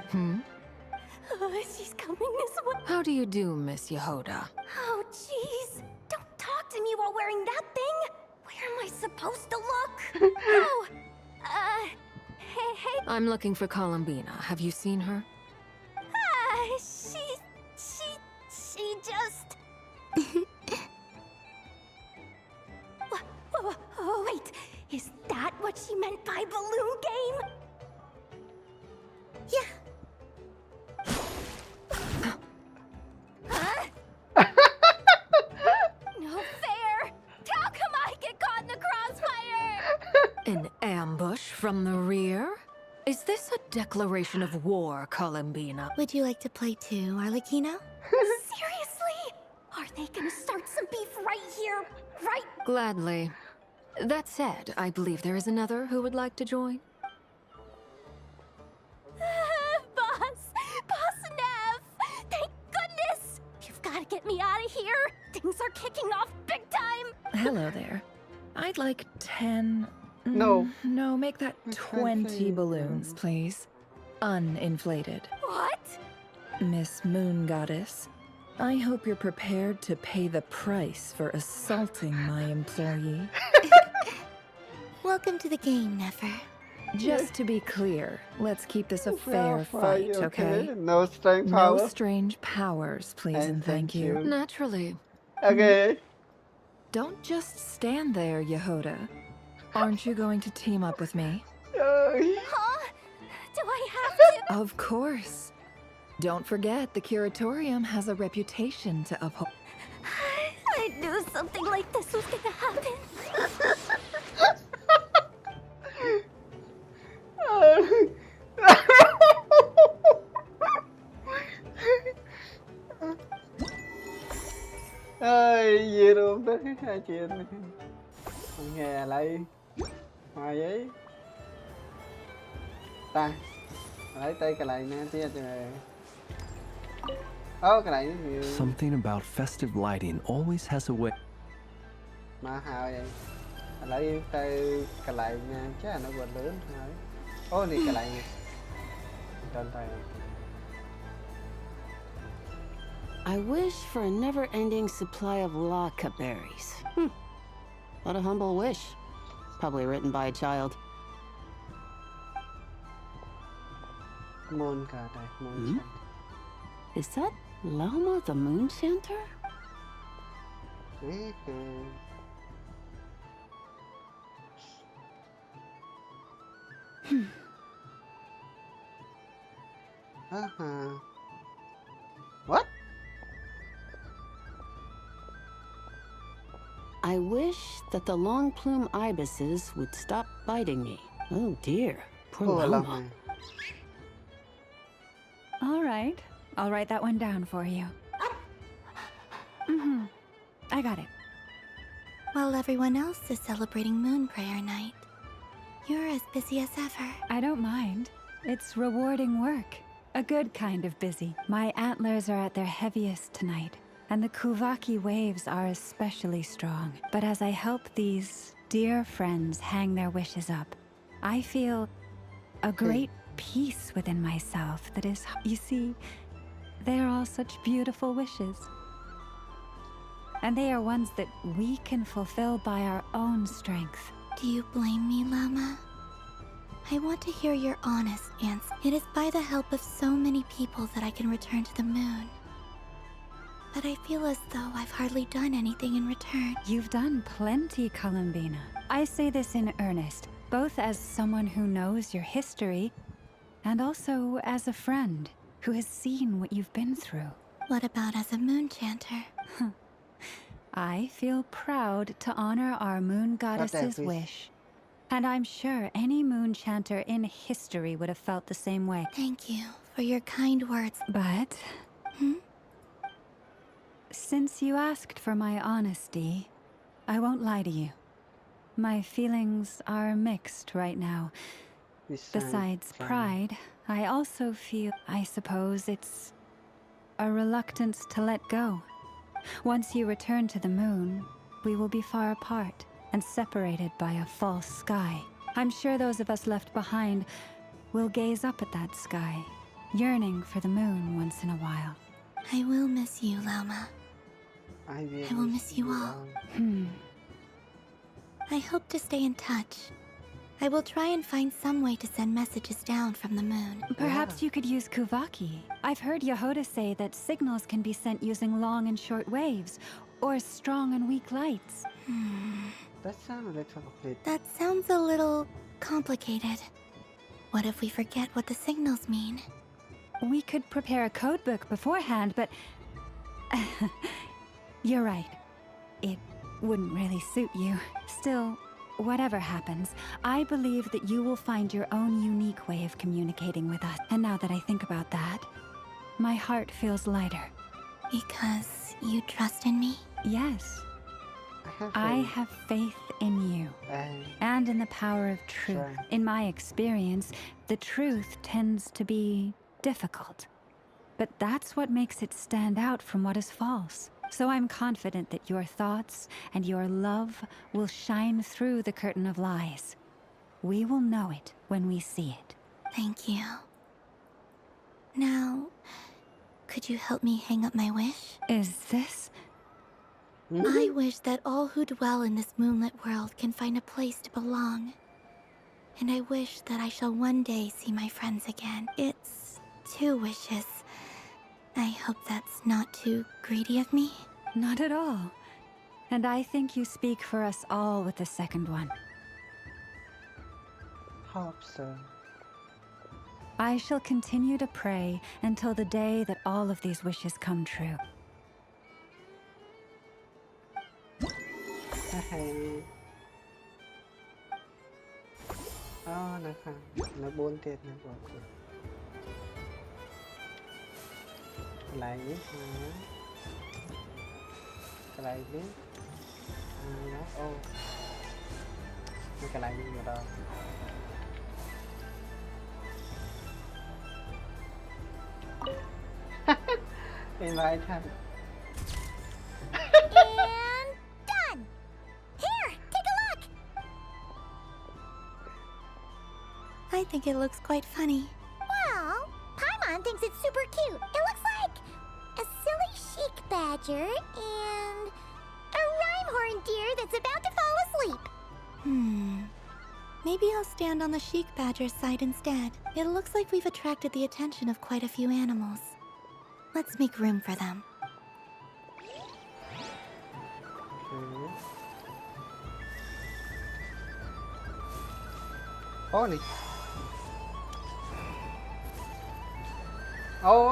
She's coming this way. How do you do, Miss Yehoda? Oh, jeez. Don't talk to me while wearing that thing. Where am I supposed to look? Oh, hey. I'm looking for Columbina. Have you seen her? She just... Wait, is that what she meant by balloon game? Yeah. Huh? No fair! How come I get caught in the crossfire? An ambush from the rear? Is this a declaration of war, Columbina? Would you like to play too, Arlecchino? Seriously? Are they gonna start some beef right here? Right? Gladly. That said, I believe there is another who would like to join. Boss Nev! Thank goodness! You've got to get me out of here! Things are kicking off big time! Hello there. I'd like 10... No. No, make that 20 balloons, please. Uninflated. What? Miss Moon Goddess, I hope you're prepared to pay the price for assaulting my employee. Welcome to the game, Nefer. Just to be clear, let's keep this a fair fight, okay? No strange power. No strange powers, please and thank you. Naturally. Okay. Don't just stand there, Yehoda. Aren't you going to team up with me? Huh? Do I have to? Of course. Don't forget, the Curatorium has a reputation to uphold. I knew something like this was gonna happen. Ơi, gì luôn đấy, hai chị em này. Nghe lại. Hoài ấy. Ta. Lấy tay cái này nè, tia trời. Cái này nhiều. Something about festive lighting always has a way. Mà hào vậy. Lấy tay cái này nè, chắc là nó còn lớn thôi. Này cái này nè. Trên tay. I wish for a never-ending supply of laka berries. What a humble wish. Probably written by a child. Moon card, moon. Is that Llama the Moon Chanter? What? I wish that the long plume ibises would stop biting me. Oh dear, poor Llama. All right, I'll write that one down for you. I got it. While everyone else is celebrating Moon Prayer Night, you're as busy as ever. I don't mind. It's rewarding work. A good kind of busy. My antlers are at their heaviest tonight, and the Kuvaki waves are especially strong. But as I help these dear friends hang their wishes up, I feel a great peace within myself that is, you see, they are all such beautiful wishes. And they are ones that we can fulfill by our own strength. Do you blame me, Llama? I want to hear your honest answer. It is by the help of so many people that I can return to the moon. But I feel as though I've hardly done anything in return. You've done plenty, Columbina. I say this in earnest, both as someone who knows your history, and also as a friend who has seen what you've been through. What about as a moon chanter? I feel proud to honor our moon goddess's wish. And I'm sure any moon chanter in history would have felt the same way. Thank you for your kind words. But... since you asked for my honesty, I won't lie to you. My feelings are mixed right now. Besides pride, I also feel, I suppose it's a reluctance to let go. Once you return to the moon, we will be far apart and separated by a false sky. I'm sure those of us left behind will gaze up at that sky, yearning for the moon once in a while. I will miss you, Llama. I will miss you all. I hope to stay in touch. I will try and find some way to send messages down from the moon. Perhaps you could use Kuvaki. I've heard Yehoda say that signals can be sent using long and short waves, or strong and weak lights. That sounds a little complicated. That sounds a little complicated. What if we forget what the signals mean? We could prepare a codebook beforehand, but... You're right. It wouldn't really suit you. Still, whatever happens, I believe that you will find your own unique way of communicating with us. And now that I think about that, my heart feels lighter. Because you trust in me? Yes. I have faith in you and in the power of truth. In my experience, the truth tends to be difficult. But that's what makes it stand out from what is false. So I'm confident that your thoughts and your love will shine through the curtain of lies. We will know it when we see it. Thank you. Now, could you help me hang up my wish? Is this? I wish that all who dwell in this moonlit world can find a place to belong. And I wish that I shall one day see my friends again. It's 2 wishes. I hope that's not too greedy of me. Not at all. And I think you speak for us all with the second one. Hope so. I shall continue to pray until the day that all of these wishes come true. Hay. Nè khả, nó 4 tiền này rồi. Lại biết hả? Cái này biết. Đó, ô. Cái này như đó. Invite him. And done! Here, take a look! I think it looks quite funny. Well, Paimon thinks it's super cute. It looks like a silly chic badger and a rhyme-horn deer that's about to fall asleep. Maybe I'll stand on the chic badger's side instead. It looks like we've attracted the attention of quite a few animals. Let's make room for them. Nè.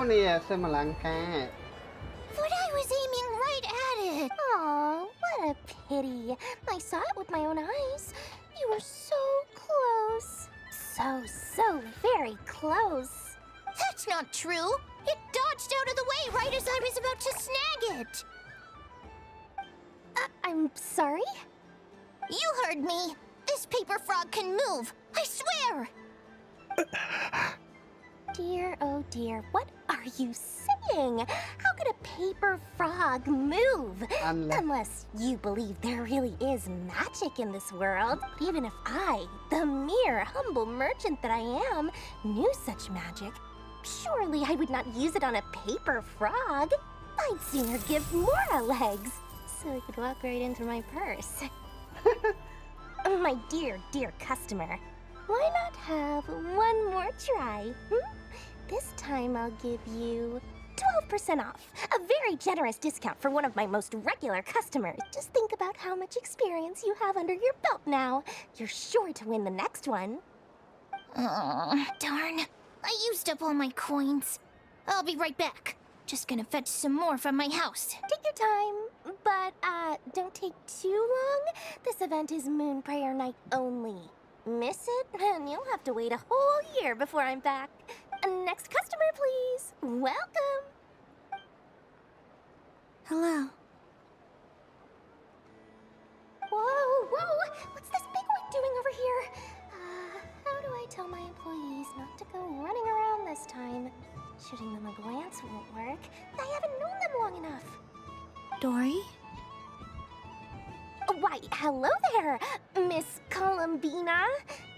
Nè, xem mà làng ca. But I was aiming right at it. Aw, what a pity. I saw it with my own eyes. You were so close. So very close. That's not true. It dodged out of the way right as I was about to snag it. I'm sorry? You heard me. This paper frog can move. I swear. Dear, oh dear, what are you saying? How could a paper frog move? Unless you believe there really is magic in this world. Even if I, the mere humble merchant that I am, knew such magic, surely I would not use it on a paper frog. I'd sooner give Mora legs, so I could walk right into my purse. My dear, dear customer, why not have one more try? This time I'll give you 12% off. A very generous discount for one of my most regular customers. Just think about how much experience you have under your belt now. You're sure to win the next one. Oh, darn. I used up all my coins. I'll be right back. Just gonna fetch some more from my house. Take your time, but don't take too long. This event is Moon Prayer Night only. Miss it, and you'll have to wait a whole year before I'm back. Next customer, please. Welcome. Hello. Whoa! What's this big one doing over here? How do I tell my employees not to go running around this time? Shooting them a glance won't work. I haven't known them long enough. Dory? Why, hello there, Miss Columbina.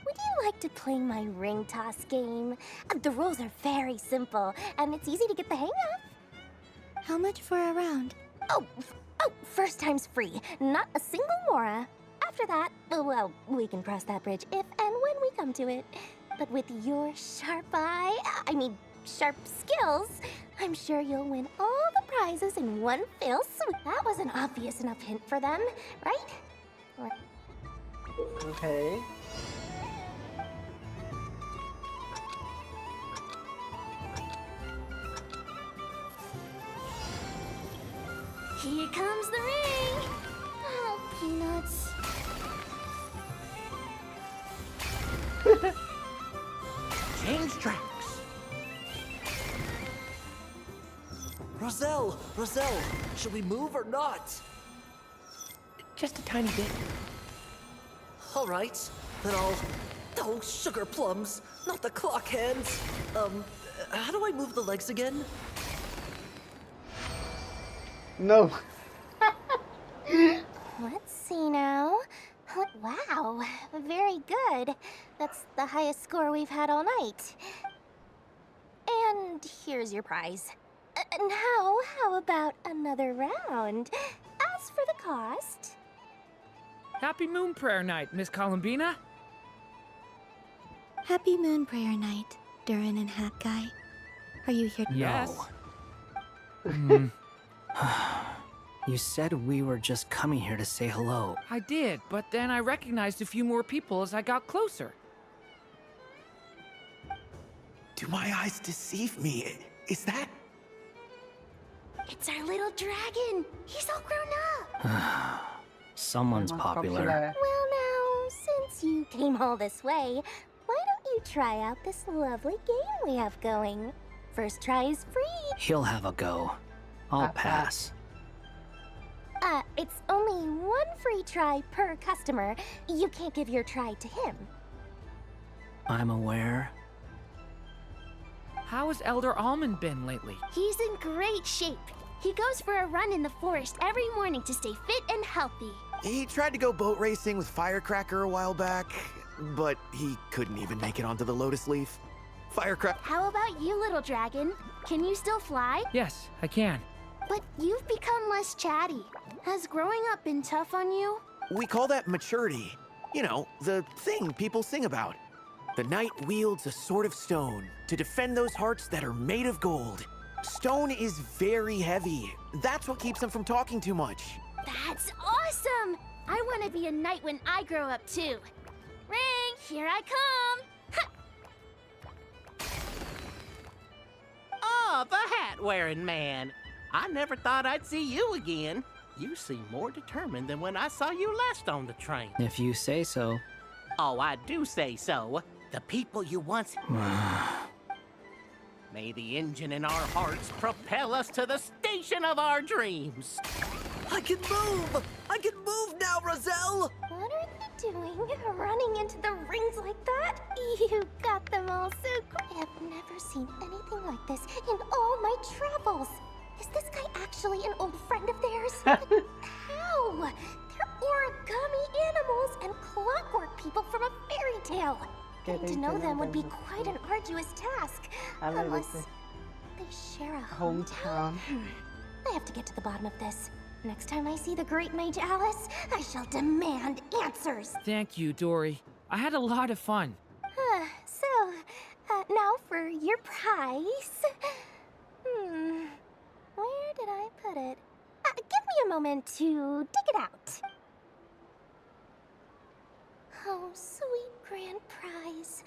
Would you like to play my ring toss game? The rules are very simple, and it's easy to get the hang of. How much for a round? Oh, first time's free. Not a single mora. After that, well, we can cross that bridge if and when we come to it. But with your sharp sharp skills, I'm sure you'll win all the prizes in one fell swoop. That was an obvious enough hint for them, right? Okay. Here comes the ring! Oh, peanuts. Change tracks. Roselle, should we move or not? Just a tiny bit. All right, then I'll... Oh, sugar plums, not the clock hands. How do I move the legs again? No. Let's see now. Oh, wow, very good. That's the highest score we've had all night. And here's your prize. Now, how about another round? As for the cost... Happy Moon Prayer Night, Miss Columbina. Happy Moon Prayer Night, Durin and Hat Guy. Are you here? Yes. No. You said we were just coming here to say hello. I did, but then I recognized a few more people as I got closer. Do my eyes deceive me? Is that... It's our little dragon. He's all grown up. Someone's popular. Well now, since you came all this way, why don't you try out this lovely game we have going? First try is free. He'll have a go. I'll pass. It's only one free try per customer. You can't give your try to him. I'm aware. How has Elder Almond been lately? He's in great shape. He goes for a run in the forest every morning to stay fit and healthy. He tried to go boat racing with Firecracker a while back, but he couldn't even make it onto the Lotus Leaf. Firecracker... How about you, little dragon? Can you still fly? Yes, I can. But you've become less chatty. Has growing up been tough on you? We call that maturity. You know, the thing people sing about. The knight wields a sword of stone to defend those hearts that are made of gold. Stone is very heavy. That's what keeps him from talking too much. That's awesome! I want to be a knight when I grow up too. Ring, here I come! Oh, the hat-wearing man. I never thought I'd see you again. You seem more determined than when I saw you last on the train. If you say so. Oh, I do say so. The people you once... May the engine in our hearts propel us to the station of our dreams. I can move! I can move now, Roselle! What are they doing? Running into the rings like that? You got them all so quick. I have never seen anything like this in all my travels. Is this guy actually an old friend of theirs? How? They're origami animals and clockwork people from a fairy tale. Getting to know them would be quite an arduous task. Unless they share a hometown. I have to get to the bottom of this. Next time I see the great mage Alice, I shall demand answers. Thank you, Dory. I had a lot of fun. Now for your prize. Where did I put it? Give me a moment to dig it out. Oh, sweet grand prize.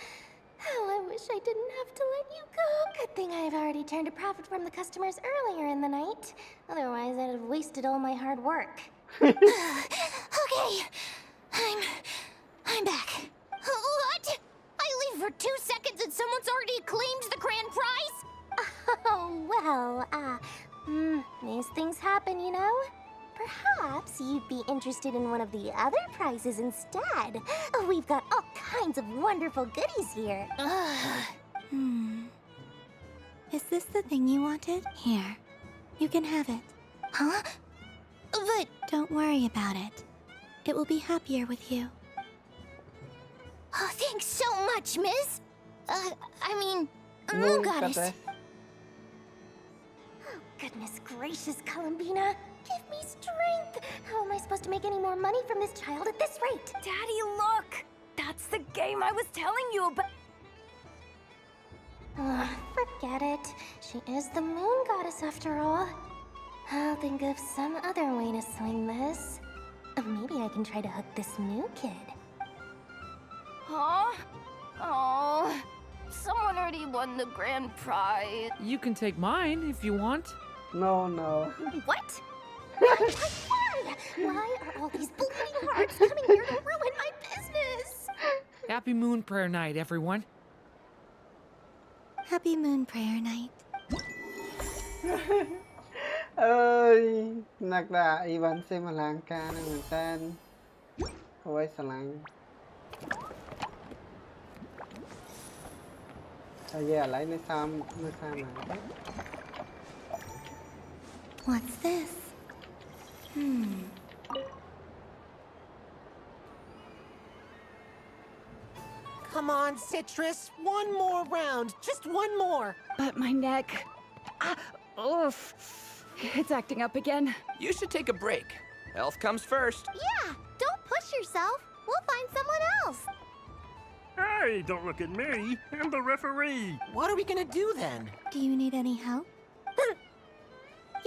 How I wish I didn't have to let you go. Good thing I've already turned a profit from the customers earlier in the night. Otherwise, I'd have wasted all my hard work. Okay, I'm back. What? I leave for 2 seconds and someone's already claimed the grand prize? Oh, well, these things happen, you know? Perhaps you'd be interested in one of the other prizes instead. We've got all kinds of wonderful goodies here. Is this the thing you wanted? Here. You can have it. Huh? But... Don't worry about it. It will be happier with you. Oh, thanks so much, miss. Moon Goddess. Oh, goodness gracious, Columbina. Give me strength! How am I supposed to make any more money from this child at this rate? Daddy, look! That's the game I was telling you about. Forget it. She is the Moon Goddess after all. I'll think of some other way to swing this. Maybe I can try to hook this new kid. Huh? Oh, someone already won the grand prize. You can take mine if you want. No. What? Why are all these bleeding hearts coming here to ruin my business? Happy Moon Prayer Night, everyone. Happy Moon Prayer Night. นักด่าอีวันซิมาลังการเหมือนกันเอาไว้สลังเอาแย่ไรในซ้ำในซ้ำไหน What's this? Come on, Citrus. One more round. Just one more. But my neck. Oof. It's acting up again. You should take a break. Health comes first. Yeah, don't push yourself. We'll find someone else. Hey, don't look at me. I'm the referee. What are we gonna do then? Do you need any help?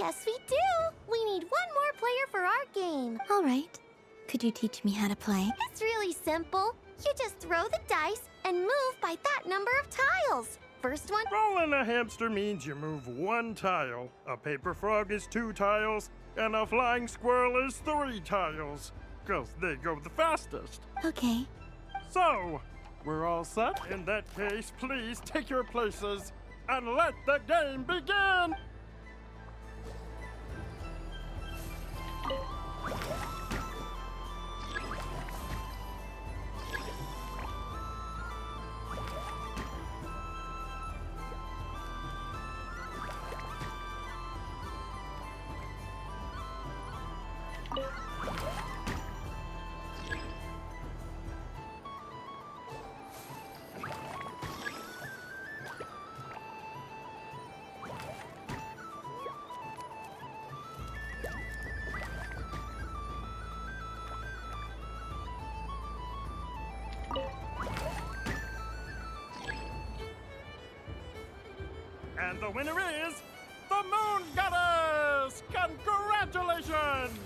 Yes, we do. We need one more player for our game. All right. Could you teach me how to play? It's really simple. You just throw the dice and move by that number of tiles. First one... Rolling a hamster means you move one tile. A paper frog is 2 tiles, and a flying squirrel is 3 tiles. 'Cause they go the fastest. Okay. So, we're all set? In that case, please take your places and let the game begin! And the winner is the Moon Goddess! Congratulations!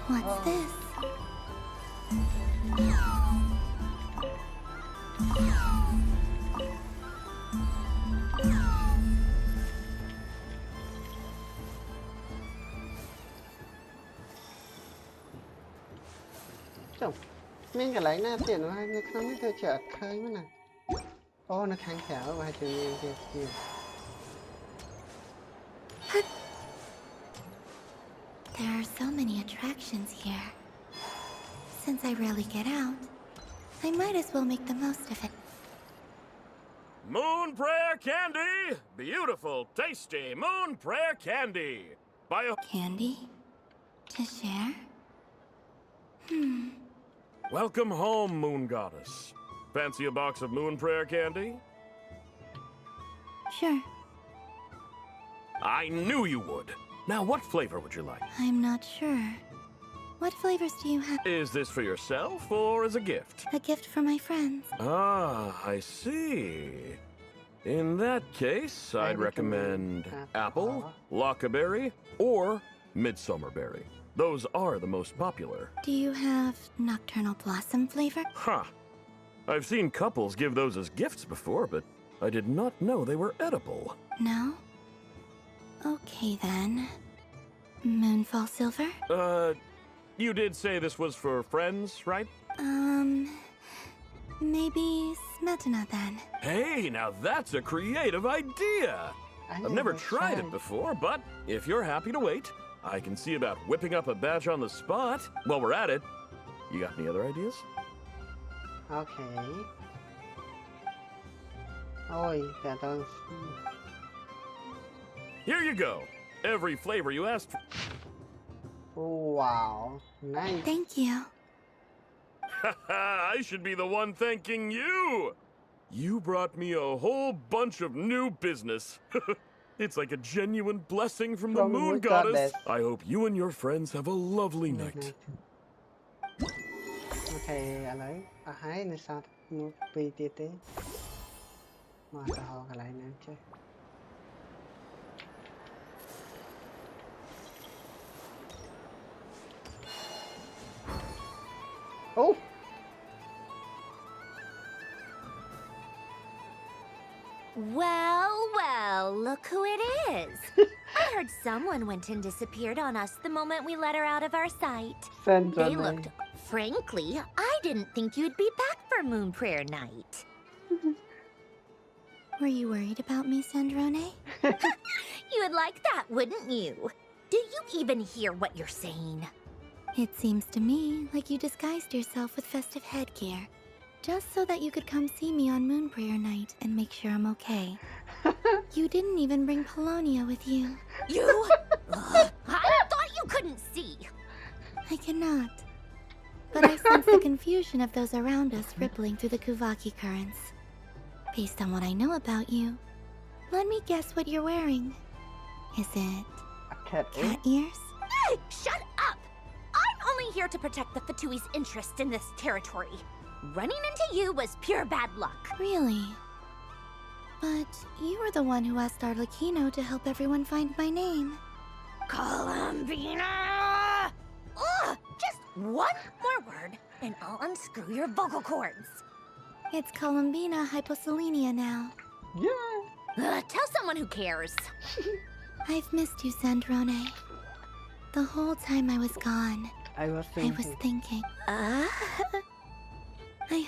What's this? Chồng, mình cái lấy na tiền nó hay nó không biết theo chợ khơi mới nè. Ô nó kháng khảo và từ mình kia. There are so many attractions here. Since I rarely get out, I might as well make the most of it. Moon Prayer Candy! Beautiful, tasty Moon Prayer Candy! Candy? To share? Welcome home, Moon Goddess. Fancy a box of Moon Prayer Candy? Sure. I knew you would. Now, what flavor would you like? I'm not sure. What flavors do you have? Is this for yourself or as a gift? A gift for my friends. Ah, I see. In that case, I'd recommend apple, lockaberry, or midsummerberry. Those are the most popular. Do you have nocturnal blossom flavor? Huh. I've seen couples give those as gifts before, but I did not know they were edible. No? Okay then. Moonfall silver? You did say this was for friends, right? Maybe smetana then. Hey, now that's a creative idea! I've never tried it before, but if you're happy to wait, I can see about whipping up a batch on the spot. While we're at it, you got any other ideas? Okay. Ôi, cả tao. Here you go. Every flavor you asked for. Wow, nice. Thank you. I should be the one thanking you. You brought me a whole bunch of new business. It's like a genuine blessing from the Moon Goddess. I hope you and your friends have a lovely night. Ok, ឥឡូវអស់ហើយនៅសល់មួយពីរទៀតទេមកទៅហៅកន្លែងណាចេះអូ Well, well, look who it is. I heard someone went and disappeared on us the moment we let her out of our sight. They looked... Frankly, I didn't think you'd be back for Moon Prayer Night. Were you worried about me, Sandrone? You would like that, wouldn't you? Do you even hear what you're saying? It seems to me like you disguised yourself with festive headgear, just so that you could come see me on Moon Prayer Night and make sure I'm okay. You didn't even bring Polonia with you. You? I thought you couldn't see. I cannot. But I sense the confusion of those around us rippling through the Kuvaki currents. Based on what I know about you, let me guess what you're wearing. Is it cat ears? Hey, shut up! I'm only here to protect the Fatui's interest in this territory. Running into you was pure bad luck. Really? But you were the one who asked Arlecchino to help everyone find my name. Columbina! Ugh! Just one more word, and I'll unscrew your vocal cords. It's Columbina hyposelenia now. Yeah. Tell someone who cares. I've missed you, Sandrone. The whole time I was gone, I was thinking. I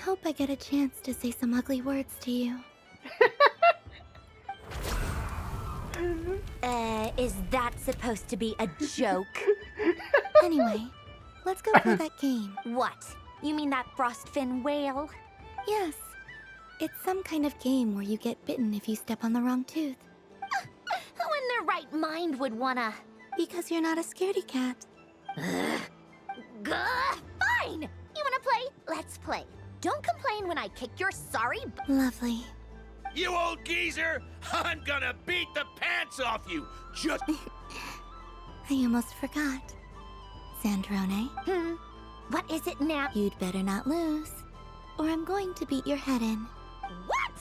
hope I get a chance to say some ugly words to you. Is that supposed to be a joke? Anyway, let's go play that game. What? You mean that frostfin whale? Yes. It's some kind of game where you get bitten if you step on the wrong tooth. Who in their right mind would wanna... Because you're not a scaredy cat. Fine! You wanna play? Let's play. Don't complain when I kick your sorry Lovely. You old geezer! I'm gonna beat the pants off you! Just... I almost forgot. Sandrone? What is it now? You'd better not lose, or I'm going to beat your head in. What?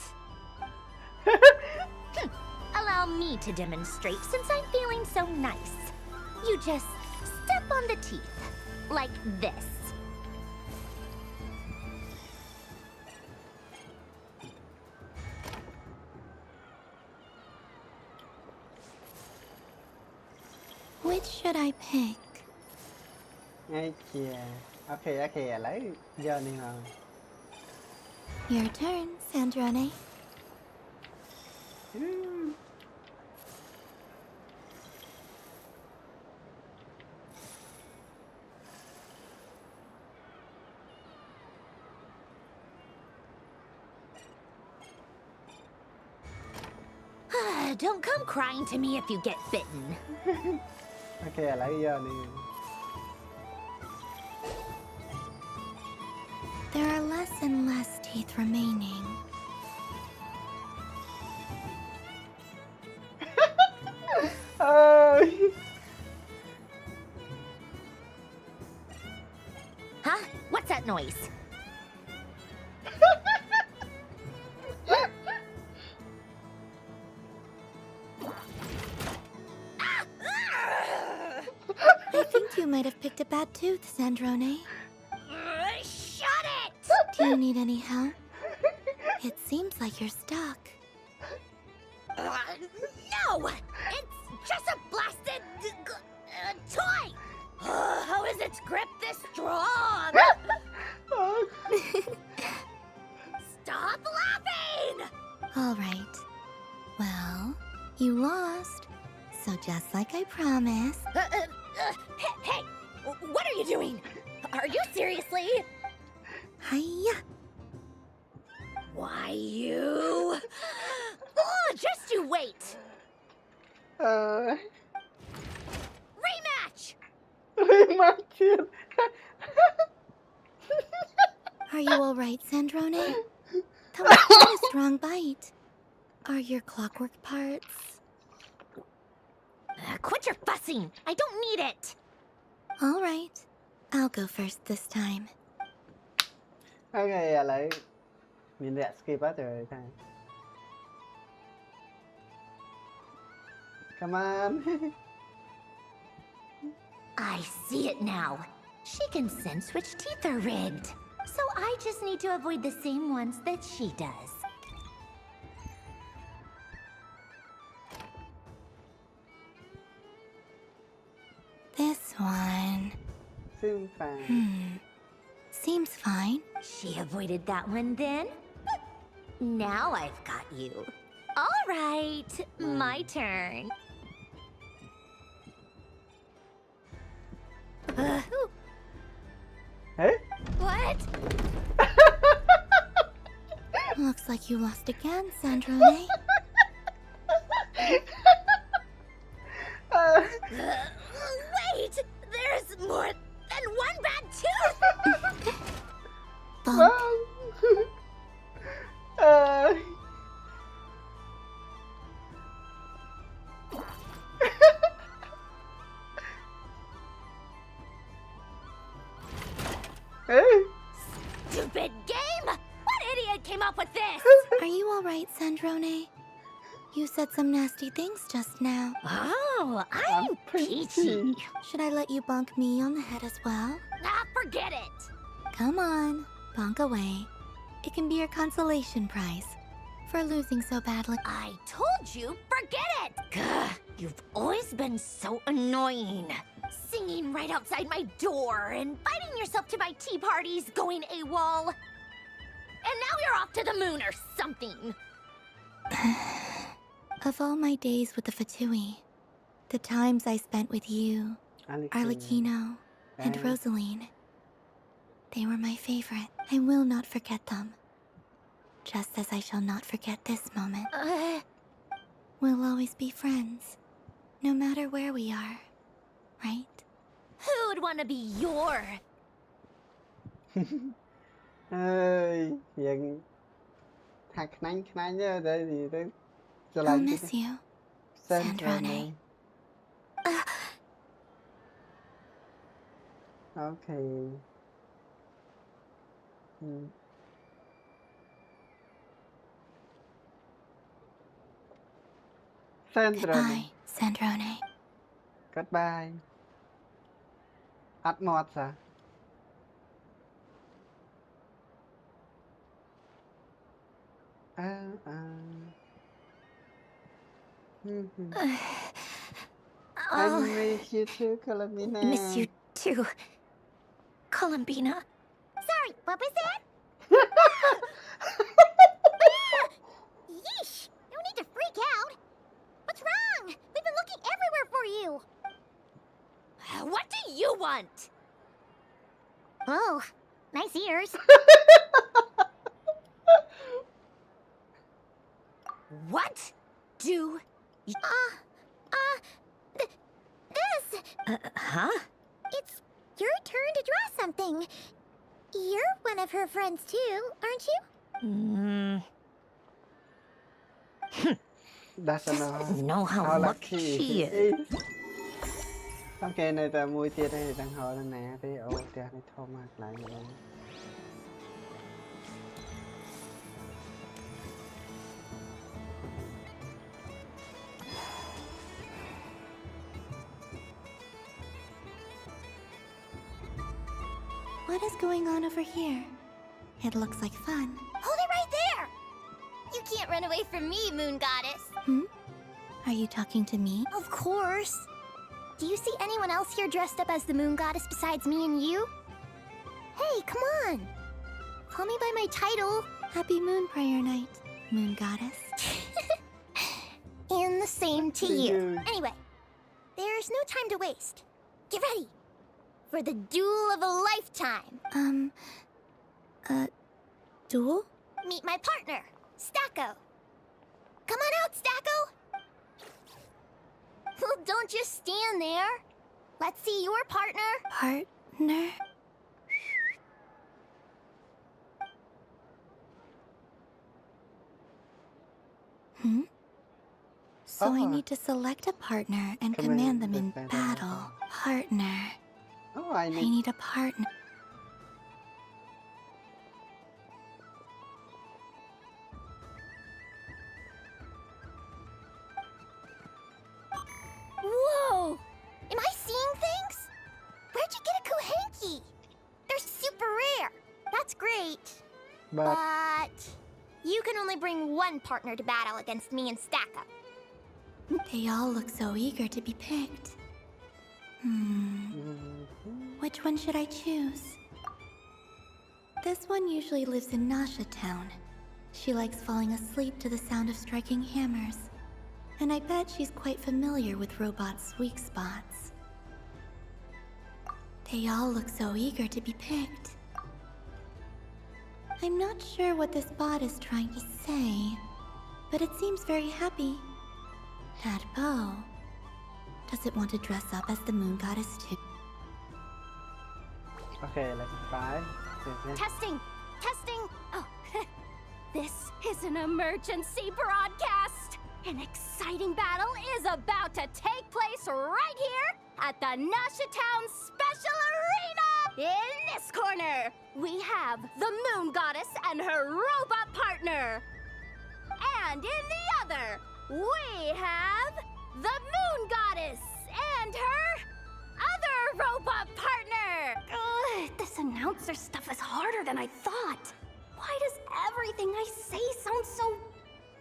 Allow me to demonstrate since I'm feeling so nice. You just step on the teeth, like this. Which should I pick? Okay, lấy giờ này nào. Your turn, Sandrone. Don't come crying to me if you get bitten. Okay, lấy giờ này. There are less and less teeth remaining. Huh? What's that noise? I think you might have picked a bad tooth, Sandrone. Shut it! Do you need any help? It seems like you're stuck. No! It's just a blasted... toy! How is its grip this strong? Stop laughing! All right. Well, you lost. So just like I promised... Hey! What are you doing? Are you seriously? Hiya! Why, you... Oh, just you wait! Rematch! Rematch! Are you all right, Sandrone? That was quite a strong bite. Are your clockwork parts? Quit your fussing! I don't need it! All right. I'll go first this time. Okay, lại mình đã skip hết rồi thầy. Come on. I see it now. She can sense which teeth are rigged. So I just need to avoid the same ones that she does. This one. Seems fine. Seems fine. She avoided that one then? Now I've got you. All right, my turn. Hey? What? Looks like you lost again, Sandrone. Wait! There's more than one bad tooth! Bump. Hey? Stupid game! What idiot came up with this? Are you alright, Sandrone? You said some nasty things just now. Oh, I'm peachy. Should I let you bonk me on the head as well? Ah, forget it! Come on, bonk away. It can be your consolation prize for losing so badly. I told you, forget it! Gah, you've always been so annoying. Singing right outside my door, inviting yourself to my tea parties, going AWOL. And now you're off to the moon or something. Of all my days with the Fatui, the times I spent with you, Arlecchino, and Rosaline, they were my favorite. I will not forget them. Just as I shall not forget this moment. We'll always be friends, no matter where we are, right? Who'd want to be your... Ơi, hiện thằng khăn nhớ đây gì đấy. I'll miss you, Sandrone. Okay. Goodbye, Sandrone. Goodbye. At mod hả? I miss you too, Columbina. Miss you too, Columbina. Sorry, what was that? Yeesh! No need to freak out. What's wrong? We've been looking everywhere for you. What do you want? Oh, nice ears. What do you... This. Huh? It's your turn to draw something. You're one of her friends too, aren't you? Doesn't know how lucky she is. Ok, này là mùi tiệt này đang hỏi là nè, thì ô tiệt này thô mạc lại rồi. What is going on over here? It looks like fun. Hold it right there! You can't run away from me, Moon Goddess. Are you talking to me? Of course. Do you see anyone else here dressed up as the Moon Goddess besides me and you? Hey, come on. Call me by my title. Happy Moon Prayer Night, Moon Goddess. And the same to you. Anyway, there's no time to waste. Get ready for the duel of a lifetime. Duel? Meet my partner, Stacco. Come on out, Stacco. Well, don't just stand there. Let's see your partner. Partner? So I need to select a partner and command them in battle. Partner. Oh, I need a partner. But you can only bring one partner to battle against me and Stacko. They all look so eager to be picked. Which one should I choose? This one usually lives in Nasha Town. She likes falling asleep to the sound of striking hammers. And I bet she's quite familiar with robots' weak spots. They all look so eager to be picked. I'm not sure what this bot is trying to say, but it seems very happy. That bow. Does it want to dress up as the moon goddess too? Okay, let's try. Testing! Testing! Oh, this is an emergency broadcast! An exciting battle is about to take place right here at the Nasha Town Special Arena! In this corner, we have the Moon Goddess and her robot partner. And in the other, we have the Moon Goddess and her other robot partner! Ugh, this announcer stuff is harder than I thought. Why does everything I say sound so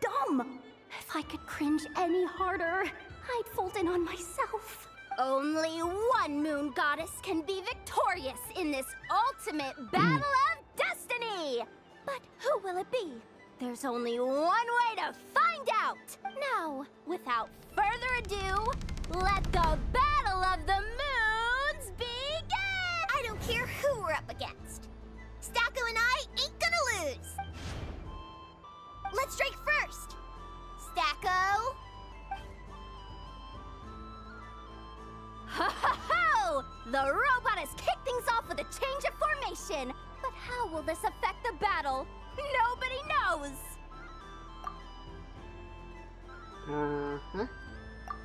dumb? If I could cringe any harder, I'd fold in on myself. Only one Moon Goddess can be victorious in this ultimate battle of destiny! But who will it be? There's only one way to find out! Now, without further ado, let the Battle of the Moons begin! I don't care who we're up against. Stacko and I ain't gonna lose! Let's strike first! Stacko! Ho ho ho! The robot has kicked things off with a change of formation. But how will this affect the battle? Nobody knows!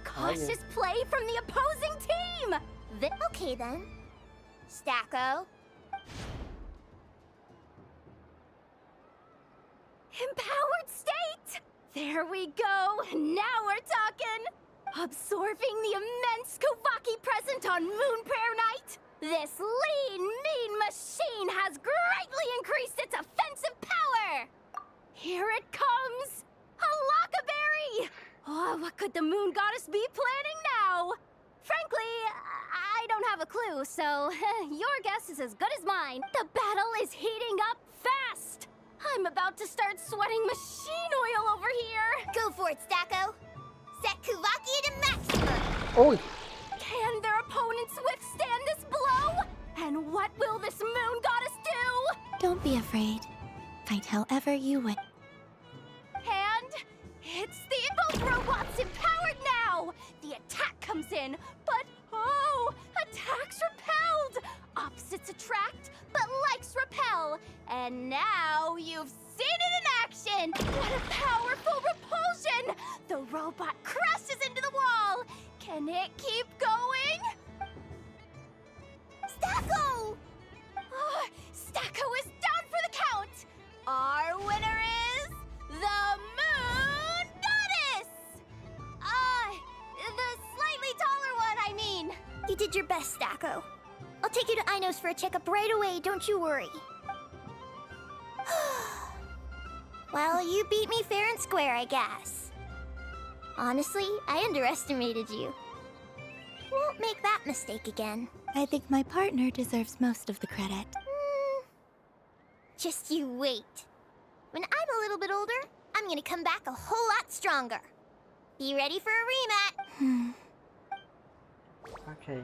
Cautious play from the opposing team! Okay then. Stacko. Empowered state! There we go! Now we're talking! Absorbing the immense Kuvaki present on Moon Prayer Night, this lean, mean machine has greatly increased its offensive power! Here it comes! A Lockaberry! Oh, what could the Moon Goddess be planning now? Frankly, I don't have a clue, so your guess is as good as mine. The battle is heating up fast! I'm about to start sweating machine oil over here! Go for it, Stacko! Set Kuvaki to maximum! Oh! Can their opponents withstand this blow? And what will this Moon Goddess do? Don't be afraid. Fight however you would. And it's the both robots empowered now! The attack comes in, but oh, attacks repelled! Opposites attract, but likes repel. And now you've seen it in action! What a powerful repulsion! The robot crashes into the wall! Can it keep going? Stacko! Oh, Stacko is down for the count! Our winner is the Moon Goddess! The slightly taller one, I mean. You did your best, Stacko. I'll take you to Ainos for a checkup right away, don't you worry. Well, you beat me fair and square, I guess. Honestly, I underestimated you. Won't make that mistake again. I think my partner deserves most of the credit. Just you wait. When I'm a little bit older, I'm gonna come back a whole lot stronger. Be ready for a rematch. Okay.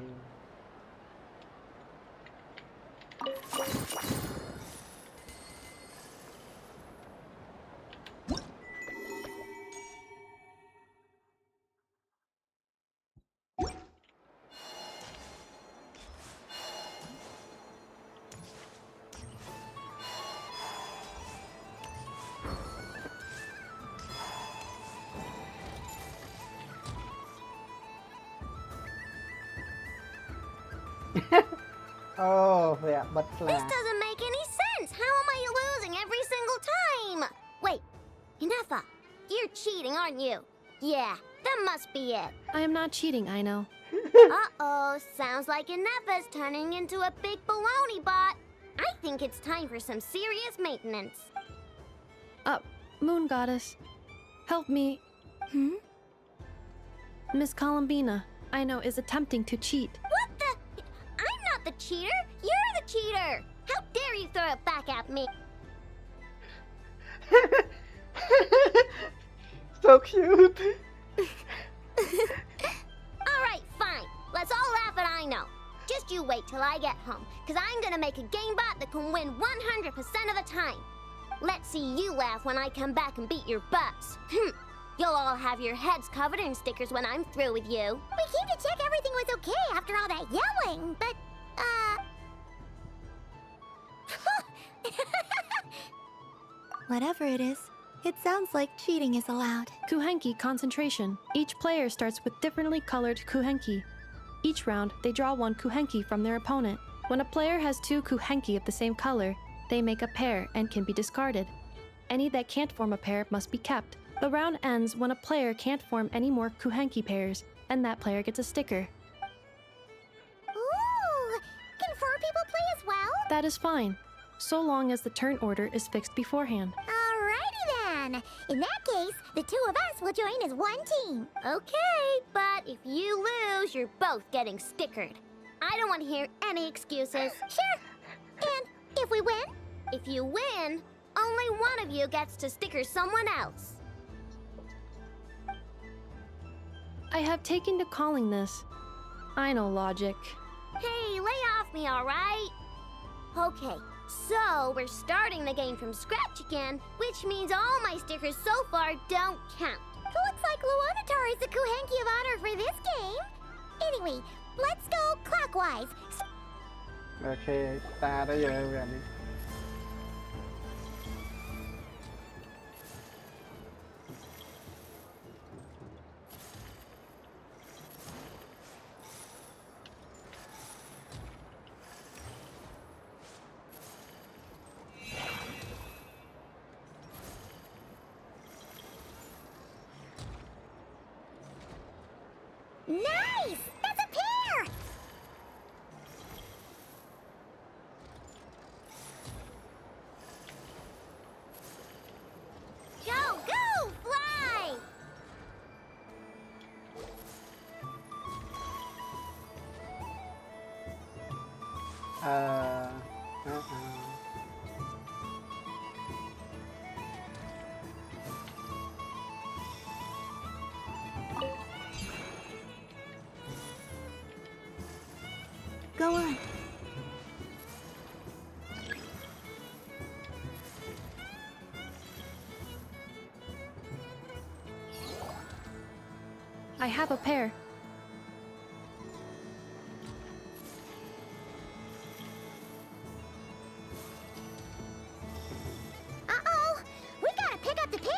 Oh, yeah, but This doesn't make any sense. How am I losing every single time? Wait, Inefa, you're cheating, aren't you? Yeah, that must be it. I am not cheating, Aino. Uh-oh, sounds like Inefa's turning into a big baloney bot. I think think it's time for some serious maintenance. Moon Goddess, help me. Miss Columbina, I know, is attempting to cheat. What the? I'm not the cheater. You're the cheater. How dare you throw it back at me? So cute. Alright, fine. Let's all laugh at I know. Just you wait till I get home, because I'm gonna make a game bot that can win 100% of the time. Let's see you laugh when I come back and beat your butts. You'll all have your heads covered in stickers when I'm through with you. We came to check everything was okay after all that yelling, but, Whatever it is, it sounds like cheating is allowed. Kuhenki concentration. Each player starts with differently colored Kuhenki. Each round, they draw one Kuhenki from their opponent. When a player has two Kuhenki of the same color, they make a pair and can be discarded. Any that can't form a pair must be kept. The round ends when a player can't form any more Kuhenki pairs, and that player gets a sticker. ooh, can 4 people play as well? That is fine, so long as the turn order is fixed beforehand. Alrighty then. In that case, the 2 of us will join as one team. Okay, but if you lose, you're both getting stickered. I don't want to hear any excuses. Sure. And if we win? If you win, only one of you gets to sticker someone else. I have taken to calling this. I know logic. Hey, lay off me, alright? Okay, so we're starting the game from scratch again, which means all my stickers so far don't count. Looks like Luonatar is the Kuhenki of honor for this game. Anyway, let's go clockwise. Ok, ta đã giờ gần đi. Nice! That's a pair! Go, go, fly! Go on. I have a pair. Uh-oh! We gotta pick up the pace!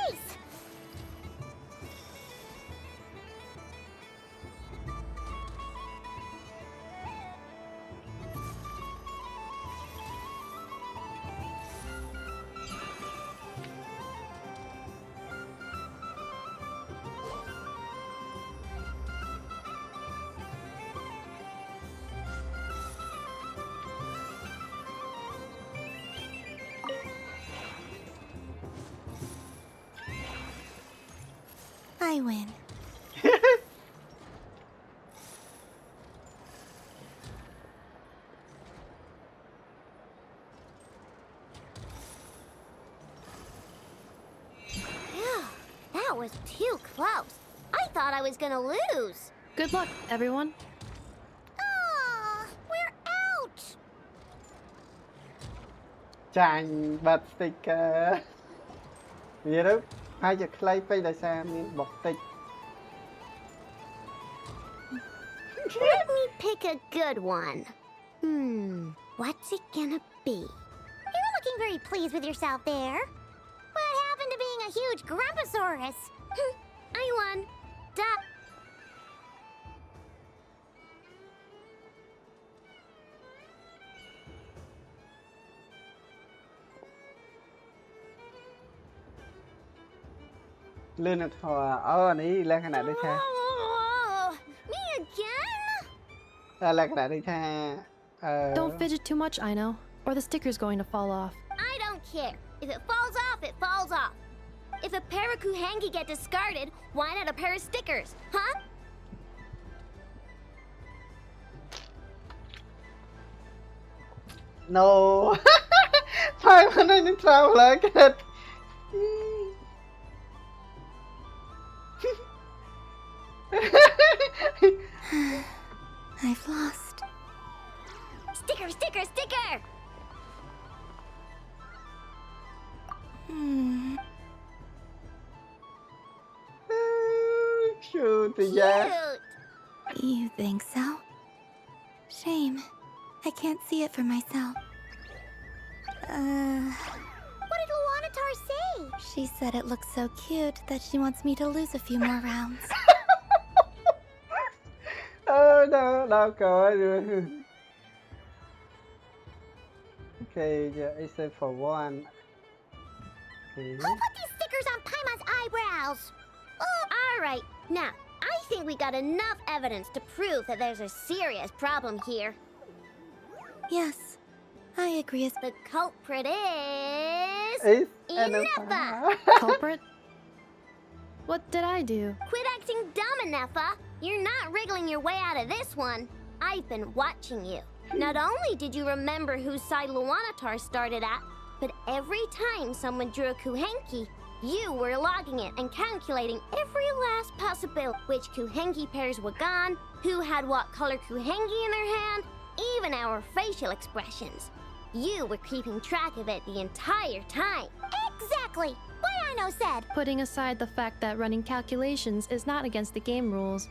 I win. Phew, that was too close. I thought I was gonna lose. Good luck, everyone. Aw, we're out! ចាញ់បាត់ sticker វាទៅហើយជាខ្លីពេកដោយសារមានបុកតិច Let me pick a good one. What's it gonna be? You're looking very pleased with yourself there. What happened to being a huge Grumposaurus? I won. Duh. Luna Thor អូអានេះលក្ខណៈដូចថា Me again? លក្ខណៈដូចថា Don't fidget too much, I know. or the sticker's going to fall off. I don't care. If it falls off, it falls off. If a pair of Kuhenki get discarded, why not a pair of stickers, huh? No. 500 traveler get. I've lost. Sticker, sticker, sticker! Cute, yeah. You think so? Shame. I can't see it for myself. What did Luanatar say? She said it looks so cute that she wants me to lose a few more rounds. Oh no, đâu có rồi. Okay, yeah, except for one. Okay. Who put these stickers on Paimon's eyebrows? Oh, all right. Now, I think we got enough evidence to prove that there's a serious problem here. Yes, I agree. The culprit is Ineffa. Culprit? What did I do? Quit acting dumb, Ineffa. You're not wriggling your way out of this one. I've been watching you. Not only did you remember whose side Luanatar started at, but every time someone drew a Kuhenki, you were logging it and calculating every last possibility. Which Kuhenki pairs were gone, who had what color Kuhenki in their hand, even our facial expressions. You were keeping track of it the entire time. Exactly! What Aino said! Putting aside the fact that running calculations is not against the game rules,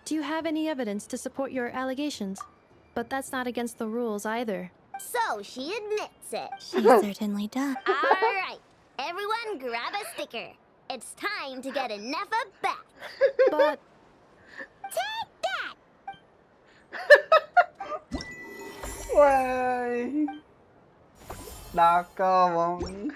do you have any evidence to support your allegations? But that's not against the rules either. So she admits it. She certainly does. All right, everyone grab a sticker. It's time to get Ineffa back. But... Take that! Why? Đâu có bông.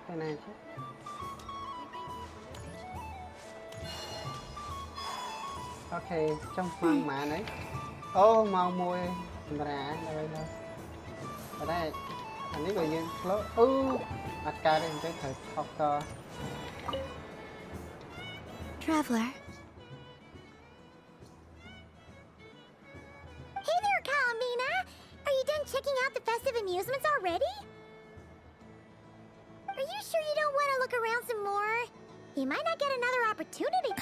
Cái này chứ. Ok, trong khoang mã đấy. Ô, mau mua camera đây thôi. Ở đây, anh ấy gọi dương lốt. Mặt ca đây cái thời học co. Traveler. Hey there, Columbina! Are you done checking out the festive amusements already? Are you sure you don't want to look around some more? You might not get another opportunity.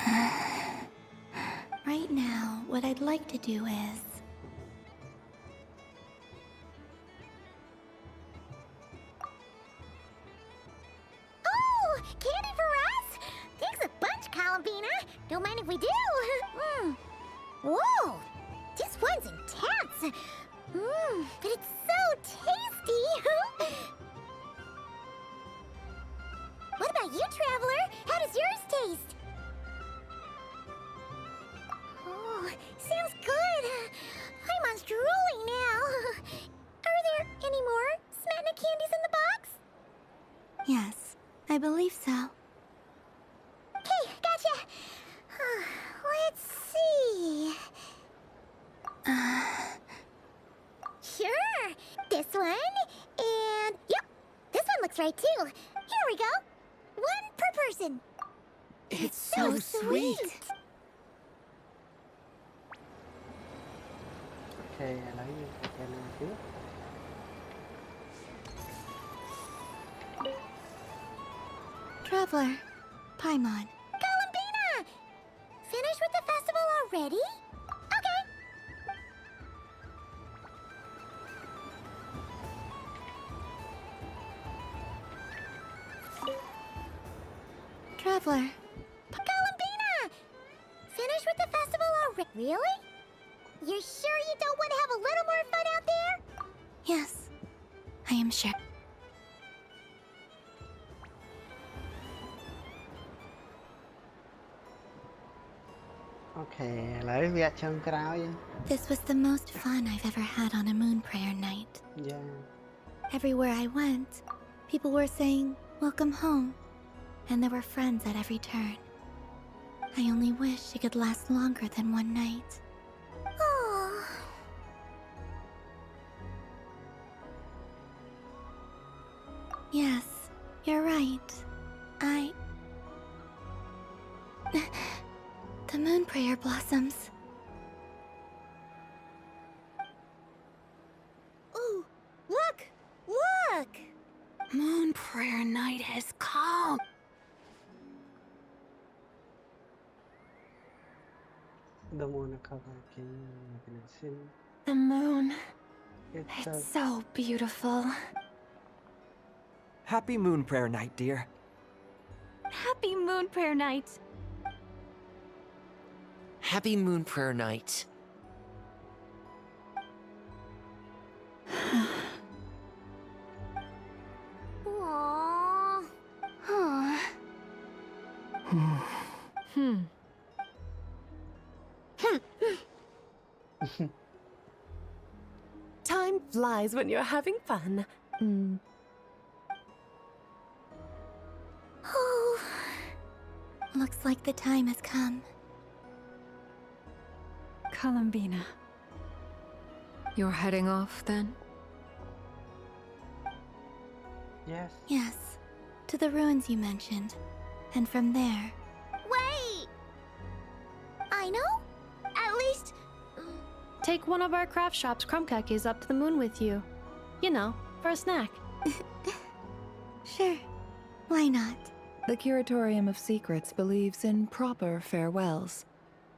Right now, what I'd like to do is... Oh! Candy for us? Thanks a bunch, Columbina. Don't mind if we do. Whoa! This one's intense. But it's so tasty. What about you, Traveler? How does yours taste? Oh, sounds good. Paimon's drooling now. Are there any more Smatna candies in the box? Yes, I believe so. Okay, gotcha. Let's see. Sure. This one. And, yep, this one looks right too. Here we go. One per person. It's so sweet. Okay, lấy cái này trước. Traveler, Paimon. Columbina! Finished with the festival already? Okay. Traveler. Columbina! Finished with the festival already? Really? You're sure you don't want to have a little more fun out there? Yes, I am sure. Okay, lấy việc trong crowd đi. This was the most fun I've ever had on a moon prayer night. Yeah. Everywhere I went, people were saying, "Welcome home," and there were friends at every turn. I only wish it could last longer than one night. Oh. Yes, you're right. The moon prayer blossoms. Ooh, look! Look! Moon prayer night has come. Don't wanna cover again. I can see. The moon. It's so beautiful. Happy Moon Prayer Night, dear. Happy Moon Prayer Night. Happy Moon Prayer Night. Aww. Huh. Time flies when you're having fun. Oh. Looks like the time has come. Columbina. You're heading off then? Yes. Yes, to the ruins you mentioned. And from there... Wait! I know? At least... Take one of our craft shop's crumb cookies up to the moon with you. You know, for a snack. Sure. Why not? The Curatorium of Secrets believes in proper farewells.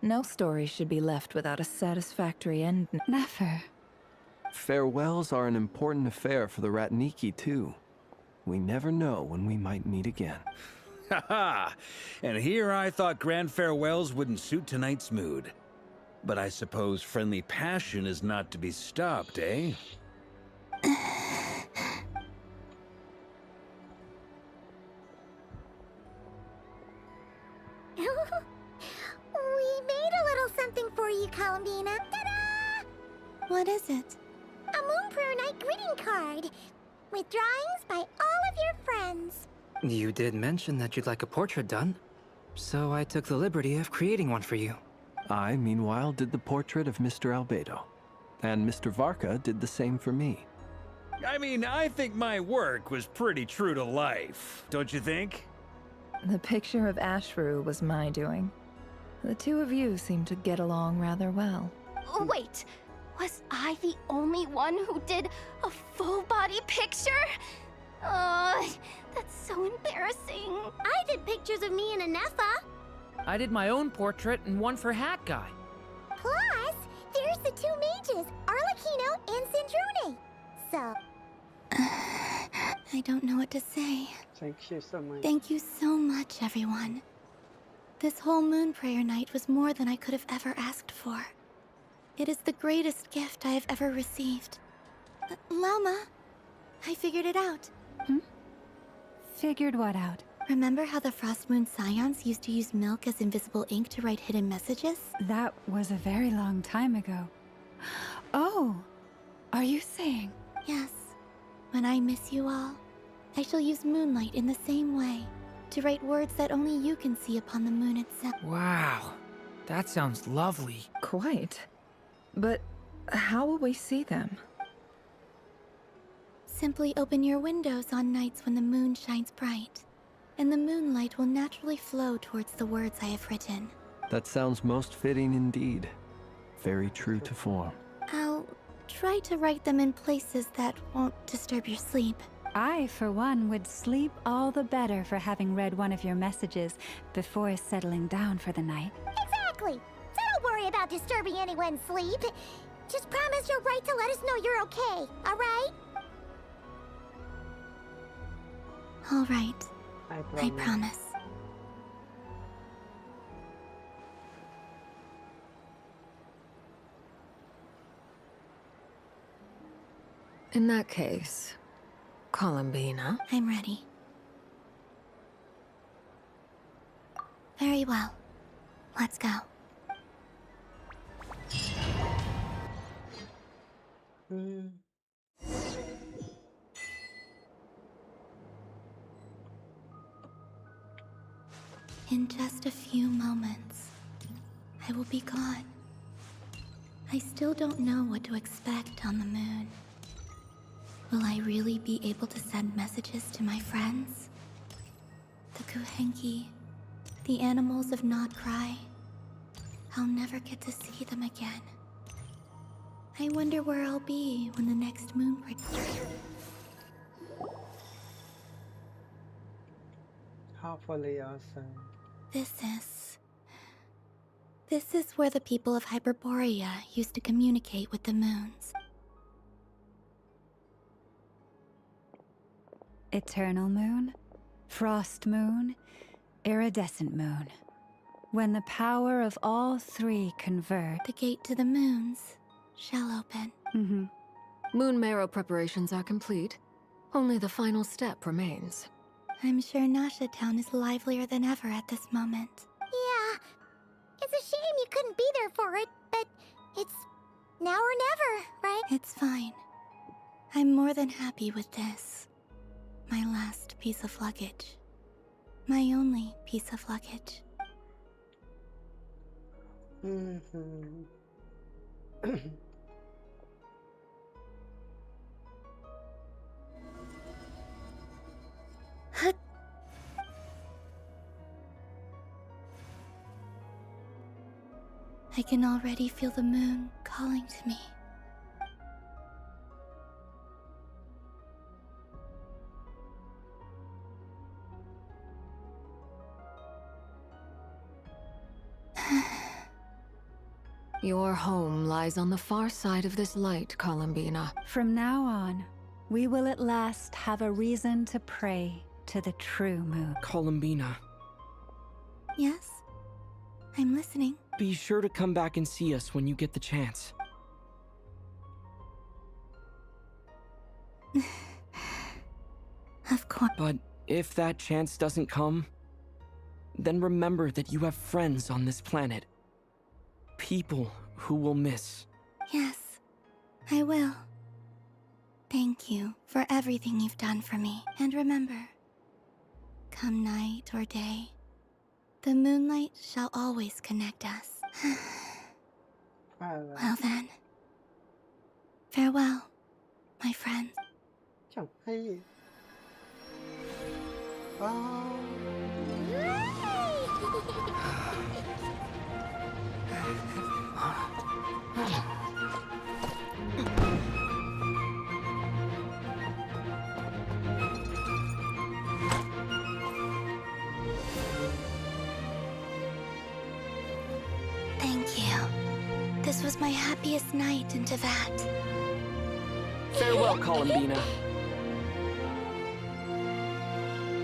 No story should be left without a satisfactory end. Never. Farewells are an important affair for the Ratniki, too. We never know when we might meet again. Haha! And here I thought grand farewells wouldn't suit tonight's mood. But I suppose friendly passion is not to be stopped, eh? We made a little something for you, Columbina. Ta-da! What is it? A Moon Prayer Night greeting card. With drawings by all of your friends. You did mention that you'd like a portrait done, so I took the liberty of creating one for you. I, meanwhile, did the portrait of Mr. Albedo. And Mr. Varka did the same for me. I mean, I think my work was pretty true to life, don't you think? The picture of Ashru was my doing. The two of you seem to get along rather well. Wait, was I the only one who did a full-body picture? That's so embarrassing. I did pictures of me and Anefa. I did my own portrait and one for Hat Guy. Plus, there's the two mages, Arlecchino and Sindrune. So... I don't know what to say. Thank you so much. Thank you so much, everyone. This whole Moon Prayer Night was more than I could have ever asked for. It is the greatest gift I have ever received. Lauma, I figured it out. Figured what out? Remember how the Frost Moon Scions used to use milk as invisible ink to write hidden messages? That was a very long time ago. Oh, are you saying? Yes. When I miss you all, I shall use moonlight in the same way, to write words that only you can see upon the moon itself. Wow, that sounds lovely. Quite. But how will we see them? Simply open your windows on nights when the moon shines bright, and the moonlight will naturally flow towards the words I have written. That sounds most fitting indeed. Very true to form. I'll try to write them in places that won't disturb your sleep. I, for one, would sleep all the better for having read one of your messages before settling down for the night. Exactly. So don't worry about disturbing anyone's sleep. Just promise you'll write to let us know you're okay, alright? All right. I promise. In that case, Columbina. I'm ready. Very well. Let's go. In just a few moments, I will be gone. I still don't know what to expect on the moon. Will I really be able to send messages to my friends? The Kuhenki, the animals of Not Cry. I'll never get to see them again. I wonder where I'll be when the next moon breaks. Hopefully also. This is where the people of Hyperborea used to communicate with the moons. Eternal moon, frost moon, iridescent moon. When the power of all three converge, the gate to the moons shall open. Moon marrow preparations are complete. Only the final step remains. I'm sure Nasha Town is livelier than ever at this moment. Yeah. It's a shame you couldn't be there for it, but it's now or never, right? It's fine. I'm more than happy with this. My last piece of luggage. My only piece of luggage. I can already feel the moon calling to me. Your home lies on the far side of this light, Columbina. From now on, we will at last have a reason to pray to the true moon. Columbina. Yes? I'm listening. Be sure to come back and see us when you get the chance. Of course. But if that chance doesn't come, then remember that you have friends on this planet. People who will miss. Yes, I will. Thank you for everything you've done for me. And remember, come night or day, the moonlight shall always connect us. Well then, farewell, my friends. Chẳng hay. Oh. Thank you. This was my happiest night in Teyvat. Farewell, Columbina.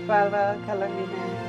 Farewell, Columbina.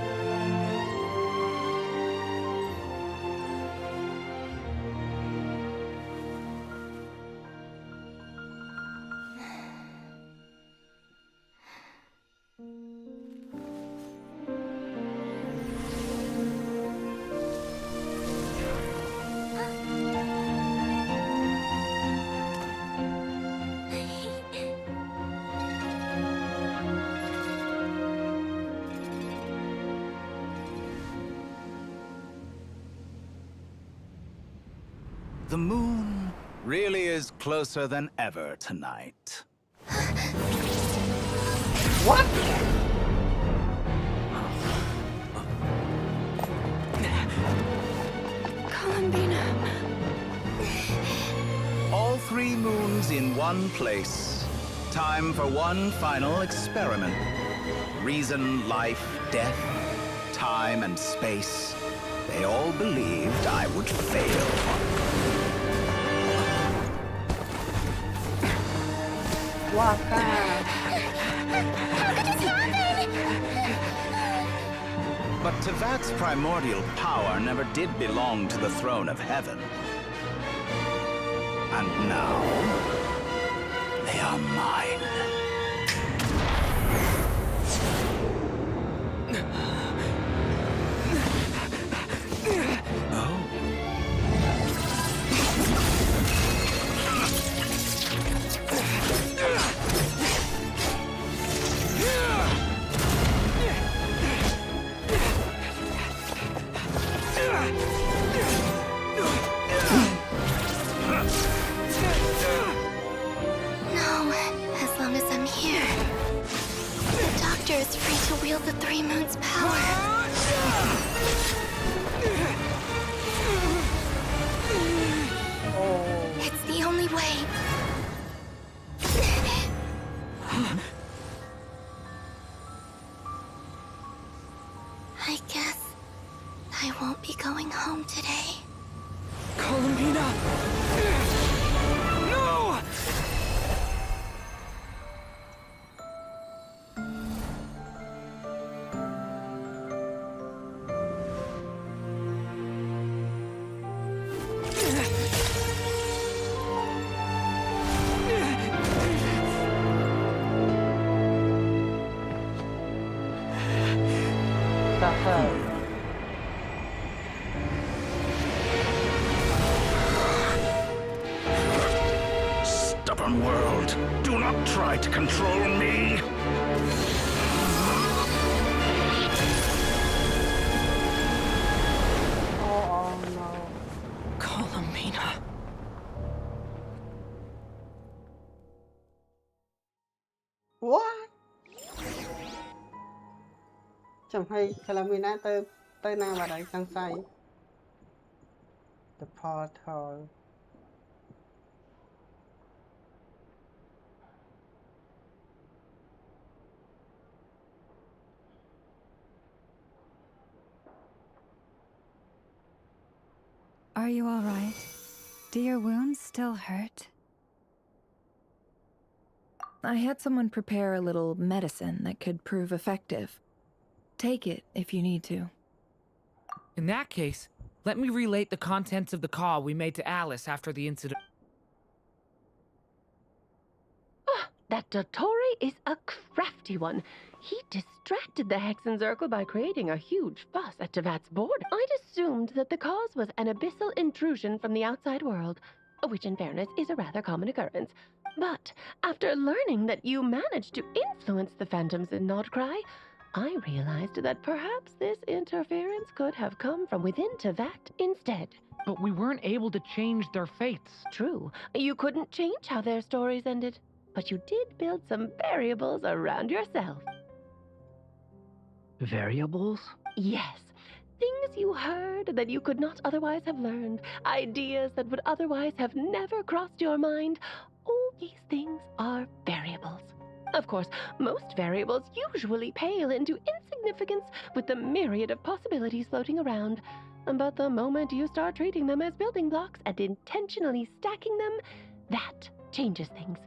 The moon really is closer than ever tonight. What? Columbina. All three moons in one place. Time for one final experiment. Reason, life, death, time, and space. They all believed I would fail. Waka. How could this happen? But Teyvat's primordial power never did belong to the throne of heaven. And now, they are mine. I won't be going home today. Columbina! No! Stubborn world, do not try to control me. Oh no. Columbina. What? Chẳng hay Columbina tới nào mà đánh sang say. The portal. Are you all right? Do your wounds still hurt? I had someone prepare a little medicine that could prove effective. Take it if you need to. In that case, let me relate the contents of the call we made to Alice after the incident. That Dottore is a crafty one. He distracted the Hexenzirkel by creating a huge fuss at Tavat's board. I'd assumed that the cause was an abyssal intrusion from the outside world, which in fairness is a rather common occurrence. But after learning that you managed to influence the phantoms in Nodcry, I realized that perhaps this interference could have come from within Tavat instead. But we weren't able to change their fates. True, you couldn't change how their stories ended, but you did build some variables around yourself. Variables? Yes. Things you heard that you could not otherwise have learned. Ideas that would otherwise have never crossed your mind. All these things are variables. Of course, most variables usually pale into insignificance with the myriad of possibilities floating around. But the moment you start treating them as building blocks and intentionally stacking them, that changes things.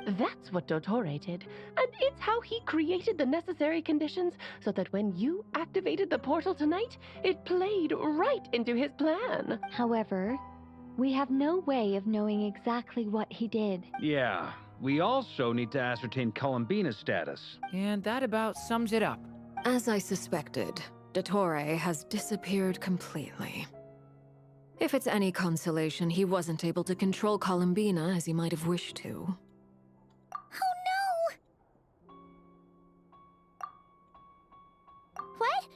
That's what Dottore did, and it's how he created the necessary conditions so that when you activated the portal tonight, it played right into his plan. However, we have no way of knowing exactly what he did. Yeah, we also need to ascertain Columbina's status. And that about sums it up. As I suspected, Dottore has disappeared completely. If it's any consolation, he wasn't able to control Columbina as he might have wished to. Oh no! What?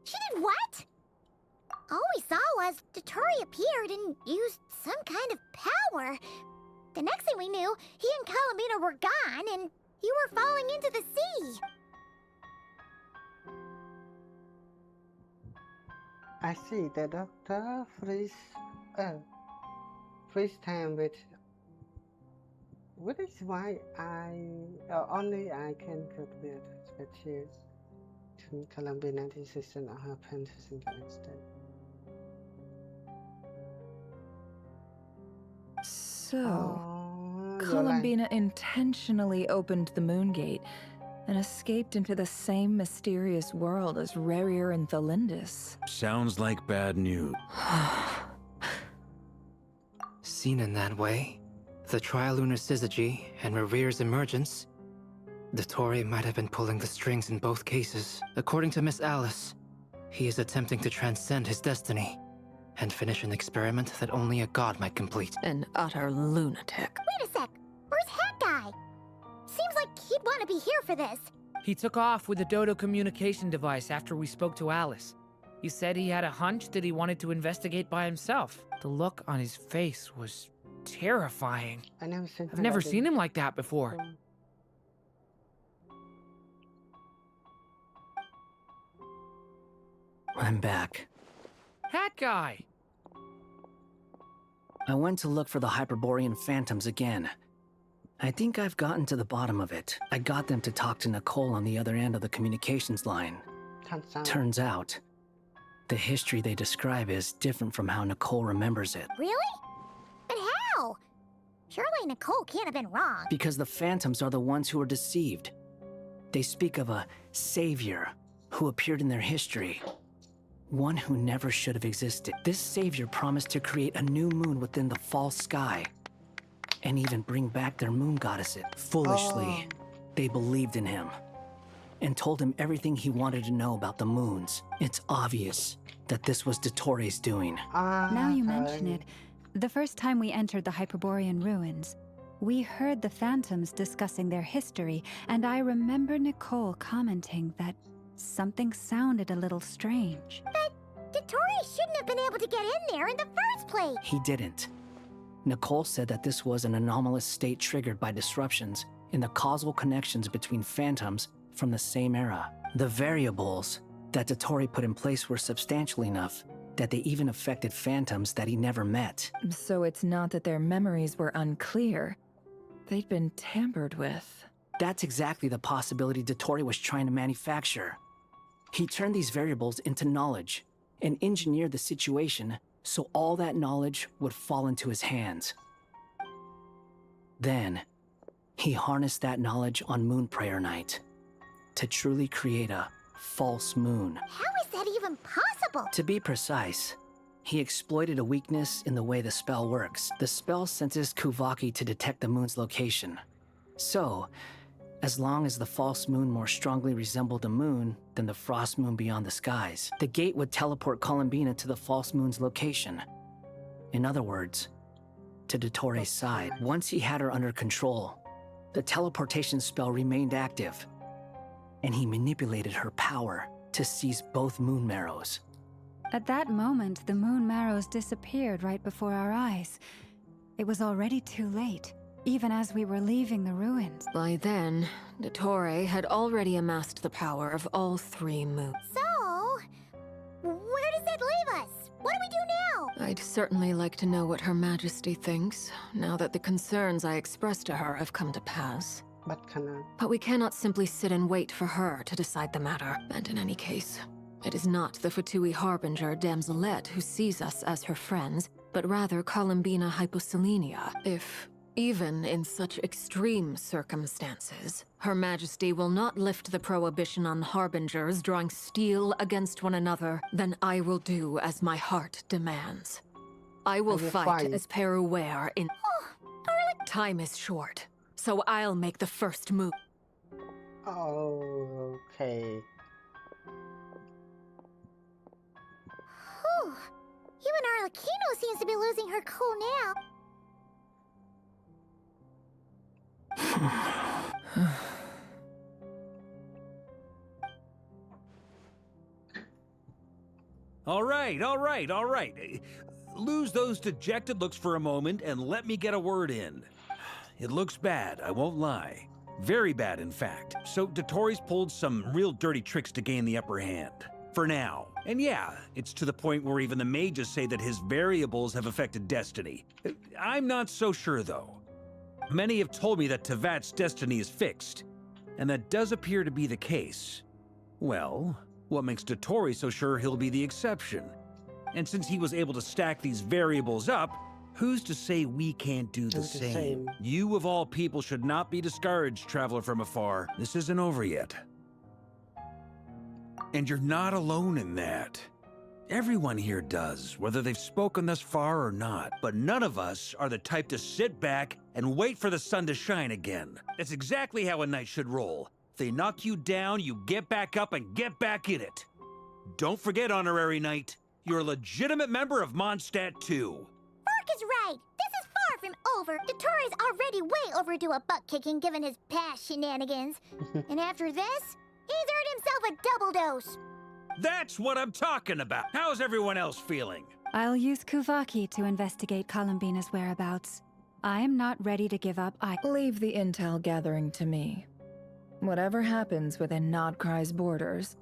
She did what? All we saw was Dottore appeared and used some kind of power. The next thing we knew, he and Columbina were gone and you were falling into the sea. I see the doctor freeze time which is why only I can commit speeches to Columbina decision of her apprentice in the extent. So, Columbina intentionally opened the Moon Gate and escaped into the same mysterious world as Rerir and Thalindis. Sounds like bad news. Seen in that way, the Trilunar Syzygy and Rerir's emergence, Dottore might have been pulling the strings in both cases. According to Miss Alice, he is attempting to transcend his destiny and finish an experiment that only a god might complete. An utter lunatic. Wait a sec, where's Hat Guy? Seems like he'd want to be here for this. He took off with the Dodo communication device after we spoke to Alice. He said he had a hunch that he wanted to investigate by himself. The look on his face was terrifying. I've never seen him like that before. I'm back. Hat Guy! I went to look for the Hyperborean phantoms again. I think I've gotten to the bottom of it. I got them to talk to Nicole on the other end of the communications line. Turns out, The history they describe is different from how Nicole remembers it. Really? But how? Surely Nicole can't have been wrong. Because the Phantoms are the ones who are deceived. They speak of a savior who appeared in their history. One who never should have existed. This savior promised to create a new moon within the false sky. And even bring back their moon goddesses. Foolishly, they believed in him. And told him everything he wanted to know about the moons. It's obvious that this was Dottoro's doing. Now you mention it, the first time we entered the Hyperborean ruins, we heard the Phantoms discussing their history, and I remember Nicole commenting that something sounded a little strange. But Dottori shouldn't have been able to get in there in the first place. He didn't. Nicole said that this was an anomalous state triggered by disruptions in the causal connections between Phantoms from the same era. The variables that Dottori put in place were substantial enough that they even affected Phantoms that he never met. So it's not that their memories were unclear. They'd been tampered with. That's exactly the possibility Dottori was trying to manufacture. He turned these variables into knowledge and engineered the situation so all that knowledge would fall into his hands. Then, he harnessed that knowledge on Moon Prayer Night to truly create a false moon. How is that even possible? To be precise, he exploited a weakness in the way the spell works. The spell senses Kuvaki to detect the moon's location. So, as long as the false moon more strongly resembled the moon than the frost moon beyond the skies, the gate would teleport Columbina to the false moon's location. In other words, to Dottori's side. Once he had her under control, the teleportation spell remained active, and he manipulated her power to seize both moon marrows. At that moment, the moon marrows disappeared right before our eyes. It was already too late, even as we were leaving the ruins. By then, Dottori had already amassed the power of all 3 moons. So, where does that leave us? What do we do now? I'd certainly like to know what Her Majesty thinks, now that the concerns I expressed to her have come to pass. But we cannot simply sit and wait for her to decide the matter. And in any case, it is not the Fatui Harbinger Damselette who sees us as her friends, but rather Columbina Hyposelenia. If, even in such extreme circumstances, Her Majesty will not lift the prohibition on Harbingers drawing steel against one another, then I will do as my heart demands. I will fight as Peruware in... Time is short, so I'll make the first move. Okay. Whew. Even Arlecchino seems to be losing her cool now. All right. Lose those dejected looks for a moment and let me get a word in. It looks bad, I won't lie. Very bad, in fact. So Dottori's pulled some real dirty tricks to gain the upper hand. For now. And yeah, it's to the point where even the mages say that his variables have affected destiny. I'm not so sure, though. Many have told me that Tevat's destiny is fixed, and that does appear to be the case. Well, what makes Dottori so sure he'll be the exception? And since he was able to stack these variables up, who's to say we can't do the same? You of all people should not be discouraged, traveler from afar. This isn't over yet. And you're not alone in that. Everyone here does, whether they've spoken thus far or not. But none of us are the type to sit back and wait for the sun to shine again. That's exactly how a knight should roll. If they knock you down, you get back up and get back in it. Don't forget, Honorary Knight, you're a legitimate member of Mondstadt too. Mark is right. This is far from over. Dottori's already way overdue a butt-kicking given his past shenanigans. And after this, he's earned himself a double dose. That's what I'm talking about. How's everyone else feeling? I'll use Kuvaki to investigate Columbina's whereabouts. I am not ready to give up. Leave the intel gathering to me. Whatever happens within Nodcry's borders,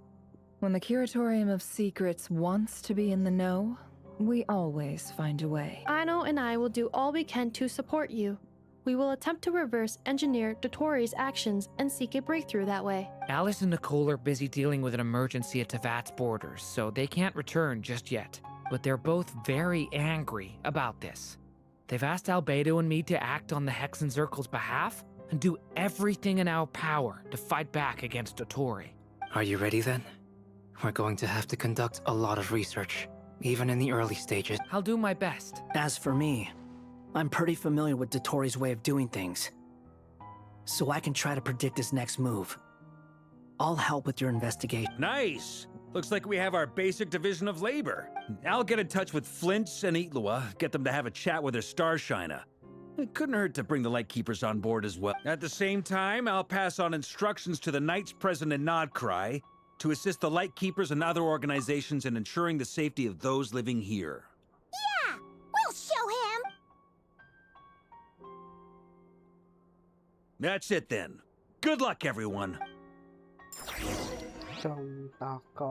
when the Curatorium of Secrets wants to be in the know, we always find a way. Aino and I will do all we can to support you. We will attempt to reverse engineer Dotori's actions and seek a breakthrough that way. Alice and Nicole are busy dealing with an emergency at Tavat's borders, so they can't return just yet. But they're both very angry about this. They've asked Albedo and me to act on the Hexen Circle's behalf and do everything in our power to fight back against Dotori. Are you ready then? We're going to have to conduct a lot of research, even in the early stages. I'll do my best. As for me, I'm pretty familiar with Dotori's way of doing things, so I can try to predict his next move. I'll help with your investigation. Nice! Looks like we have our basic division of labor. I'll get in touch with Flints and Eatlua, get them to have a chat with their Starshiner. It couldn't hurt to bring the Lightkeepers on board as well. At the same time, I'll pass on instructions to the Knights present in Nodcry to assist the Lightkeepers and other organizations in ensuring the safety of those living here. Yeah! We'll show him! That's it then. Good luck, everyone. ចុងតក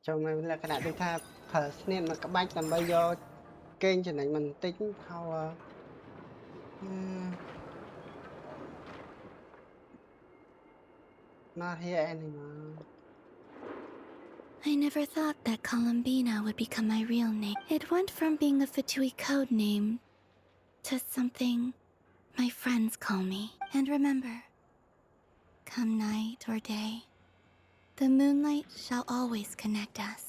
ចុងមានលក្ខណៈដូចថាប្រើស្នៀតមកក្បាច់ដើម្បីយកកេងចំណេញបន្តិច power not here anymore. I never thought that Columbina would become my real name. It went from being a Fatui code name to something my friends call me. And remember, come night or day, the moonlight shall always connect us.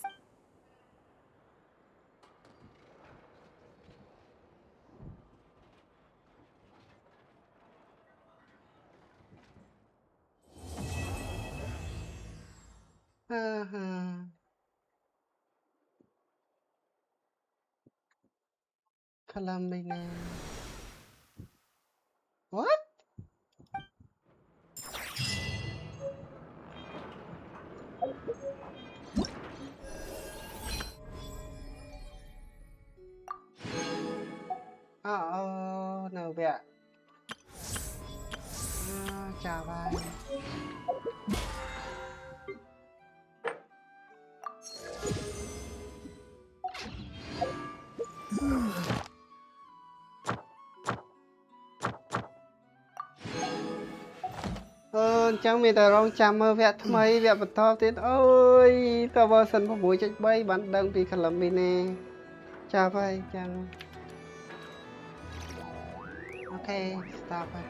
Columbina. What? Oh no, vẹt. Chào bạn. Chẳng mình ta rong chạm mơ vẹt mấy vẹt bật to tiến ôi tao vào sân phục mũi chạy bay bắn đăng vì Columbina. Chào vậy chào. Okay, stop it.